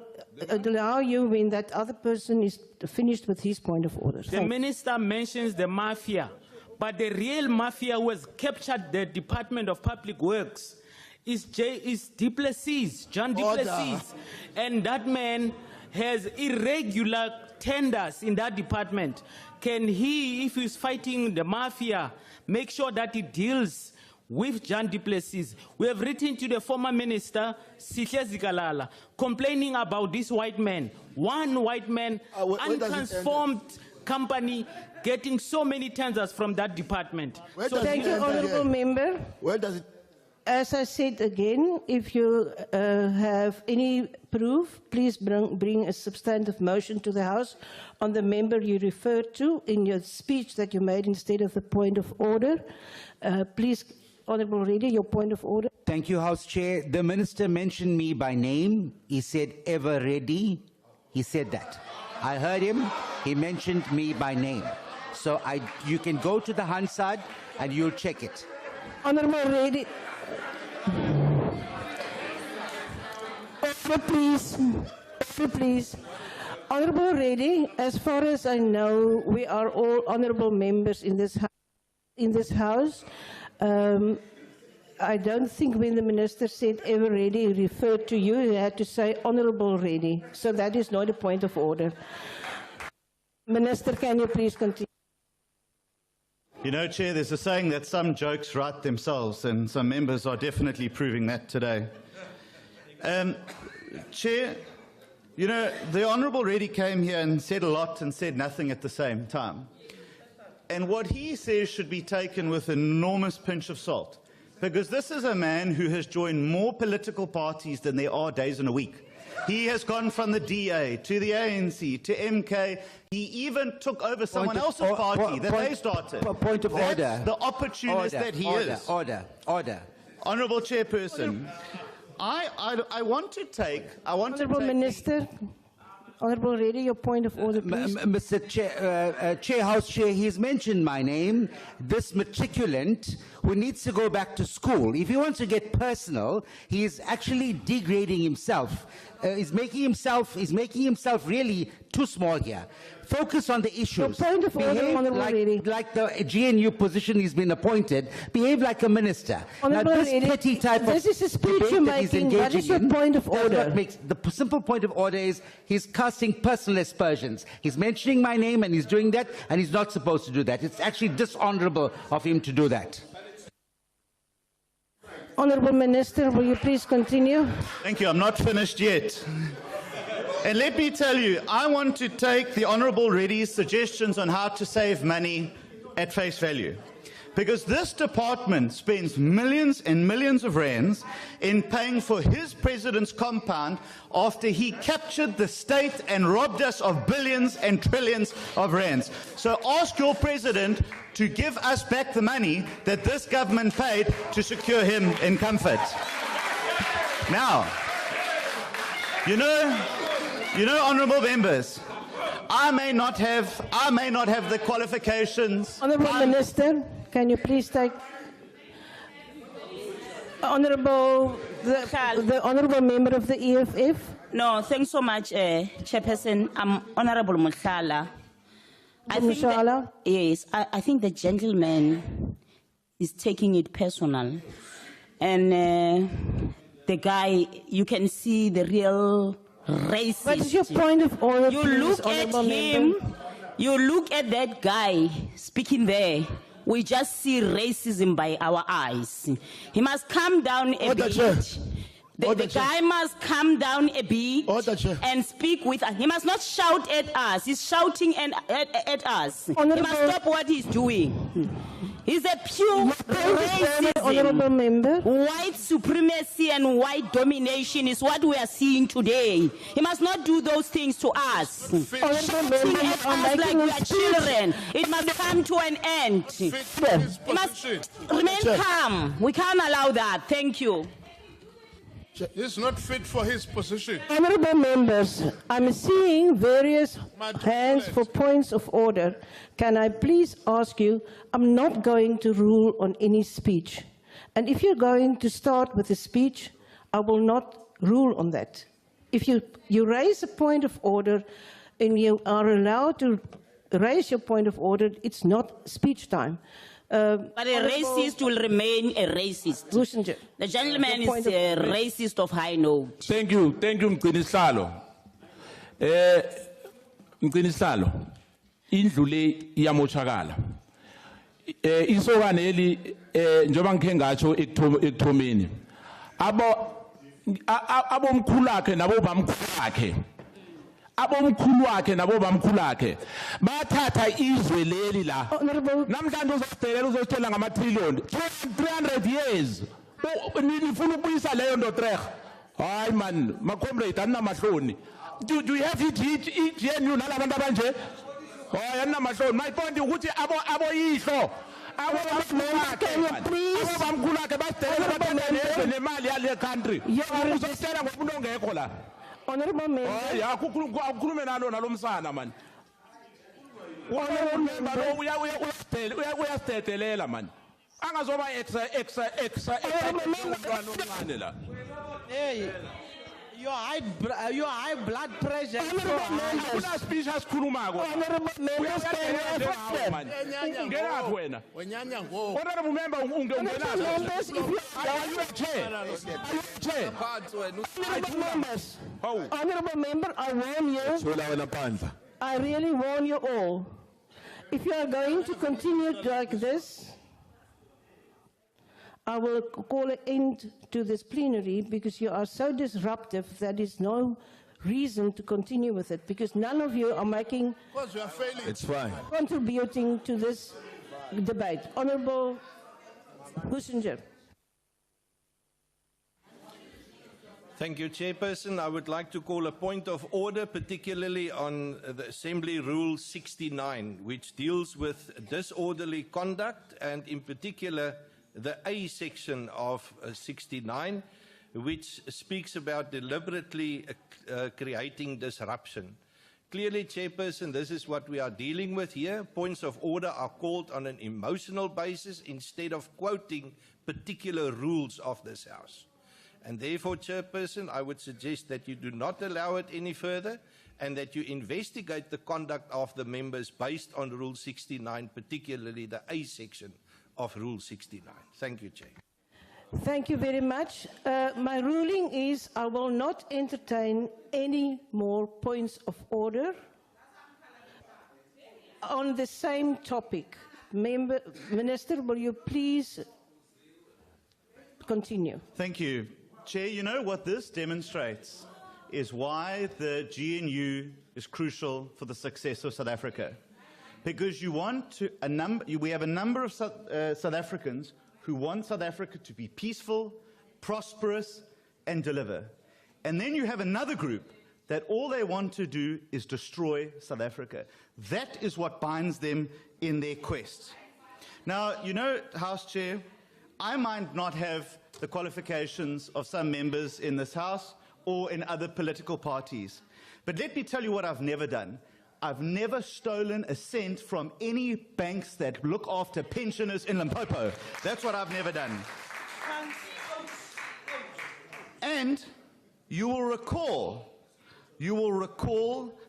allow you when that other person is finished with his point of order. The Minister mentions the mafia, but the real mafia who has captured the Department of Public Works is Du Plessis, John Du Plessis. And that man has irregular tenders in that department. Can he, if he's fighting the mafia, make sure that he deals with John Du Plessis? We have written to the former minister, Sihle Zikalala, complaining about this white man. One white man, untransformed company, getting so many tenders from that department. Thank you, Honourable Member. Where does it? As I said again, if you have any proof, please bring a substantive motion to the House on the member you referred to in your speech that you made instead of the point of order. Please, Honourable Reader, your point of order. Thank you, House Chair. The Minister mentioned me by name. He said, ever ready. He said that. I heard him. He mentioned me by name. So you can go to the Hansard and you'll check it. Honourable Reader. Please. Honourable Reddy, as far as I know, we are all honourable members in this House. I don't think when the Minister said ever ready, he referred to you, he had to say honourable Reddy. So that is not a point of order. Minister, can you please continue? You know, Chair, there's a saying that some jokes write themselves, and some members are definitely proving that today. Chair, you know, the Honourable Reddy came here and said a lot and said nothing at the same time. And what he says should be taken with an enormous pinch of salt, because this is a man who has joined more political parties than there are days in a week. He has gone from the DA to the ANC to MK. He even took over someone else's party that they started. Point of order. That's the opportunist that he is. Order. Honourable Chairperson, I want to take... Honourable Minister. Honourable Reddy, your point of order, please. Mr. Chair, House Chair, he's mentioned my name, this matriculant who needs to go back to school. If he wants to get personal, he is actually degrading himself. He's making himself really too small here. Focus on the issues. Your point of order, Honourable Reddy. Like the GNU position he's been appointed, behave like a minister. Honourable now, this petty type this is a speech you're making. What is your point of order? The simple point of order is he's casting personal aspersions. He's mentioning my name and he's doing that, and he's not supposed to do that. It's actually dishonourable of him to do that. Honourable Minister, will you please continue? Thank you. I'm not finished yet. And let me tell you, I want to take the Honourable Reddy's suggestions on how to save money at face value. Because this department spends millions and millions of rands in paying for his president's compound after he captured the state and robbed us of billions and trillions of rands. So ask your president to give us back the money that this government paid to secure him in comfort. Now, you know, honourable members, I may not have the qualifications. Honourable Minister, can you please take the honourable member of the EFF? No, thanks so much, Chairperson. I'm Honourable Muthala. Yes, I think the gentleman is taking it personal. And the guy, you can see the real racist. What is your point of order, You please, look at him, you look at that guy speaking there, we just see racism by our eyes. He must come down a bit. The guy must come down a bit and speak with us. He must not shout at us. He's shouting at us. He must stop what he's doing. He's a pure Honorable member. White supremacy and white domination is what we are seeing today. He must not do those things to us. Shouting at us like we are children. It must come to an end. He must remain calm. We can't allow that. Thank you. He's not fit for his position. Honorable members, I'm seeing various hands for points of order. Can I please ask you, I'm not going to rule on any speech. And if you're going to start with a speech, I will not rule on that. If you raise a point of order and you are allowed to raise your point of order, it's not speech time. But a racist will remain a racist. The gentleman is a racist of high note. Thank you, Mqinihlalo. Mqinihlalo, indlu le iyamoshakala. Isokane eli njengoba ngikhe ngatsho ekuthomeni. Abomkhulu akhe nabobamkhulu akhe. Abomkhulu wakhe nabobamkhulu akhe bathatha izwe leli la namhlanje uzositelela uzositshela ngama-trillion 300 years nifuna ukubuyisa leyo ndotrega hayi man ma-comrade anginamahloni do you have i-GNU nalabantu abanje hayi anginamahloni my point ukuthi aboyihlo abobamkhulu akhe basitelela bathatha nemali yale country uzositshela ngomuntu ongekho la. Honorable member. Oh, yeah, kukhulume nalo nalomsana man. Honorable member, uyastetelela man. Angazoba exa. Hey, your high blood pressure. Kuna speech has khulumako. Honorable member, Ngelaphi wena? Honorable member ungenaphi? Honorable member, I warn you. I really warn you all. If you are going to continue like this, I will call an end to this plenary because you are so disruptive that there is no reason to continue with it because none of you are making. Because we are failing. It's fine. Contributing to this debate. Honorable Husinger. Thank you, Chairperson. I would like to call a point of order, particularly on the Assembly Rule 69, which deals with disorderly conduct and in particular the A section of 69, which speaks about deliberately creating disruption. Clearly, Chairperson, this is what we are dealing with here. Points of order are called on an emotional basis instead of quoting particular rules of this House. And therefore, Chairperson, I would suggest that you do not allow it any further and that you investigate the conduct of the members based on Rule 69, particularly the A section of Rule 69. Thank you, Chair. Thank you very much. My ruling is I will not entertain any more points of order on the same topic. Minister, will you please continue? Thank you. Chair, you know what this demonstrates is why the GNU is crucial for the success of South Africa. Because we have a number of South Africans who want South Africa to be peaceful, prosperous, and deliver. And then you have another group that all they want to do is destroy South Africa. That is what binds them in their quest. Now, you know, House Chair, I might not have the qualifications of some members in this House or in other political parties. But let me tell you what I've never done. I've never stolen a cent from any banks that look after pensioners in Limpopo. That's what I've never done. And you will recall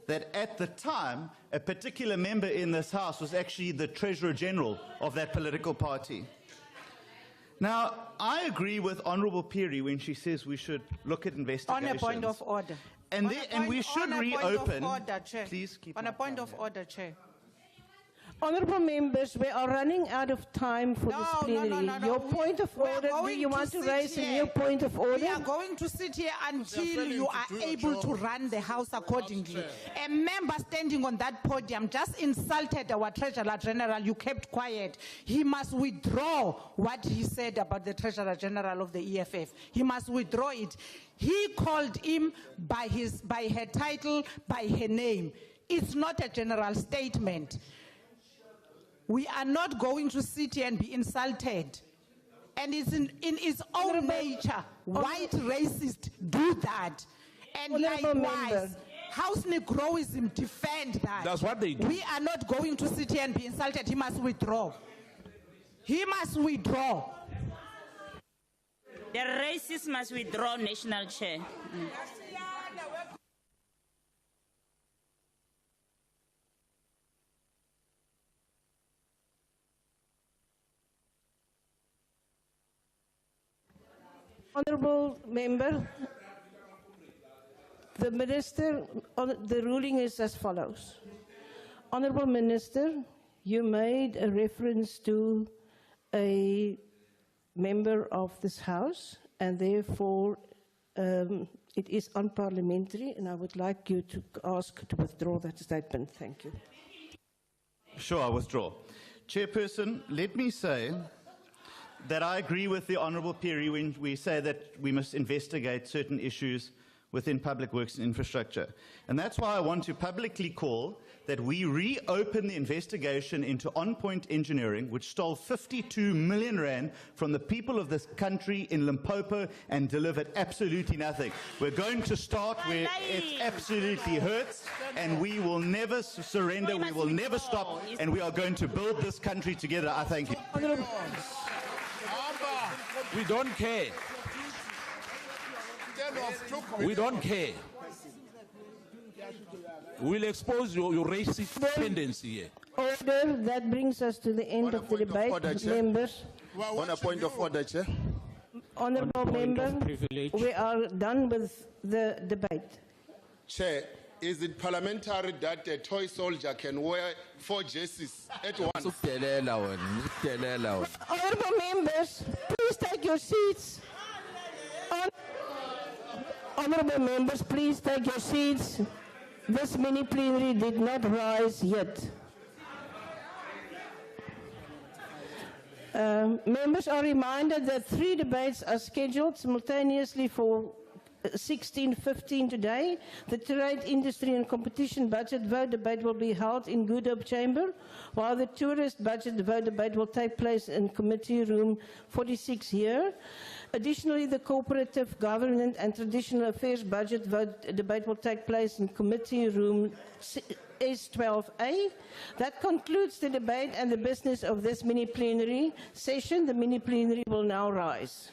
that at the time, a particular member in this House was actually the Treasurer General of that political party. Now, I agree with Honourable Piri when she says we should look at investigations. On a point of order. And we should reopen. Please keep on a point of order, Chair. Honourable members, we are running out of time for this plenary. Your point of order, do you want to raise a new point of order? We are going to sit here until you are able to run the House accordingly. A member standing on that podium just insulted our Treasurer General. You kept quiet. He must withdraw what he said about the Treasurer General of the EFF. He must withdraw it. He called him by her title, by her name. It's not a general statement. We are not going to sit here and be insulted. And it's in its own nature. White racists do that. And likewise, House Negroism defend that. That's what they do. We are not going to sit here and be insulted. He must withdraw. He must withdraw. The racists must withdraw, National Chair. Honourable member, the minister, the ruling is as follows. Honourable Minister, you made a reference to a member of this House, and therefore it is unparliamentary, and I would like you to ask to withdraw that statement. Thank you. Sure, I withdraw. Chairperson, let me say that I agree with the Honourable Piri when we say that we must investigate certain issues within public works and infrastructure. And that's why I want to publicly call that we reopen the investigation into On Point Engineering, which stole 52 million rand from the people of this country in Limpopo and delivered absolutely nothing. We're going to start where it absolutely hurts, and we will never surrender, we will never stop, and we are going to build this country together. I thank you. We don't care. We don't care. We'll expose your racist tendency here. Order. That brings us to the end of the debate. Members. On a point of order, Chair. Honourable member, we are done with the debate. Chair, is it parliamentary that a toy soldier can wear 4 jerseys at once? Honourable members, please take your seats. Honourable members, please take your seats. This mini plenary did not rise yet. Members are reminded that 3 debates are scheduled simultaneously for 16:15 today. The Trade, Industry and Competition Budget Vote debate will be held in Good Hope Chamber, while the Tourist Budget Vote debate will take place in Committee Room 46 here. Additionally, the Cooperative Government and Traditional Affairs Budget Vote debate will take place in Committee Room S12A. That concludes the debate and the business of this mini plenary session. The mini plenary will now rise.